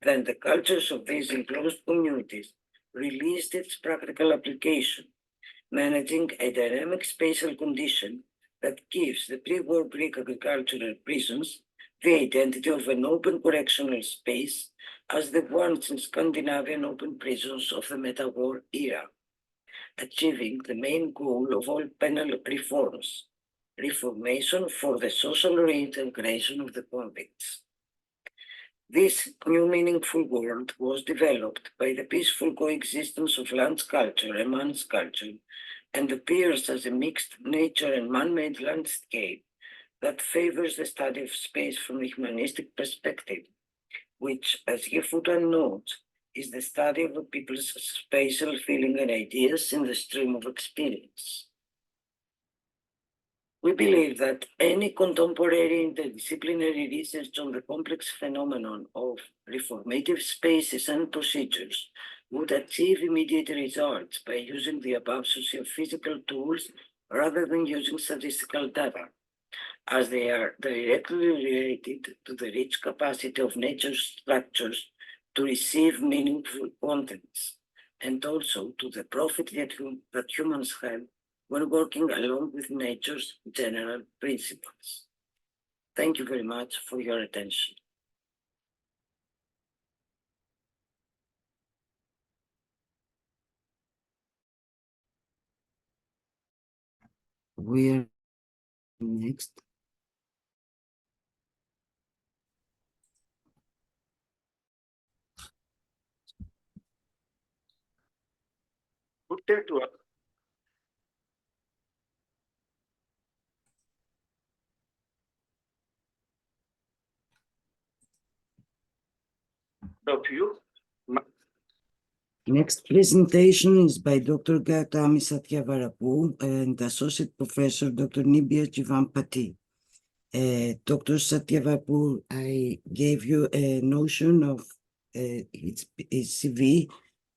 then the cultures of these enclosed communities released its practical application, managing a dynamic spatial condition that gives the pre-war Greek agricultural prisons the identity of an open correctional space as the ones in Scandinavian open prisons of the meta-war era, achieving the main goal of all penal reforms, reformation for the social reintegration of the convicts. This new meaningful world was developed by the peaceful coexistence of land culture and man's culture, and appears as a mixed nature and man-made landscape that favors the study of space from a humanistic perspective, which, as Yefutan notes, is the study of a people's spatial feeling and ideas in the stream of experience. We believe that any contemporary interdisciplinary research on the complex phenomenon of reformative spaces and procedures would achieve immediate results by using the above socio-physical tools rather than using statistical data, as they are directly related to the rich capacity of nature's structures to receive meaningful contents, and also to the profit that humans have when working along with nature's general principles. Thank you very much for your attention. We're next. Good day to all. Of you. Next presentation is by Dr. Gautami Satyavarapu and Associate Professor Dr. Nibia Jivampati. Dr. Satyavarapu, I gave you a notion of his CV.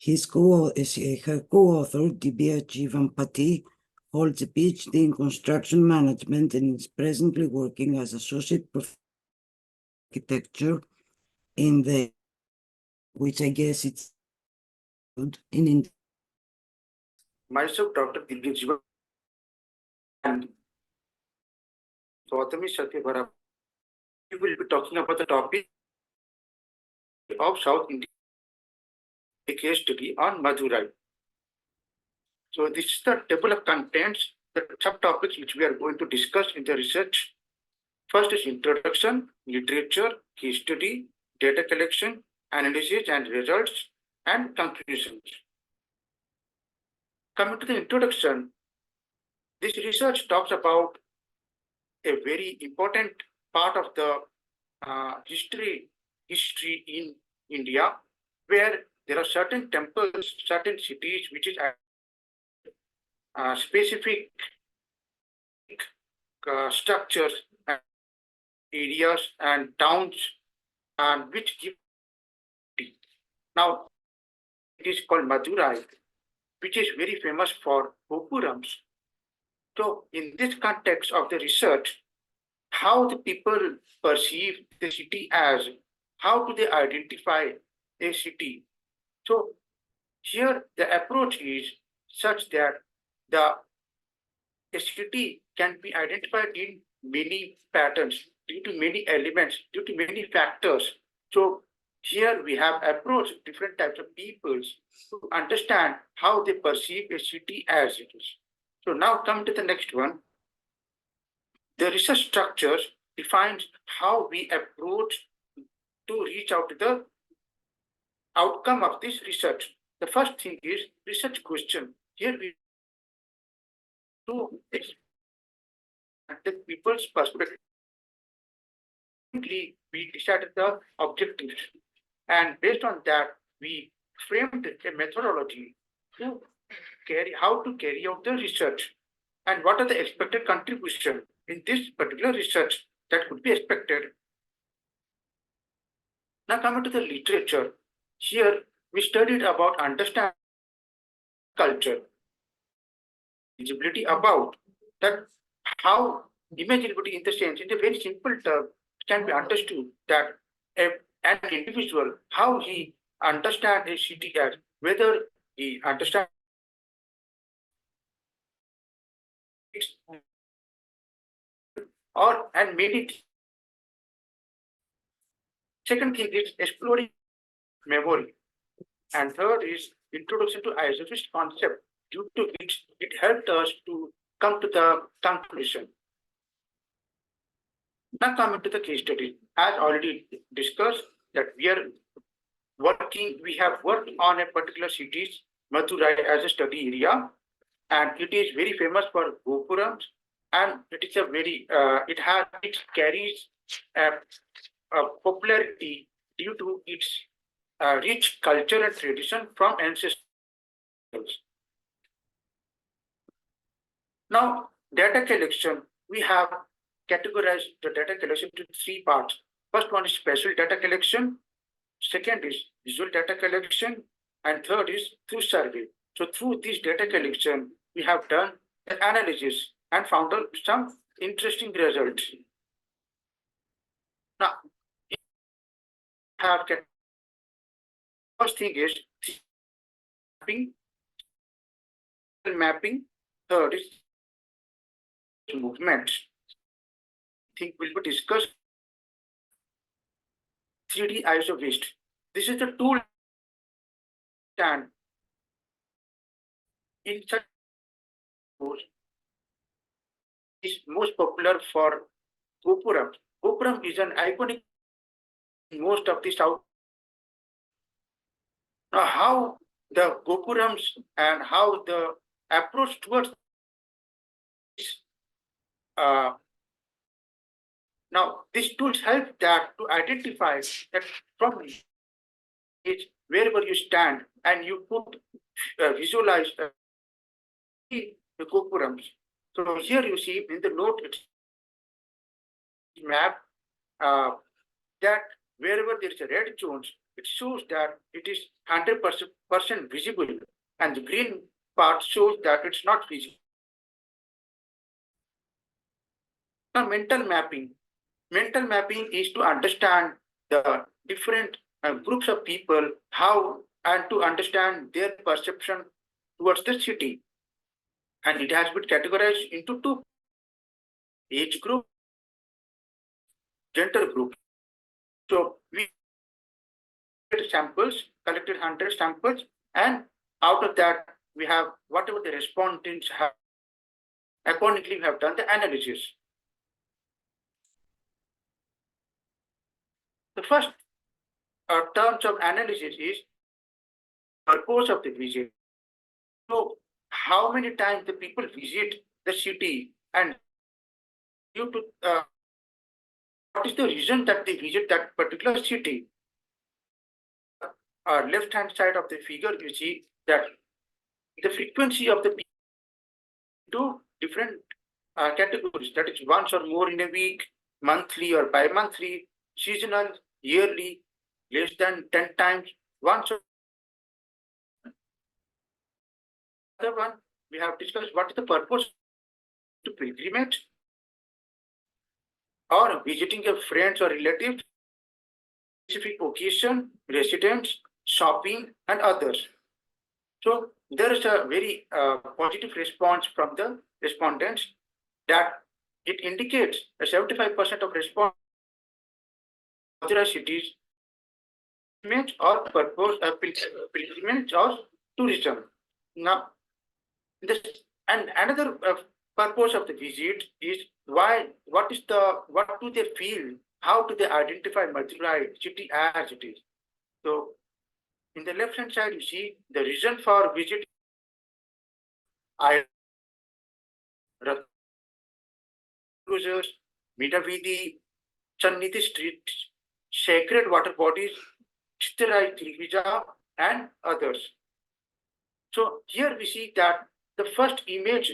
Her co-author, Nibia Jivampati, holds a PhD in construction management and is presently working as Associate Professor of Architecture in the, which I guess it's in India. Myself, Dr. Dilgit Jiva, and Gautami Satyavarapu. We will be talking about the topic of South India, a case study on Madurai. So this is the table of contents, the subtopics which we are going to discuss in the research. First is introduction, literature, case study, data collection, analysis and results, and conclusions. Coming to the introduction, this research talks about a very important part of the history in India, where there are certain temples, certain cities, which is specific structures, and areas and towns, and which give. Now, it is called Madurai, which is very famous for Gopurams. So, in this context of the research, how the people perceive the city as, how do they identify a city? So, here the approach is such that a city can be identified in many patterns, due to many elements, due to many factors. So, here we have approached different types of peoples to understand how they perceive a city as it is. So now come to the next one. The research structures defines how we approach to reach out to the outcome of this research. The first thing is research question. Here we do the people's perspective. We decided the objectives, and based on that, we framed a methodology to how to carry out the research and what are the expected contribution in this particular research that could be expected. Now coming to the literature, here we studied about understanding culture, visibility about that how imageability in the sense, in a very simple term, can be understood that an individual, how he understands a city as, whether he understands or and made it. Second thing is exploring memory. And third is introduction to isofist concept. Due to which it helped us to come to the conclusion. Now coming to the case study, as already discussed, that we have worked on a particular city, Madurai, as a study area, and it is very famous for gopurams, and it is a very it carries a popularity due to its rich culture and tradition from ancestors. Now, data collection, we have categorized the data collection to 3 parts. First one is spatial data collection, second is visual data collection, and third is through survey. So through this data collection, we have done an analysis and found out some interesting results. Now, first thing is mapping, third is movement. I think will be discussed 3D ISO-based. This is the tool stand in such is most popular for Gopuram. Gopuram is an iconic in most of the South. Now, how the Gopurams and how the approach towards now these tools help that to identify that from wherever you stand and you put visualize the Gopurams. So here you see in the note it's map that wherever there is a red zones, it shows that it is 100% visible, and the green part shows that it's not visible. Now, mental mapping. Mental mapping is to understand the different groups of people, how and to understand their perception towards the city. And it has been categorized into 2: age group, gender group. So we collected 100 samples, and out of that we have whatever the respondents have. Accordingly, we have done the analysis. The first terms of analysis is purpose of the visit. So how many times the people visit the city, and due to what is the reason that they visit that particular city. Left hand side of the figure, you see that the frequency of the people to different categories, that is once or more in a week, monthly or bi-monthly, seasonal, yearly, less than 10 times, once. Other one, we have discussed what is the purpose to pilgrimage or visiting a friends or relatives, specific occasion, residence, shopping, and others. So there is a very positive response from the respondents that it indicates a 75% of response other cities pilgrimage or purpose pilgrimage or tourism. Now, and another purpose of the visit is what do they feel? How do they identify Madurai city as it is? So in the left hand side, you see the reason for visit. cruisers, Midavidi, Channiti Street, sacred water bodies, Chittirai Tilvija, and others. So here we see that the first image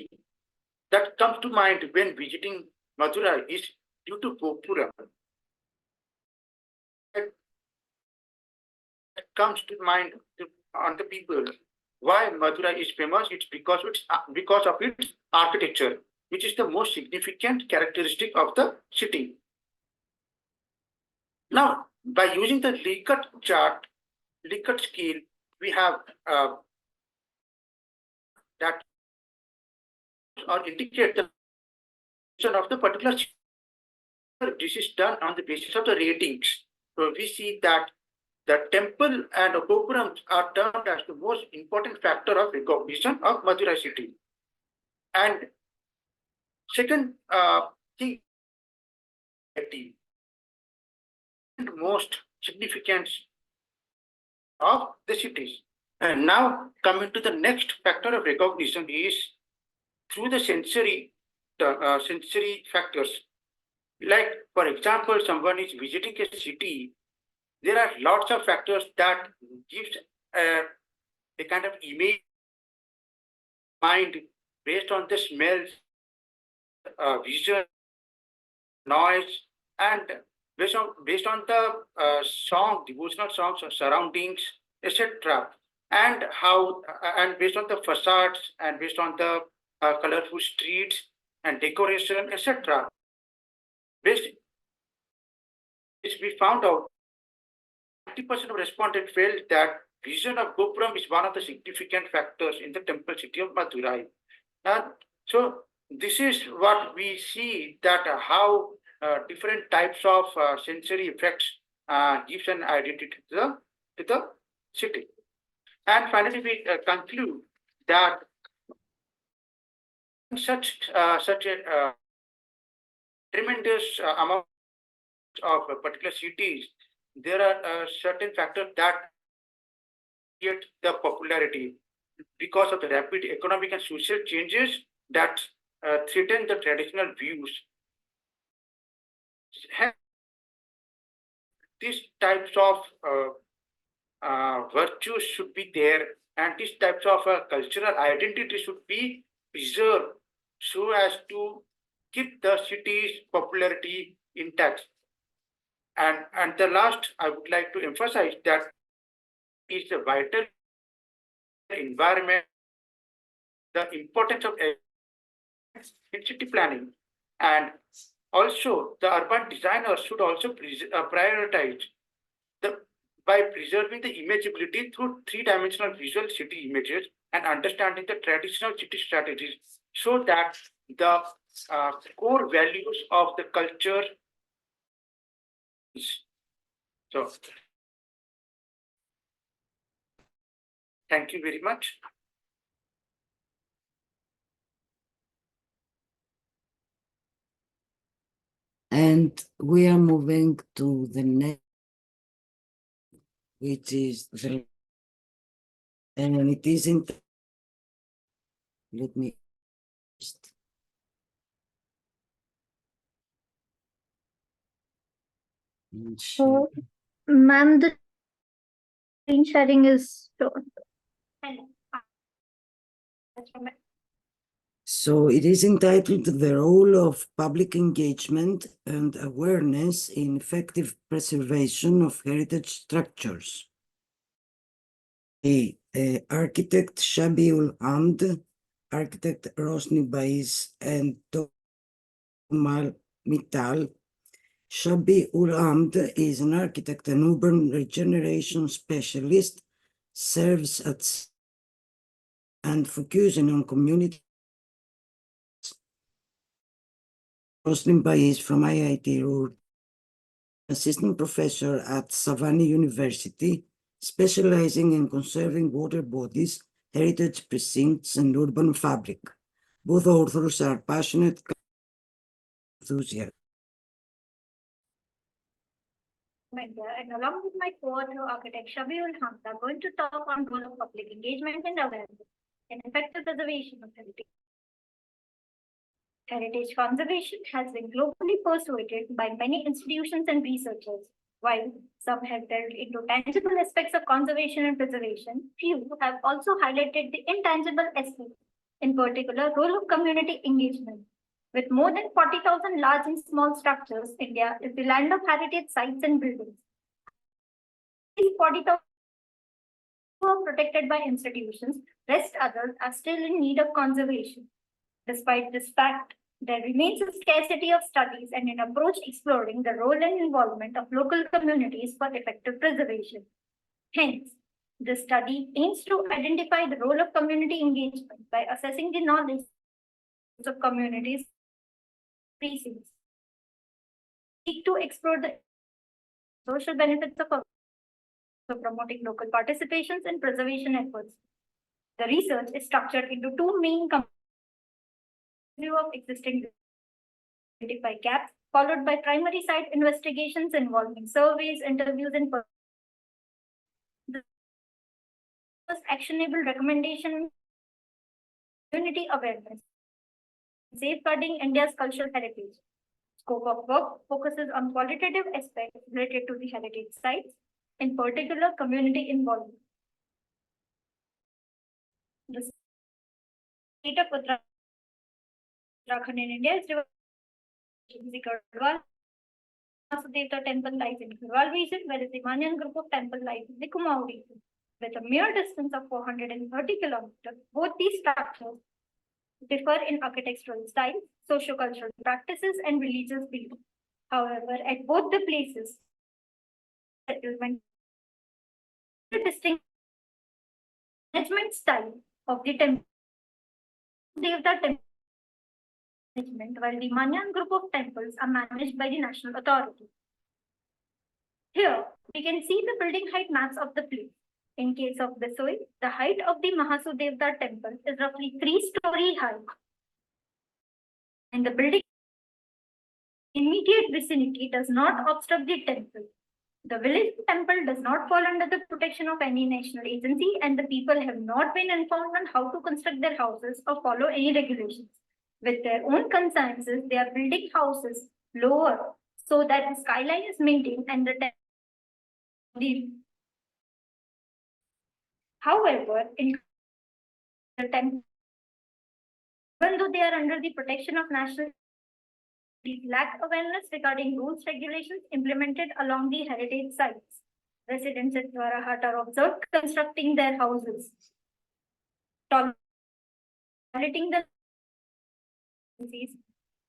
that comes to mind when visiting Madurai is due to Gopuram. That comes to mind on the people. Why Madurai is famous? It's because of its architecture, which is the most significant characteristic of the city. Now, by using the Likert chart, Likert scale, we have that or indicate the of the particular. This is done on the basis of the ratings. So we see that the temple and gopurams are termed as the most important factor of recognition of Madurai city. And second thing, most significance of the cities. And now coming to the next factor of recognition is through the sensory factors. Like, for example, someone is visiting a city, there are lots of factors that gives a kind of image mind based on the smells, vision, noise, and based on the devotional songs, surroundings, etc. And based on the facades and based on the colorful streets and decoration, etc. We found out 90% of respondents felt that vision of Gopuram is one of the significant factors in the temple city of Madurai. So this is what we see, that how different types of sensory effects gives an identity to the city. And finally, we conclude that such a tremendous amount of particular cities, there are certain factors that create the popularity because of the rapid economic and social changes that threaten the traditional views. These types of virtues should be there, and these types of cultural identity should be preserved so as to keep the city's popularity intact. And the last, I would like to emphasize that is the vital environment, the importance of in city planning, and also the urban designers should also prioritize by preserving the imageability through three-dimensional visual city images and understanding the traditional city strategies, so that the core values of the culture. So, thank you very much. And we are moving to the next, which is and it isn't. Let me just. So, ma'am, the screen sharing is shown. So it is entitled The Role of Public Engagement and Awareness in Effective Preservation of Heritage Structures. Architect Shabi Hamd, architect Rosni Bais, and Tomal Mittal. Shabi Hamd is an architect and urban regeneration specialist, serves at and focusing on community. Rosni Bais from IIT Road, assistant professor at Alanya University, specializing in conserving water bodies, heritage precincts, and urban fabric. Both authors are passionate enthusiasts. And along with my co-author, architect Shabi Hamd, I'm going to talk on role of public engagement and awareness in effective preservation of heritage. Heritage conservation has been globally persuaded by many institutions and researchers. While some have delved into tangible aspects of conservation and preservation, few have also highlighted the intangible aspects, in particular, role of community engagement. With more than 40,000 large and small structures, India is the land of heritage sites and buildings. These 40,000 are protected by institutions, rest others are still in need of conservation. Despite this fact, there remains a scarcity of studies and an approach exploring the role and involvement of local communities for effective preservation. Hence, this study aims to identify the role of community engagement by assessing the knowledge of communities precincts. Seek to explore the social benefits of promoting local participations in preservation efforts. The research is structured into two main components: view of existing identify gaps, followed by primary site investigations involving surveys, interviews, and the first actionable recommendation: community awareness, safeguarding India's cultural heritage. Scope of work focuses on qualitative aspects related to the heritage sites, in particular community involvement. The state of Uttarakhand in India is divided into the Garhwal Vasudeva temple lies in Garhwal region, whereas the Manyan group of temple lies in the Kumaon region. With a mere distance of 430 kilometers, both these structures differ in architectural style, socio-cultural practices, and religious beliefs. However, at both the places, settlement, the distinct management style of the temple, Devta temple management, while the Manyan group of temples are managed by the national authority. Here, we can see the building height maps of the place. In case of Bisoi, the height of the Mahasudevta temple is roughly 3-story high. And the building immediate vicinity does not obstruct the temple. The village temple does not fall under the protection of any national agency, and the people have not been informed on how to construct their houses or follow any regulations. With their own consensus, they are building houses lower so that the skyline is maintained and the temple. However, in the temple, even though they are under the protection of national, these lack awareness regarding rules regulations implemented along the heritage sites. Residents at Dwarahat are observed constructing their houses, tolerating the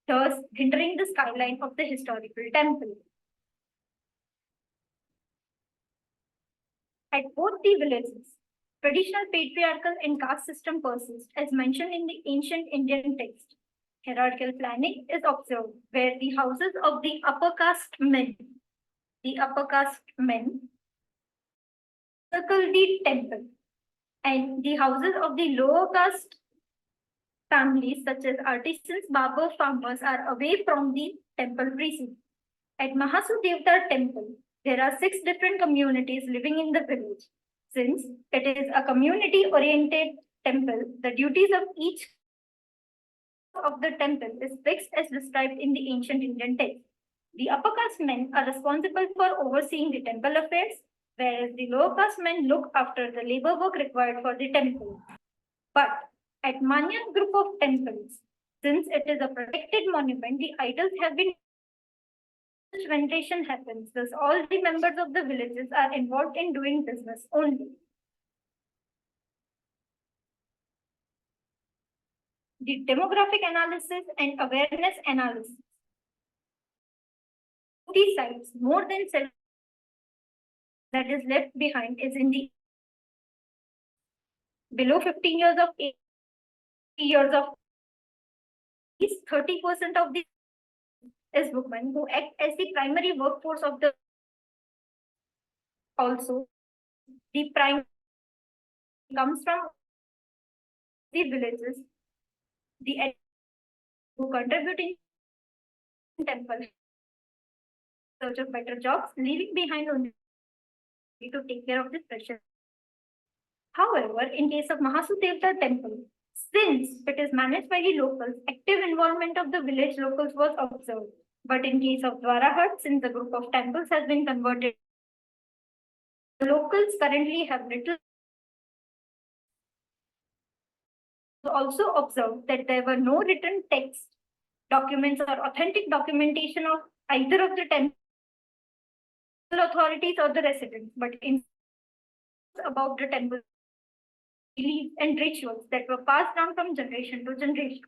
thus hindering the skyline of the historical temple. At both the villages, traditional patriarchal and caste system persists as mentioned in the ancient Indian text. Hierarchical planning is observed where the houses of the upper caste men circle the temple, and the houses of the lower caste families such as artisans, barbers, farmers are away from the temple precinct. At Mahasudevta temple, there are 6 different communities living in the village. Since it is a community-oriented temple, the duties of each of the temple is fixed as described in the ancient Indian text. The upper caste men are responsible for overseeing the temple affairs, whereas the lower caste men look after the labor work required for the temple. But at Manyan group of temples, since it is a protected monument, the idols have been veneration happens. Thus, all the members of the villages are involved in doing business only. The demographic analysis and awareness analysis. These sites, more than 7 that is left behind is in the below 15 years of age, years of age, 30% of the is women who act as the primary workforce of the. Also, the prime comes from the villages, the who contribute in temple search of better jobs, leaving behind only to take care of this pressure. However, in case of Mahasudevta temple, Since it is managed by the locals, active involvement of the village locals was observed. But in case of Dwarahat, since the group of temples has been converted, the locals currently have little. Also observed that there were no written text, documents, or authentic documentation of either of the temple authorities or the residents, but in about the temple beliefs and rituals that were passed down from generation to generation.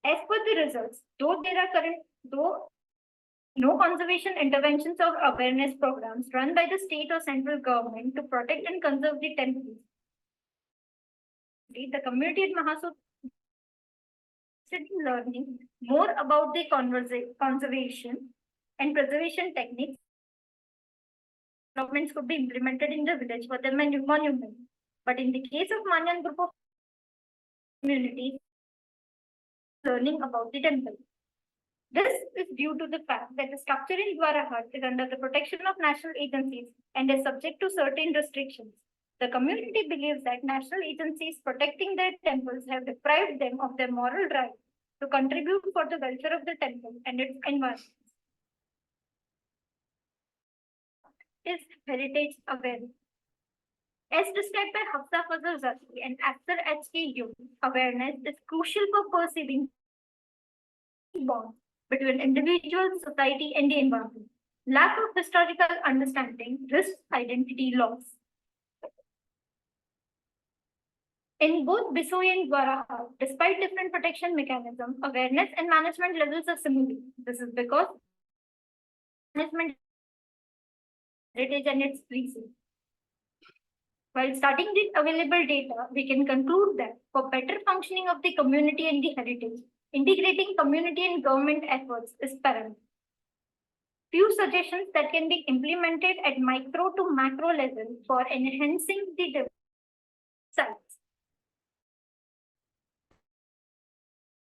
As per the results, though no conservation interventions or awareness programs run by the state or central government to protect and conserve the temples, the community at Mahasud learning more about the conservation and preservation techniques. Developments could be implemented in the village for the monument. But in the case of Manyan group of communities, learning about the temple. This is due to the fact that the structure in Dwarahat is under the protection of national agencies and is subject to certain restrictions. The community believes that national agencies protecting their temples have deprived them of their moral right to contribute for the welfare of the temple and its environment. Is heritage awareness. As described by Hafsa Fazal Zaki and Akhtar H.K. Jung, awareness is crucial for perceiving bond between individual, society, and the environment. Lack of historical understanding risks identity loss. In both Bisoi and Dwarahat, despite different protection mechanisms, awareness and management levels are similar. This is because management heritage and its reason. While studying the available data, we can conclude that for better functioning of the community and the heritage, integrating community and government efforts is paramount. Few suggestions that can be implemented at micro to macro level for enhancing the sites.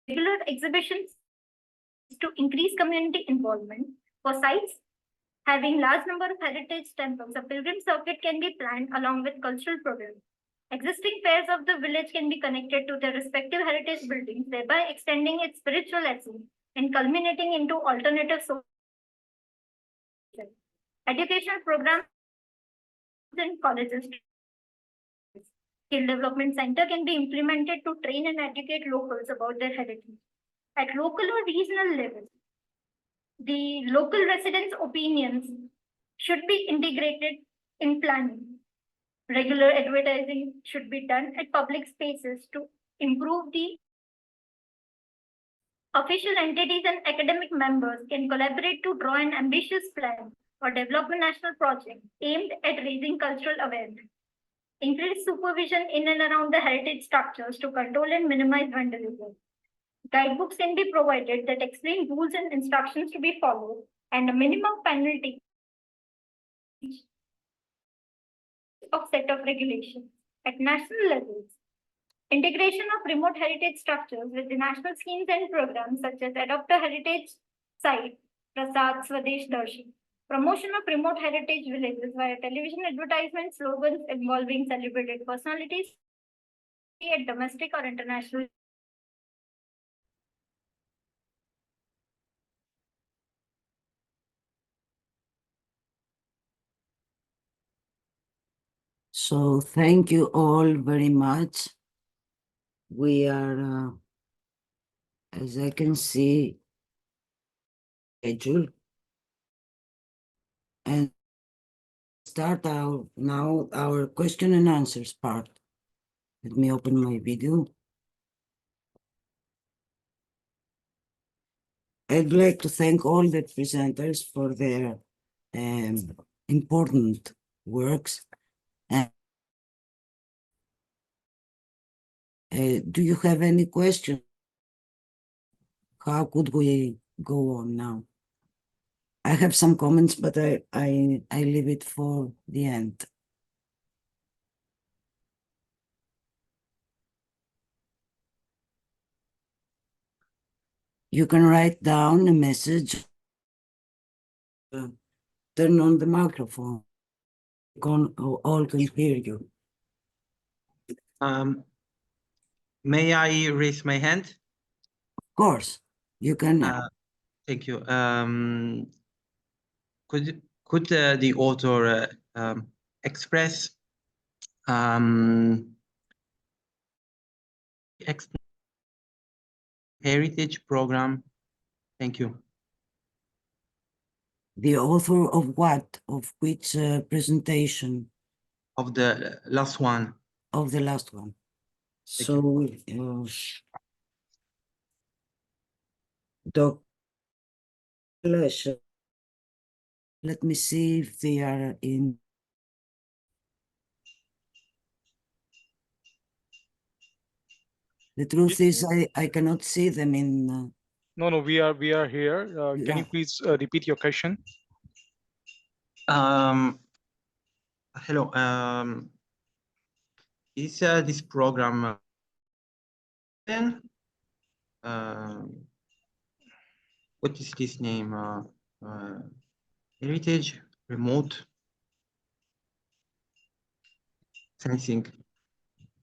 Regular exhibitions to increase community involvement. For sites having large number of heritage temples, a pilgrim circuit can be planned along with cultural programs. Existing pairs of the village can be connected to their respective heritage buildings, thereby extending its spiritual essence and culminating into alternative social. Educational programs in colleges. Skill Development Center can be implemented to train and educate locals about their heritage. At local or regional level, the local residents' opinions should be integrated in planning. Regular advertising should be done at public spaces to improve the official entities and academic members can collaborate to draw an ambitious plan or develop a national project aimed at raising cultural awareness. Increase supervision in and around the heritage structures to control and minimize vandalism. Guidebooks can be provided that explain rules and instructions to be followed and a minimum penalty of set of regulations. At national levels, integration of remote heritage structures with the national schemes and programs such as Adopt a Heritage Site, Prasad Swadesh Darshan. Promotion of remote heritage villages via television advertisements, slogans involving celebrated personalities at domestic or international. So thank you all very much. We are, as I can see, schedule and start now our question and answers part. Let me open my video. I'd like to thank all the presenters for their important works. And do you have any questions? How could we go on now? I have some comments, but I leave it for the end. You can write down a message. Turn on the microphone. All can hear you. May I raise my hand? Of course, you can. Thank you. Could the author express heritage program? Thank you. The author of what? Of which presentation? Of the last one. Of the last one. So, Dr. Let me see if they are in. The truth is, I cannot see them in. No, we are here. Can you please repeat your question? Hello. Is this program what is this name? Heritage Remote Sensing.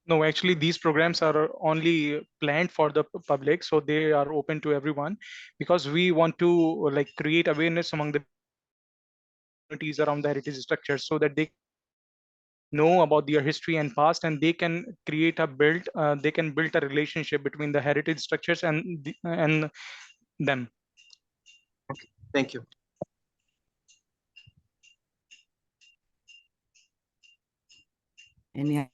No, actually, these programs are only planned for the public, so they are open to everyone, because we want to like create awareness among the communities around the heritage structures, so that they know about their history and past, and they can create a build a relationship between the heritage structures and them. Okay, thank you. Any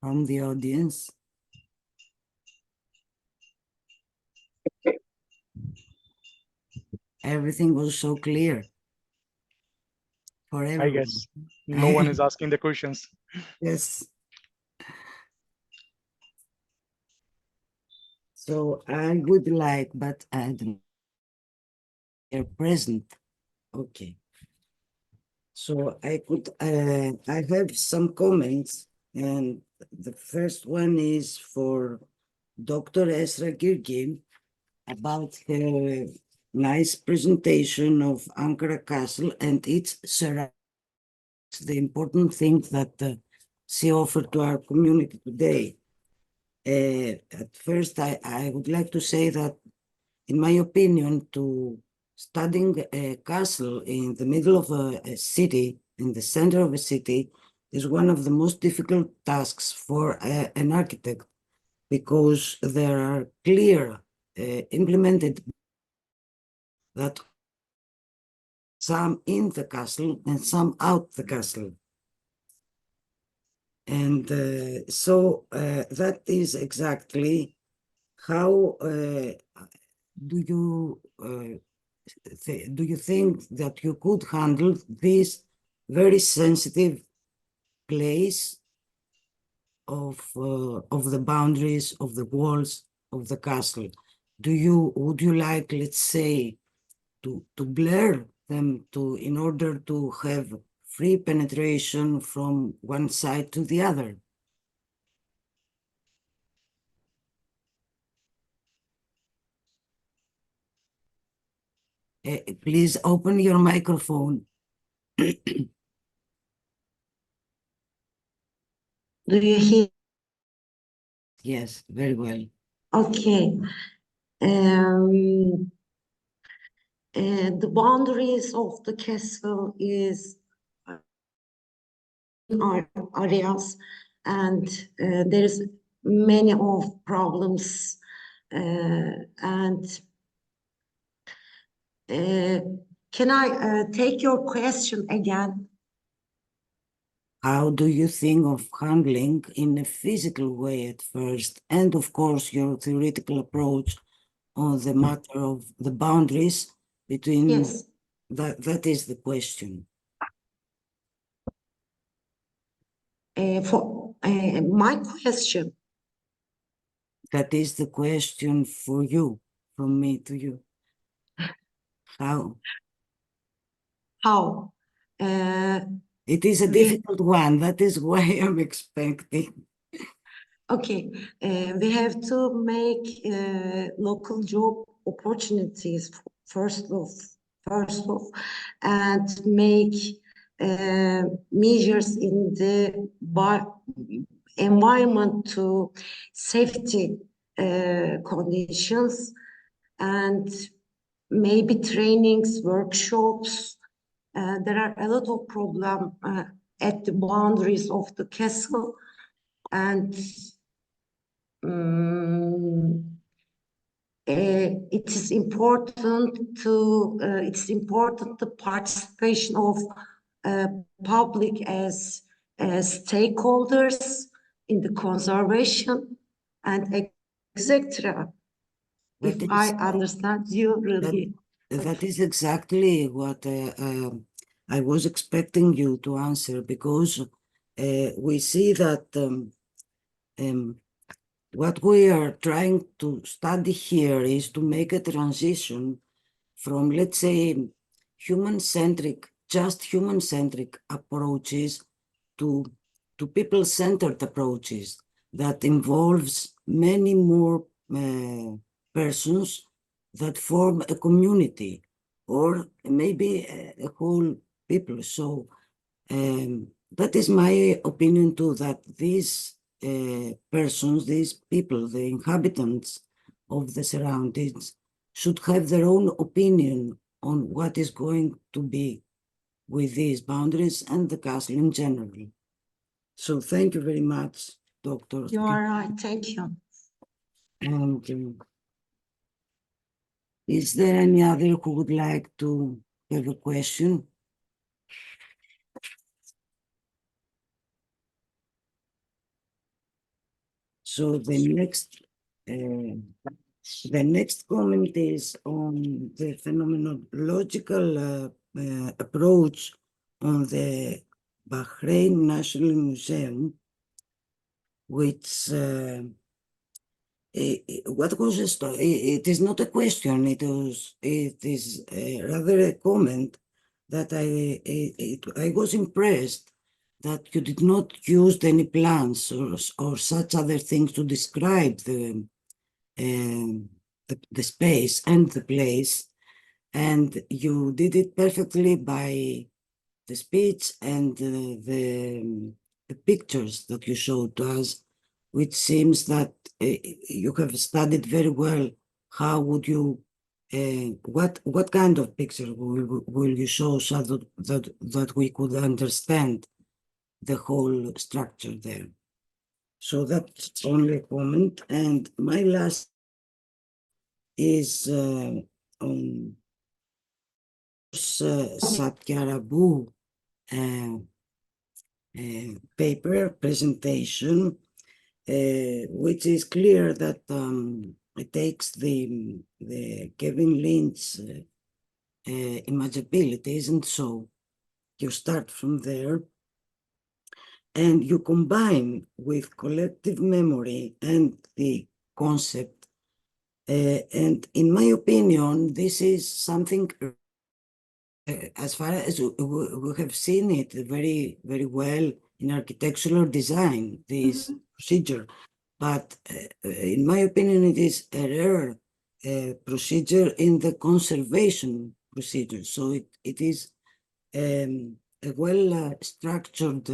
from the audience? Everything was so clear for everyone. I guess no one is asking the questions. Yes. So I would like, but I don't. They're present. Okay. So I have some comments, and the first one is for Dr. Esra Girgin about her nice presentation of Ankara Castle and its surroundings, the important thing that she offered to our community today. At first, I would like to say that, in my opinion, to studying a castle in the middle of a city, in the center of a city, is one of the most difficult tasks for an architect, because there are clear implemented that some in the castle and some out the castle. And so that is exactly how do you think that you could handle this very sensitive place of the boundaries of the walls of the castle? Would you like, let's say, to blur them in order to have free penetration from one side to the other? Please open your microphone. Do you hear? Yes, very well. Okay. The boundaries of the castle is areas, and there's many of problems, and can I take your question again? How do you think of handling in a physical way at first, and of course your theoretical approach on the matter of the boundaries between? Yes. That is the question. For my question. That is the question for you, from me to you. How? How? It is a difficult one. That is why I'm expecting. Okay, we have to make local job opportunities first of, and make measures in the environmental safety conditions, and maybe trainings, workshops. There are a lot of problems at the boundaries of the castle, and it is important the participation of public as stakeholders in the conservation and etc. If I understand you really. That is exactly what I was expecting you to answer, because we see that what we are trying to study here is to make a transition from, let's say, just human-centric approaches to people-centered approaches that involves many more persons that form a community, or maybe a whole people. So that is my opinion too, that these persons, these people, the inhabitants of the surroundings, should have their own opinion on what is going to be with these boundaries and the castle in general. So thank you very much, Dr. You are right, thank you. And is there any other who would like to have a question? So the next comment is on the phenomenological approach on the Bahrain National Museum, which what was the story? It is not a question. It is rather a comment that I was impressed that you did not use any plans or such other things to describe the space and the place, and you did it perfectly by the speech and the pictures that you showed to us, which seems that you have studied very well. How would you, what kind of picture will you show so that we could understand the whole structure there? So that's only a comment. And my last is on Satyarabu paper presentation, which is clear that it takes the Kevin Lynch's imageabilities, and so you start from there and you combine with collective memory and the concept. And in my opinion, this is something, as far as we have seen it very, very well in architectural design, this procedure. But in my opinion, it is a rare procedure in the conservation procedure. So it is a well structured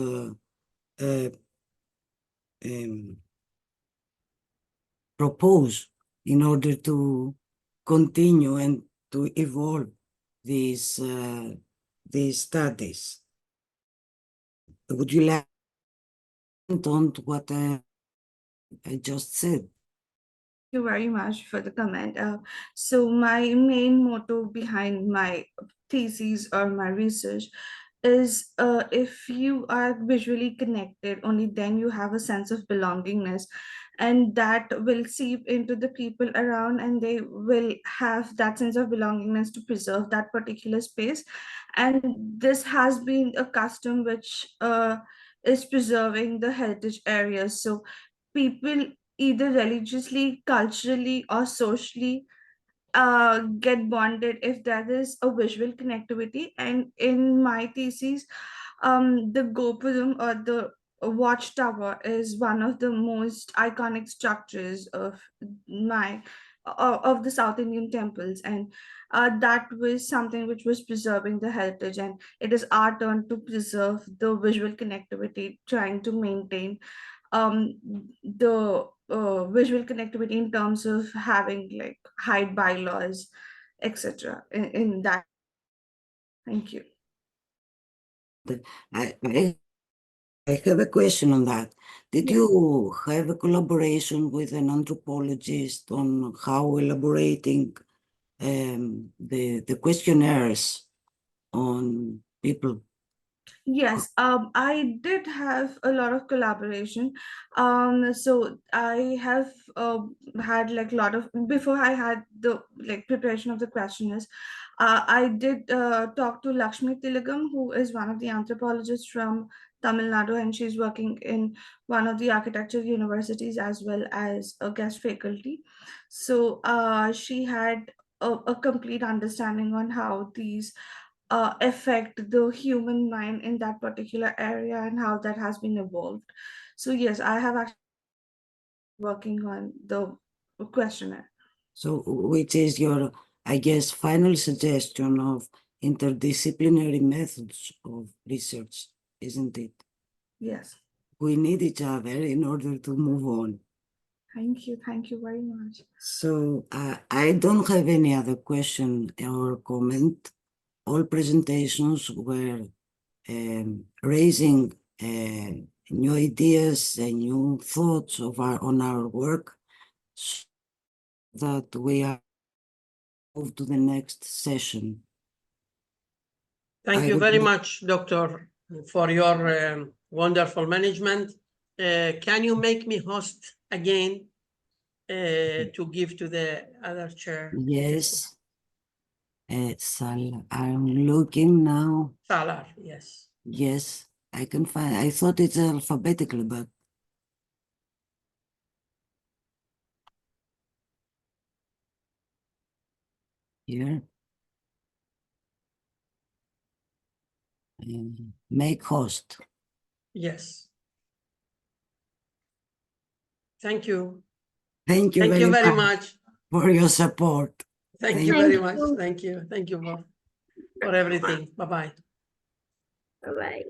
propose in order to continue and to evolve these studies. Would you like to comment on what I just said? Thank you very much for the comment. So my main motto behind my thesis or my research is if you are visually connected, only then you have a sense of belongingness, and that will seep into the people around, and they will have that sense of belongingness to preserve that particular space. And this has been a custom which is preserving the heritage areas. So people either religiously, culturally, or socially get bonded if there is a visual connectivity. And in my thesis, the Gopuram, or the watchtower, is one of the most iconic structures of my of the South Indian temples, and that was something which was preserving the heritage, and it is our turn to preserve the visual connectivity, trying to maintain the visual connectivity in terms of having like height bylaws, etc. In that. Thank you. I have a question on that. Did Yeah. you have a collaboration with an anthropologist on how elaborating the questionnaires on people? Yes, I did have a lot of collaboration. So I have had like a lot of, before I had the like preparation of the questionnaires, I did talk to Lakshmi Tilagam, who is one of the anthropologists from Tamil Nadu, and she's working in one of the architecture universities as well as a guest faculty. So she had a complete understanding on how these affect the human mind in that particular area and how that has been evolved. So yes, I have actually working on the questionnaire. So which is your, I guess, final suggestion of interdisciplinary methods of research, isn't it? Yes. We need each other in order to move on. Thank you very much. So I don't have any other question or comment. All presentations were raising new ideas and new thoughts on our work, so that we are moved to the next session. Thank you very much, Doctor, for your wonderful management. Can you make me host again to give to the other chair? Yes. I'm looking now. Salar, yes. Yes, I can find. I thought it's alphabetical, but here. Make host. Yes. Thank you. Thank you very much for your support. Thank you very much. Thank you. Thank you for everything. Bye-bye. Bye-bye.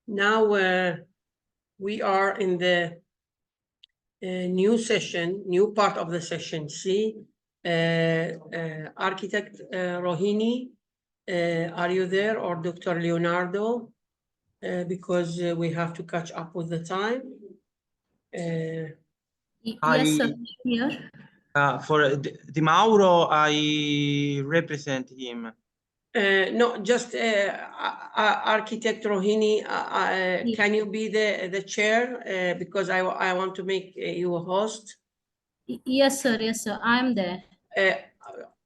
Now we are in the new session, new part of the session C. Architect Rohini, are you there, or Dr. Leonardo? Because we have to catch up with the time. Yes, sir. Here. For Di Mauro, I represent him. No, just Architect Rohini, can you be the chair? Because I want to make you a host. Yes, sir. Yes, sir. I am there.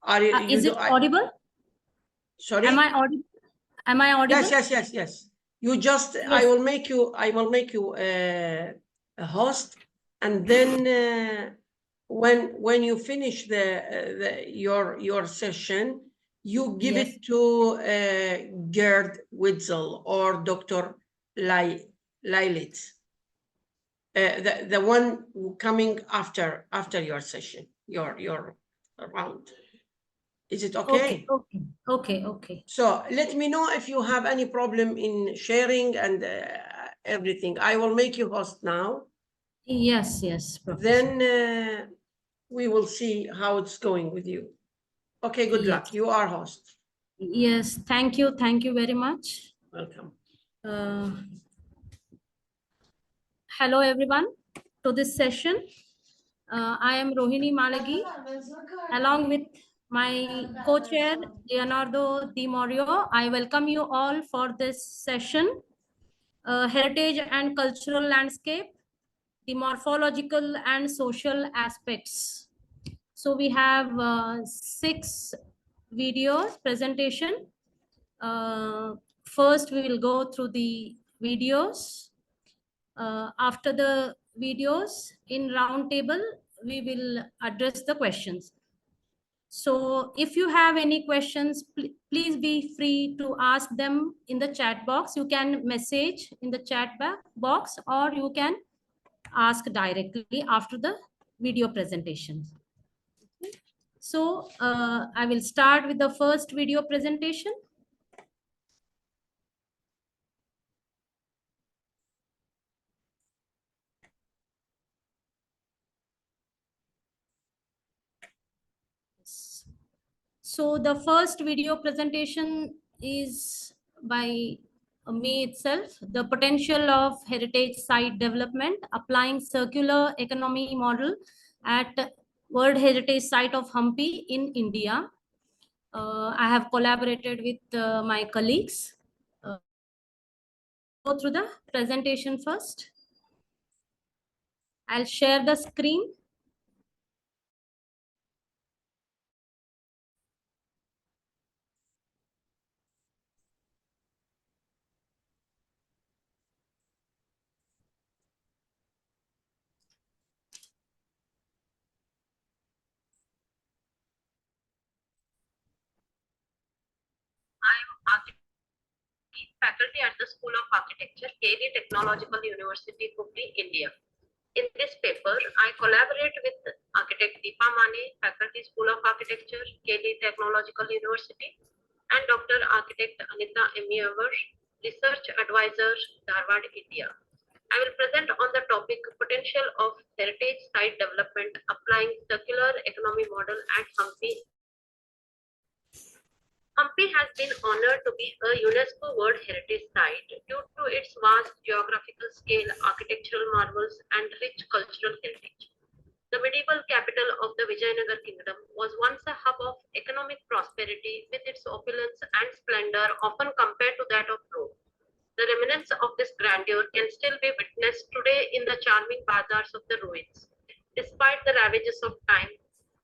Are you? Is it audible? Sorry. Am I audible? Am I audible? Yes. You just. Yes. I will make you a host, and then when you finish your session, you give it to Gerd Witzel or Dr. Lailit, the one coming after your session, your round. Is it okay? Okay. So let me know if you have any problem in sharing and everything. I will make you host now. Yes, Professor. Then we will see how it's going with you. Okay, good luck. You are host. Yes, thank you very much. Welcome. Hello, everyone, to this session. I am Rohini Malagi, along with my co-chair, Leonardo Di Mauro. I welcome you all for this session, Heritage and Cultural Landscape, the Morphological and Social Aspects. So we have 6 videos presentation. First, we will go through the videos. After the videos, in round table, we will address the questions. So if you have any questions, please be free to ask them in the chat box. You can message in the chat box, or you can ask directly after the video presentation. So I will start with the first video presentation. So the first video presentation is by me itself, the potential of heritage site development, applying circular economy model at World Heritage Site of Hampi in India. I have collaborated with my colleagues. Go through the presentation first. I'll share the screen. Faculty at the School of Architecture, KD Technological University, Hubli, India. In this paper, I collaborate with architect Deepa Mane, Faculty School of Architecture, KD Technological University, and Dr. Architect Anita Emiavar, Research Advisor, Dharwad, India. I will present on the topic Potential of Heritage Site Development Applying Circular Economy Model at Hampi. Hampi has been honored to be a UNESCO World Heritage Site due to its vast geographical scale, architectural marvels, and rich cultural heritage. The medieval capital of the Vijayanagar Kingdom was once a hub of economic prosperity with its opulence and splendor often compared to that of Rome. The remnants of this grandeur can still be witnessed today in the charming bazaars of the ruins. Despite the ravages of time,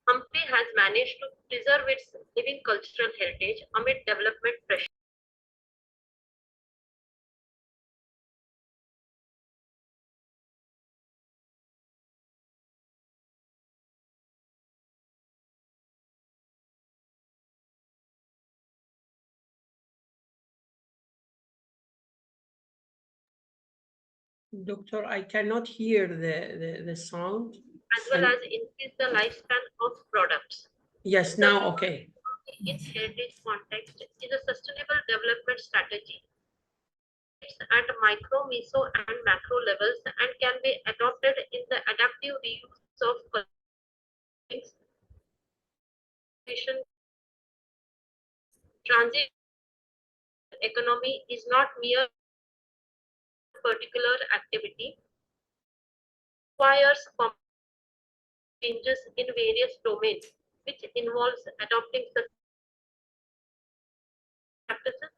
Hampi has managed to preserve its living cultural heritage amid development pressure. Doctor, I cannot hear the sound. As well as increase the lifespan of products. Yes, now okay. Its heritage context is a sustainable development strategy. It's at micro, meso, and macro levels and can be adopted in the adaptive reuse of transit economy is not mere particular activity, requires changes in various domains, which involves adopting practices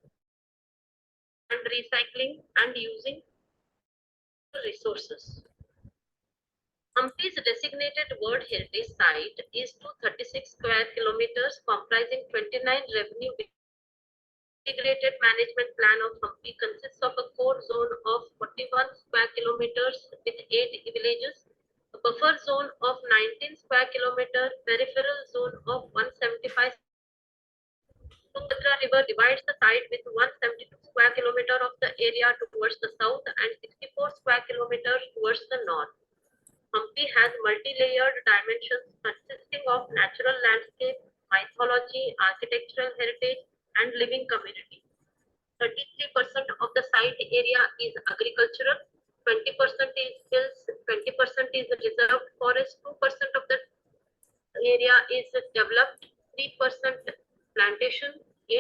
and recycling and using resources. Hampi's designated World Heritage Site is 236 square kilometers, comprising 29 revenue. Integrated management plan of Hampi consists of a core zone of 41 square kilometers with 8 villages, a buffer zone of 19 square kilometers, peripheral zone of 175. Tungabhadra River divides the site with 172 square kilometers of the area towards the south and 64 square kilometers towards the north. Hampi has multi-layered dimensions consisting of natural landscape, mythology, architectural heritage, and living community. 33% of the site area is agricultural, 20% is hills, 20% is reserved forest, 2% of the area is developed, 3% plantation,